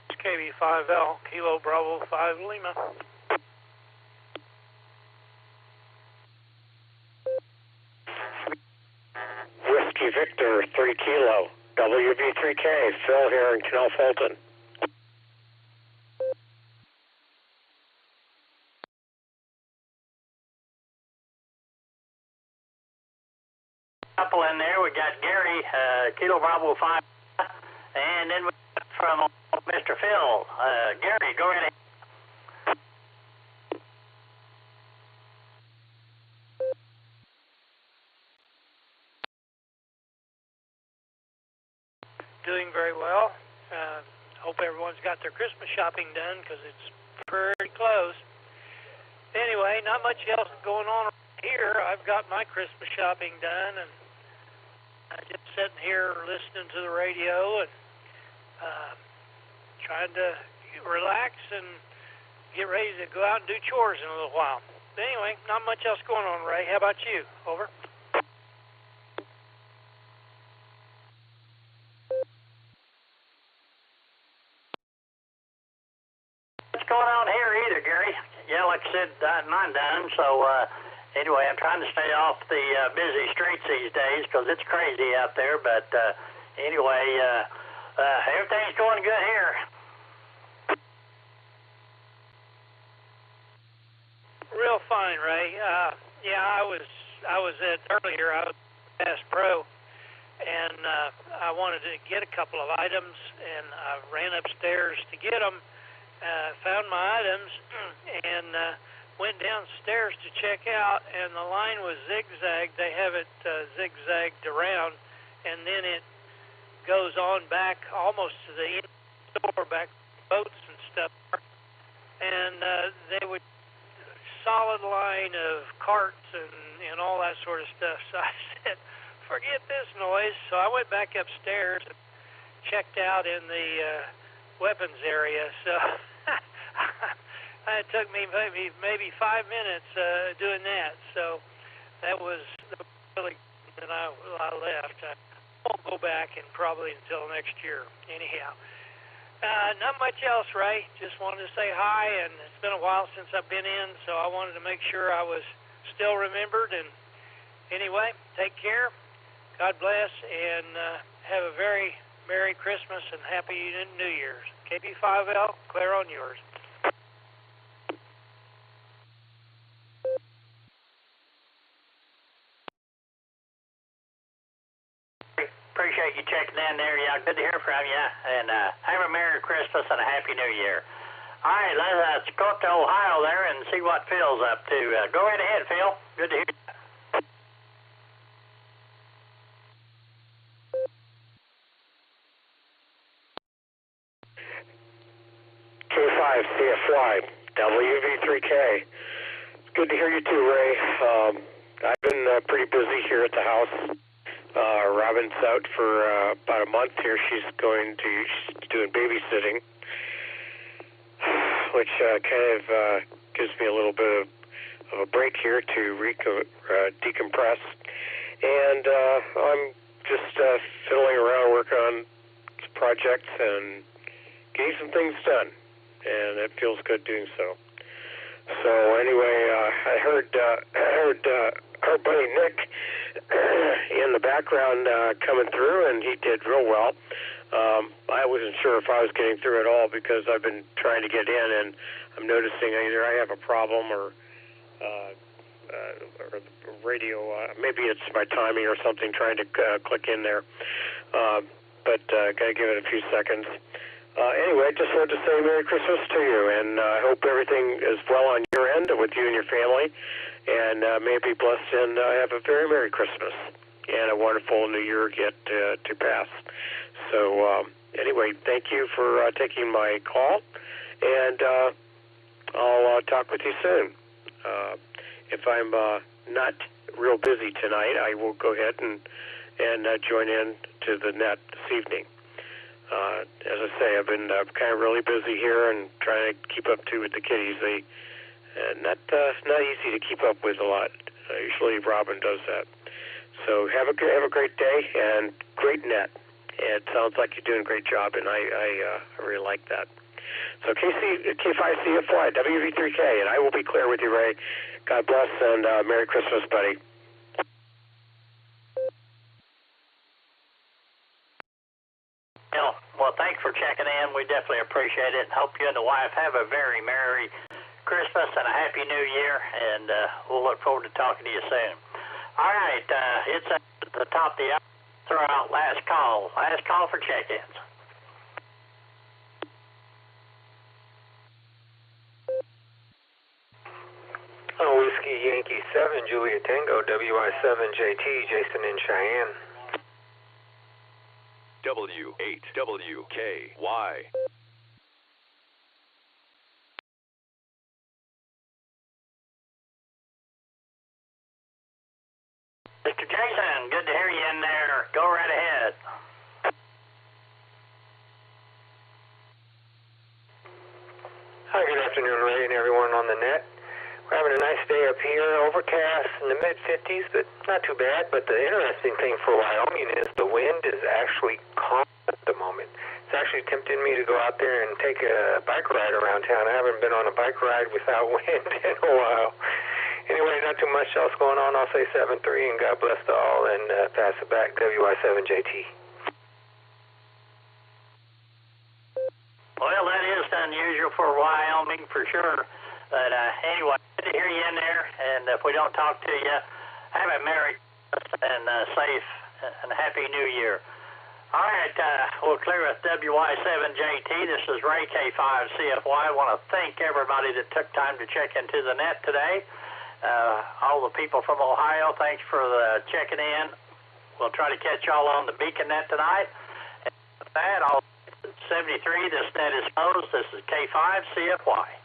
It's KB5L, Kilo Bravo 5 Lima. Whiskey Victor 3 Kilo, WV3K, Phil here in Canal Fulton. Couple in there. We got Gary, Kilo Bravo 5, and then we got from Mr. Phil. Gary, go ahead. Doing very well. Hope everyone's got their Christmas shopping done, because it's pretty close. Anyway, not much else going on here. I've got my Christmas shopping done, and I'm just sitting here listening to the radio and trying to relax and get ready to go out and do chores in a little while. anyway, not much else going on, Ray. How about you? Over. What's going on here either, Gary? Yeah, like I said, mine done. So anyway, I'm trying to stay off the busy streets these days because it's crazy out there. But anyway, everything's going good here. Real fine, Ray. Yeah, I was at earlier. I was at Pro, and I wanted to get a couple of items, and I ran upstairs to get them. Found my items, and went downstairs to check out, and the line was zigzagged. They have it zigzagged around, and then it goes on back almost to the end of the store, back to boats and stuff. And they would solid line of carts and all that sort of stuff. So I said, forget this noise. So I went back upstairs and checked out in the weapons area. So it took me maybe 5 minutes doing that. So that was really good. And I left. I won't go back and probably until next year. Anyhow. Not much else, Ray. Just wanted to say hi, and it's been a while since I've been in, so I wanted to make sure I was still remembered. And anyway, take care. God bless, and have a very Merry Christmas and Happy New Year's. KB5L, clear on yours. Appreciate you checking in there. Yeah, good to hear from you. And have a Merry Christmas and a Happy New Year. All right, let's go up to Ohio there and see what Phil's up to. Go right ahead, Phil. Good to hear you. K5CFY, WV3K. It's good to hear you too, Ray. I've been pretty busy here at the house. Robin's out for about a month here. She's doing babysitting, which kind of gives me a little bit of a break here to decompress. And I'm just fiddling around, working on projects and getting some things done, and it feels good doing so. So anyway, I heard our buddy Nick in the background coming through, and he did real well. I wasn't sure if I was getting through at all because I've been trying to get in, and I'm noticing either I have a problem or the radio, maybe it's my timing or something, trying to click in there. But gotta give it a few seconds. Anyway, just wanted to say Merry Christmas to you, and I hope everything is well on your end with you and your family, and may be blessed and have a very Merry Christmas and a wonderful New Year yet to pass. So anyway, thank you for taking my call, and I'll talk with you soon. If I'm not real busy tonight, I will go ahead and join in to the net this evening. As I say, I've been kind of really busy here and trying to keep up with the kiddies. They not easy to keep up with a lot. Usually Robin does that. So have a great day and great net. It sounds like you're doing a great job, and I really like that. So K5CFY, WV3K, and I will be clear with you, Ray. God bless, and Merry Christmas, buddy. Well, thanks for checking in. We definitely appreciate it. Hope you and the wife have a very Merry Christmas and a Happy New Year, and we'll look forward to talking to you soon. All right, it's at the top of the hour. Throw out last call for check-ins. Whiskey Yankee 7, Julia Tango, WI7JT, Jason in Cheyenne. W8WKY. Mr. Jason, good to hear you in there. Go right ahead. Hi, good afternoon, Ray, and everyone on the net. We're having a nice day up here, overcast in the mid-50s, but not too bad. But the interesting thing for Wyoming is the wind is actually calm at the moment. It's actually tempting me to go out there and take a bike ride around town. I haven't been on a bike ride without wind in a while. Anyway, not too much else going on. I'll say 7-3, and God bless to all, and pass it back, WI7JT. Well, that is unusual for Wyoming for sure. But anyway, good to hear you in there. And if we don't talk to you, have a Merry Christmas and safe and Happy New Year. All right, we'll clear with WI7JT. This is Ray K5CFY. I want to thank everybody that took time to check into the net today. All the people from Ohio, thanks for checking in. We'll try to catch y'all on the Beacon Net tonight. And with that, I'll 73, this net is closed. This is K5CFY.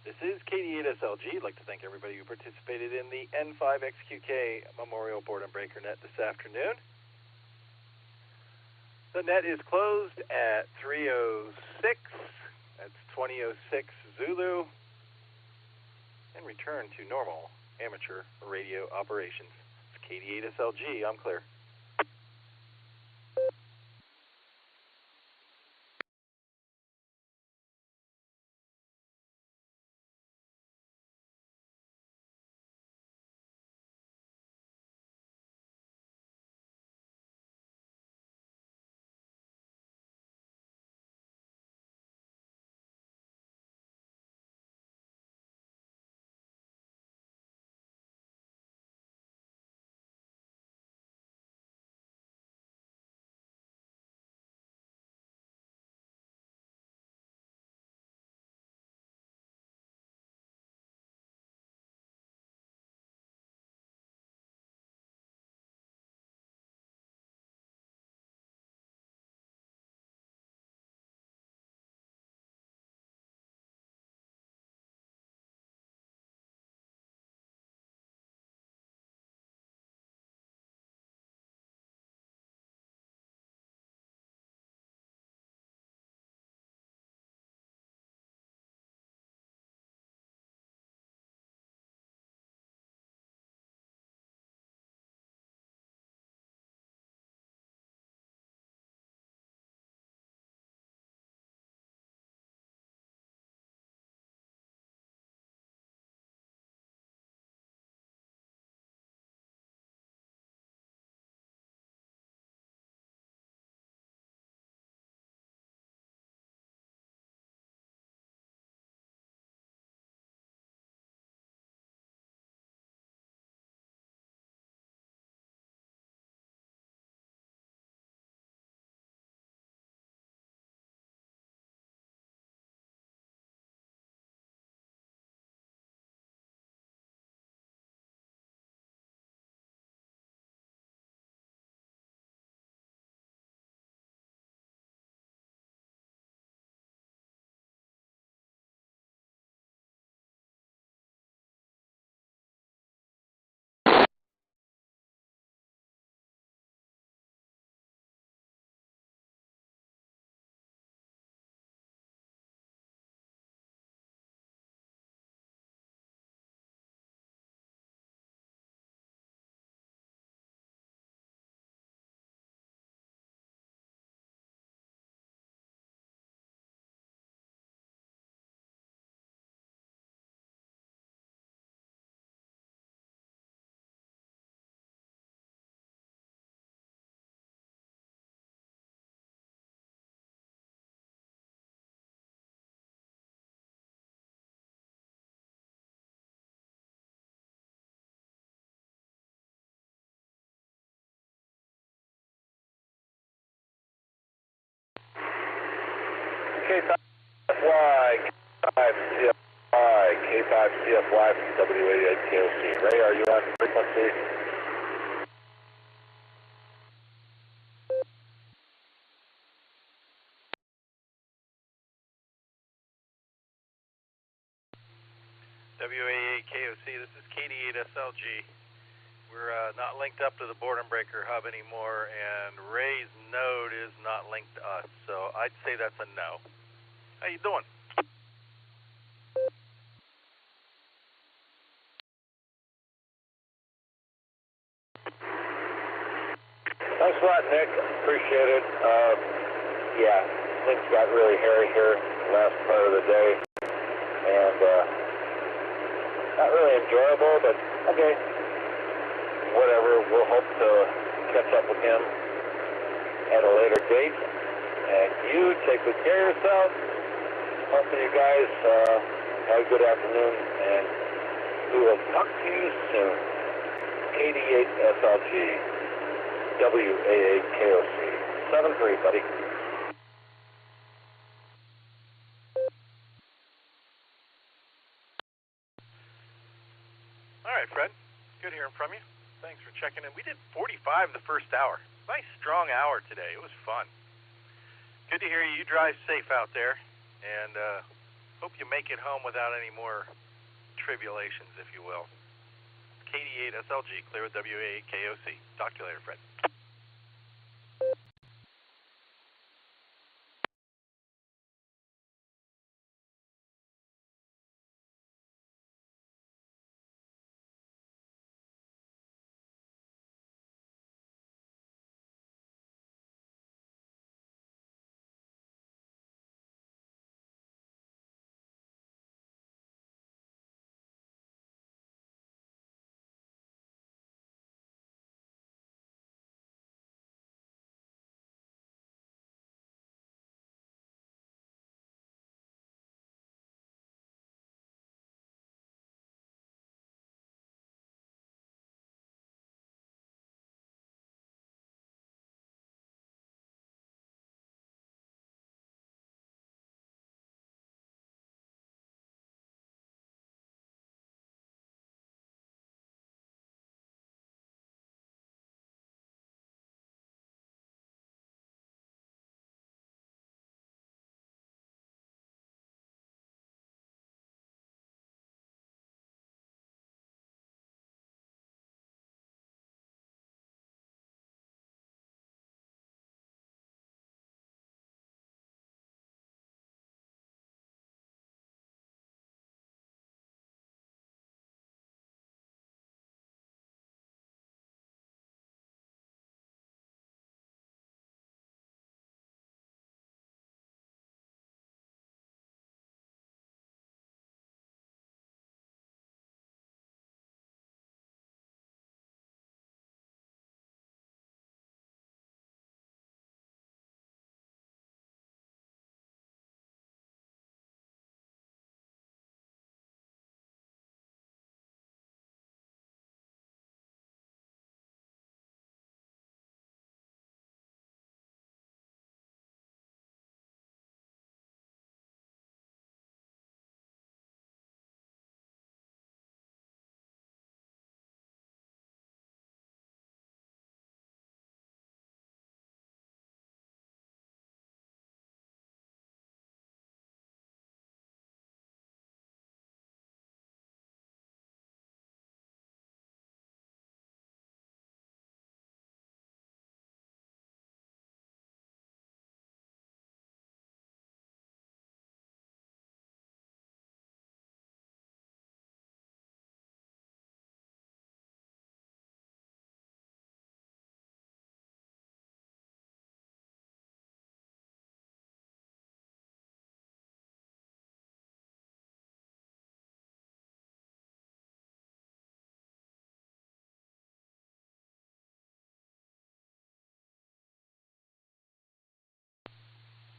This is KD8SLG. I'd like to thank everybody who participated in the N5XQK Memorial Boredom Breaker Net this afternoon. The net is closed at 3:06. That's 20:06 Zulu. And return to normal amateur radio operations. It's KD8SLG. I'm clear. K5CFY, K5CFY from W88KOC. Ray, are you on frequency? WA8KOC, this is KD8SLG. We're not linked up to the Boredom Breaker hub anymore, and Ray's node is not linked to us, so I'd say that's a no. How you doing? Thanks a lot, Nick. Appreciate it. Yeah, things got really hairy here the last part of the day, and not really enjoyable, but okay. Whatever, we'll hope to catch up with him at a later date. And you take good care of yourself. Hopefully you guys have a good afternoon, and we will talk to you soon. KD8SLG, WA8KOC, 7-3, buddy. All right, Fred. Good hearing from you. Thanks for checking in. We did 45 the first hour. Nice strong hour today. It was fun. Good to hear you. You drive safe out there, and hope you make it home without any more tribulations, if you will. KD8SLG, clear with WA8KOC. Talk to you later, Fred.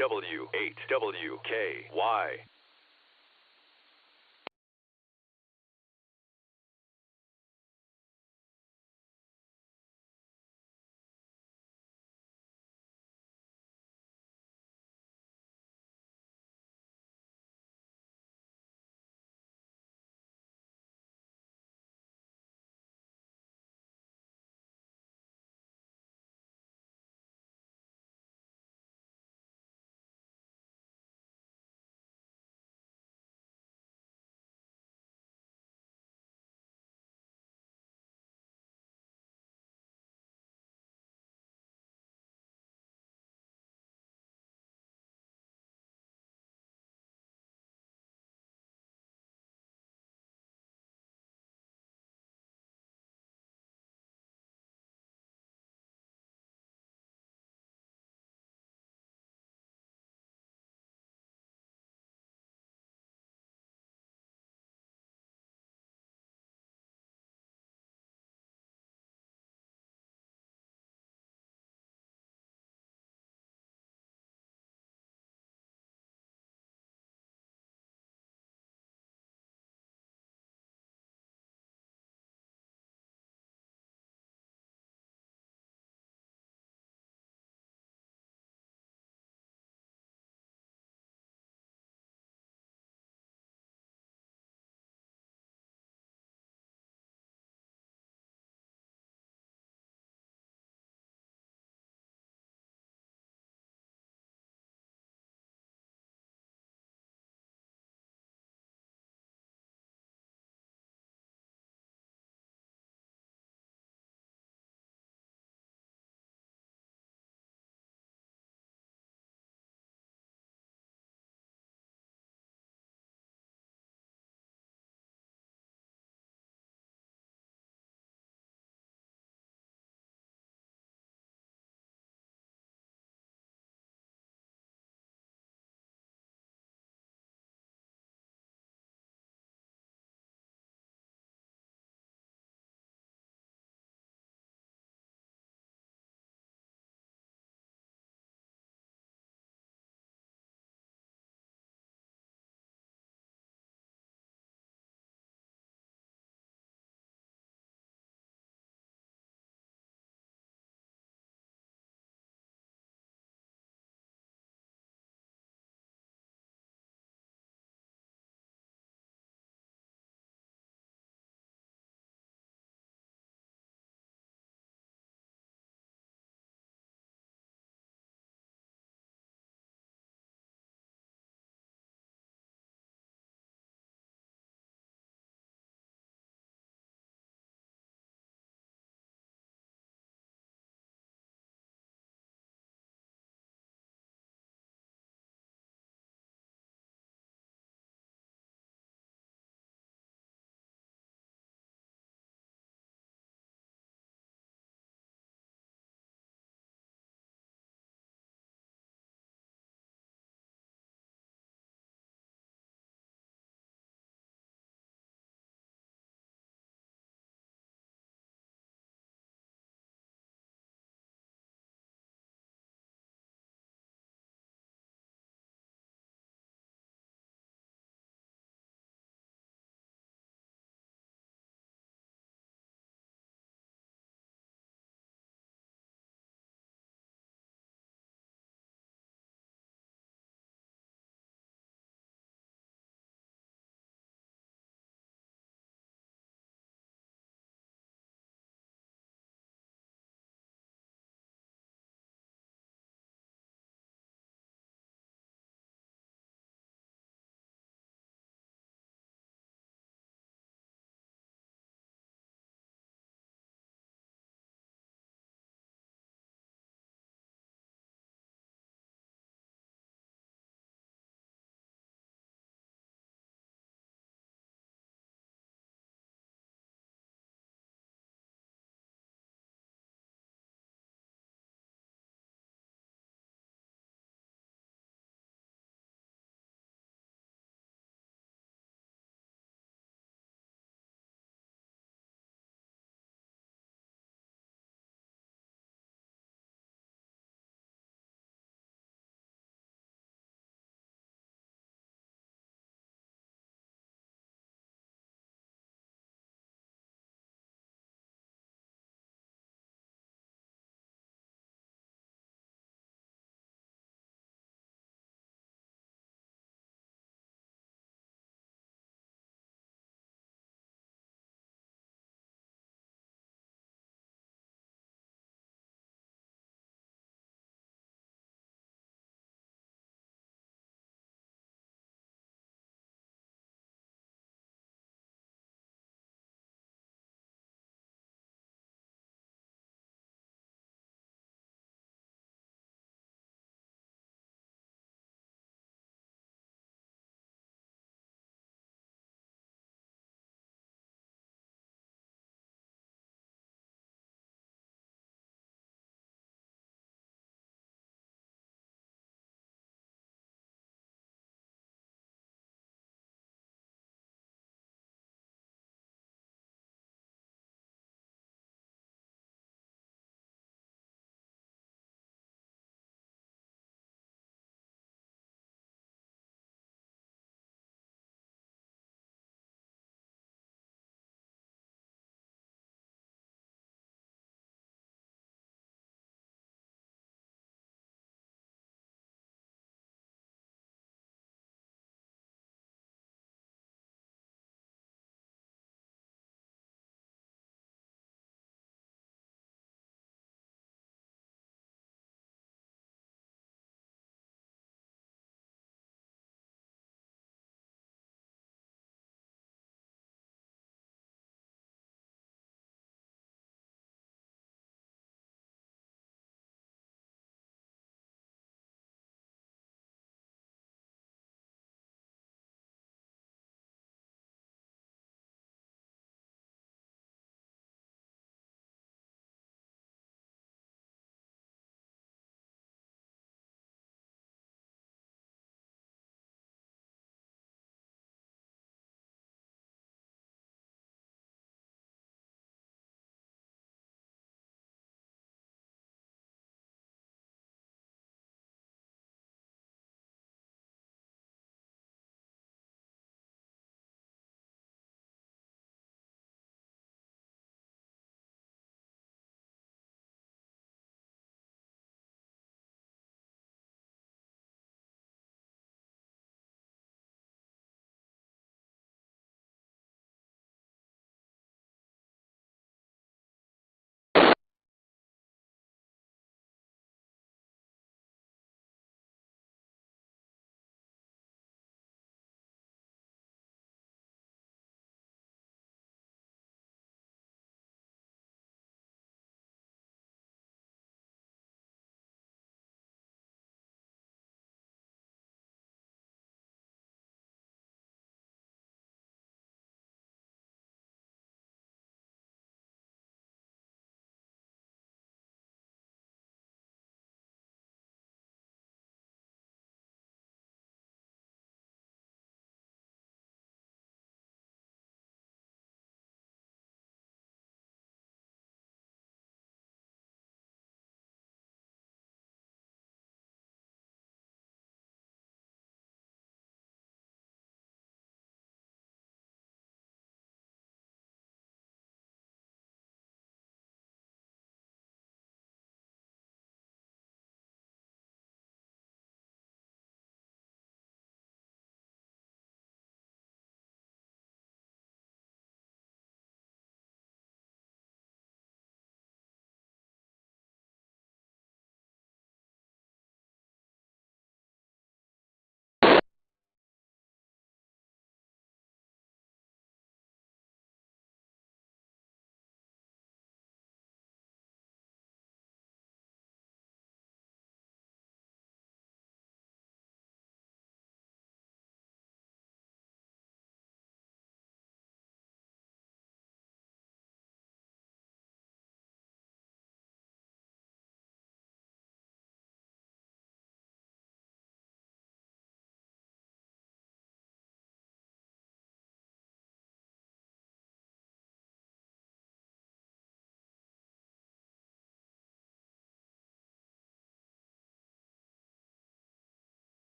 W8WKY.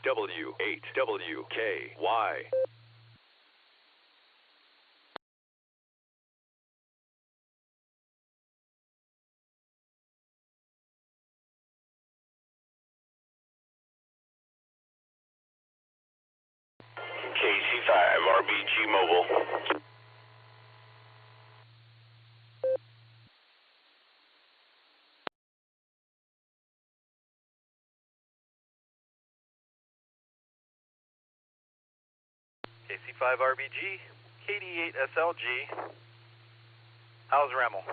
RCWA. KC5 RBG Mobile. KC5 RBG, KD8 SLG. How's Remmel?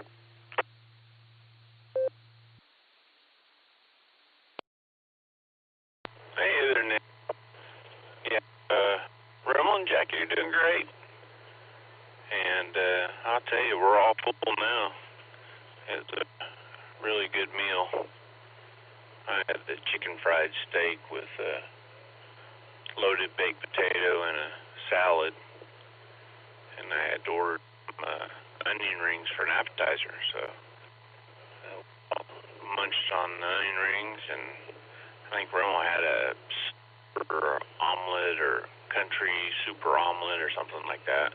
Hey there, Nick. Yeah, Remmel and Jackie are doing great. And I'll tell you, we're all full now. It's a really good meal. I had the chicken fried steak with loaded baked potato and a salad. And I had ordered onion rings for an appetizer, so I munched on the onion rings, and I think Remmel had a super omelet or country super omelet or something like that.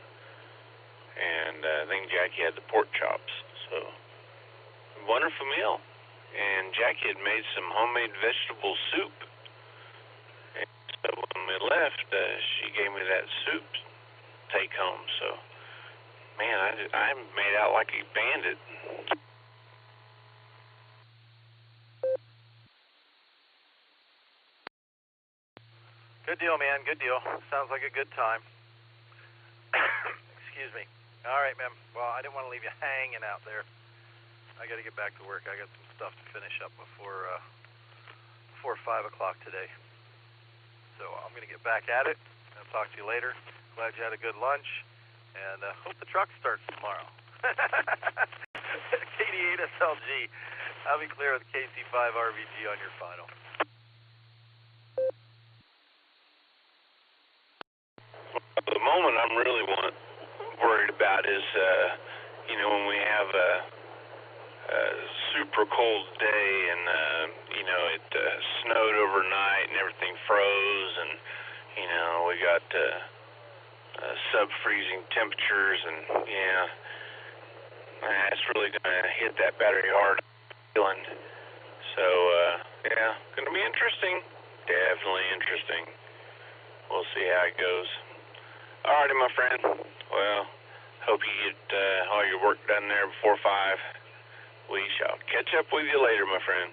And I think Jackie had the pork chops, so wonderful meal. And Jackie had made some homemade vegetable soup. And so when we left, she gave me that soup take home. So, man, I made out like a bandit. Good deal, man. Good deal. Sounds like a good time. Excuse me. All right, man. Well, I didn't want to leave you hanging out there. I got to get back to work. I got some stuff to finish up before 5 o'clock today. So I'm going to get back at it. I'll talk to you later. Glad you had a good lunch, and hope the truck starts tomorrow. KD8 SLG. I'll be clear with KC5 RVG on your final. The moment I'm really worried about is, when we have a super cold day and, it snowed overnight and everything froze and, we got sub-freezing temperatures and, it's really going to hit that battery hard feeling. So, going to be interesting. Definitely interesting. We'll see how it goes. Alrighty, my friend. Well, hope you get all your work done there before 5. We shall catch up with you later, my friend.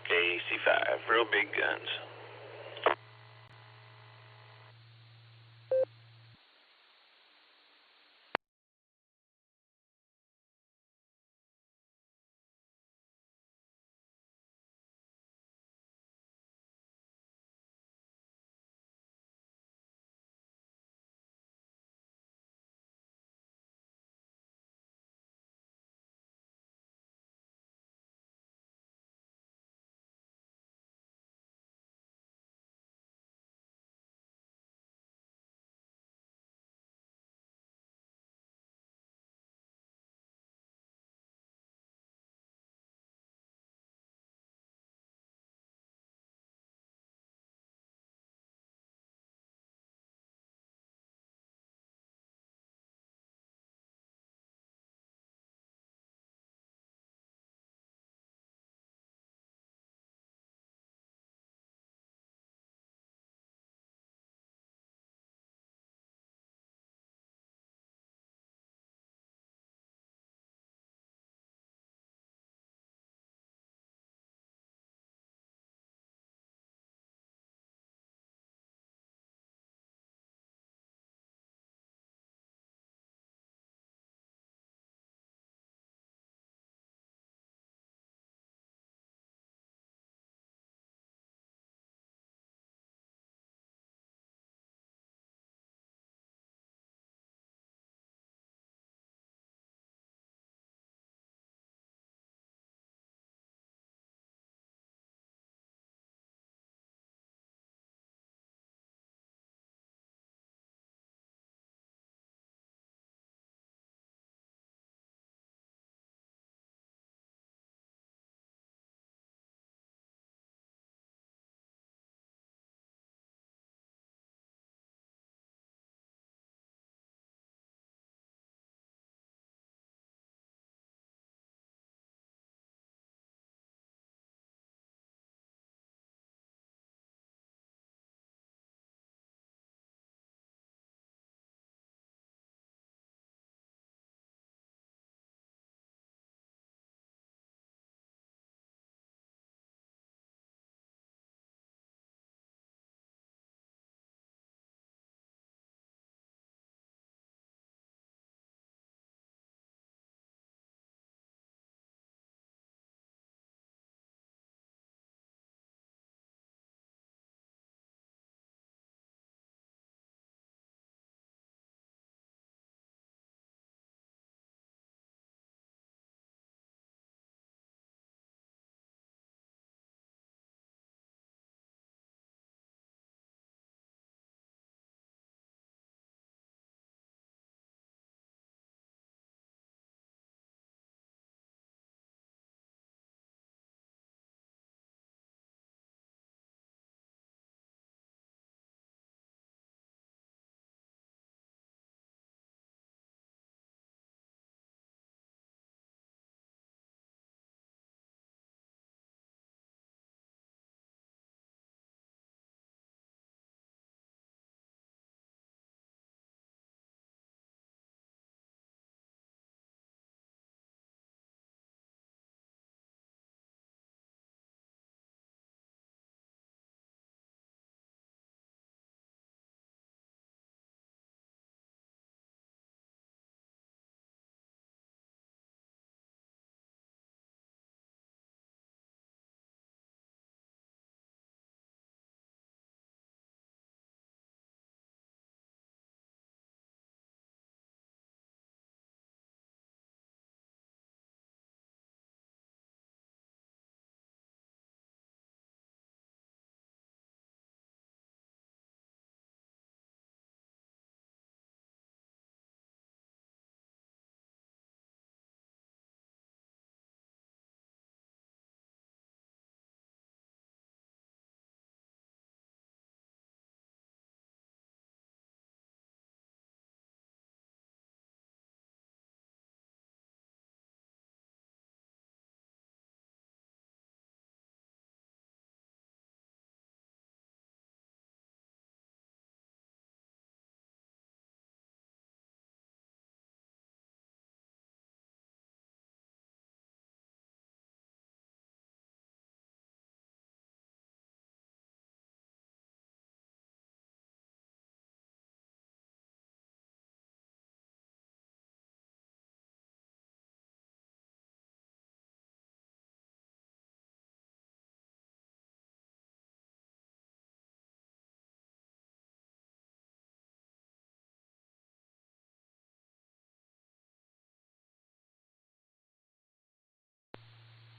KC5, real big guns.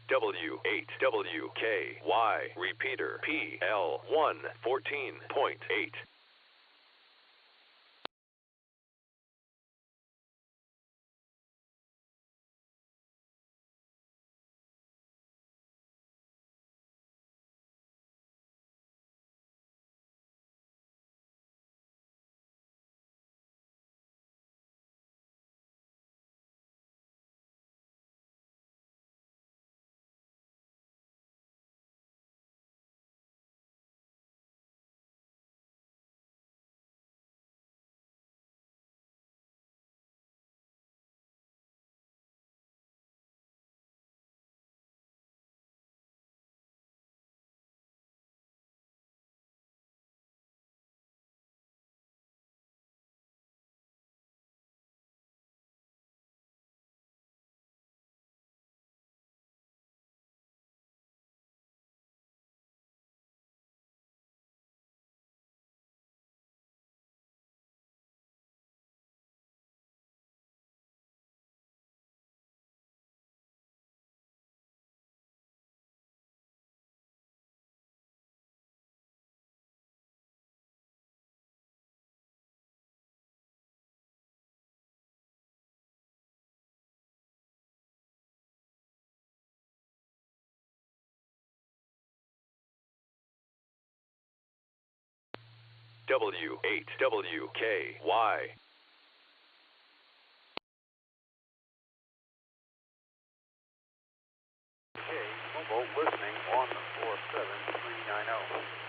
W8WKY, repeater PL1 14.8. W8WKY. Mobile listening 147390.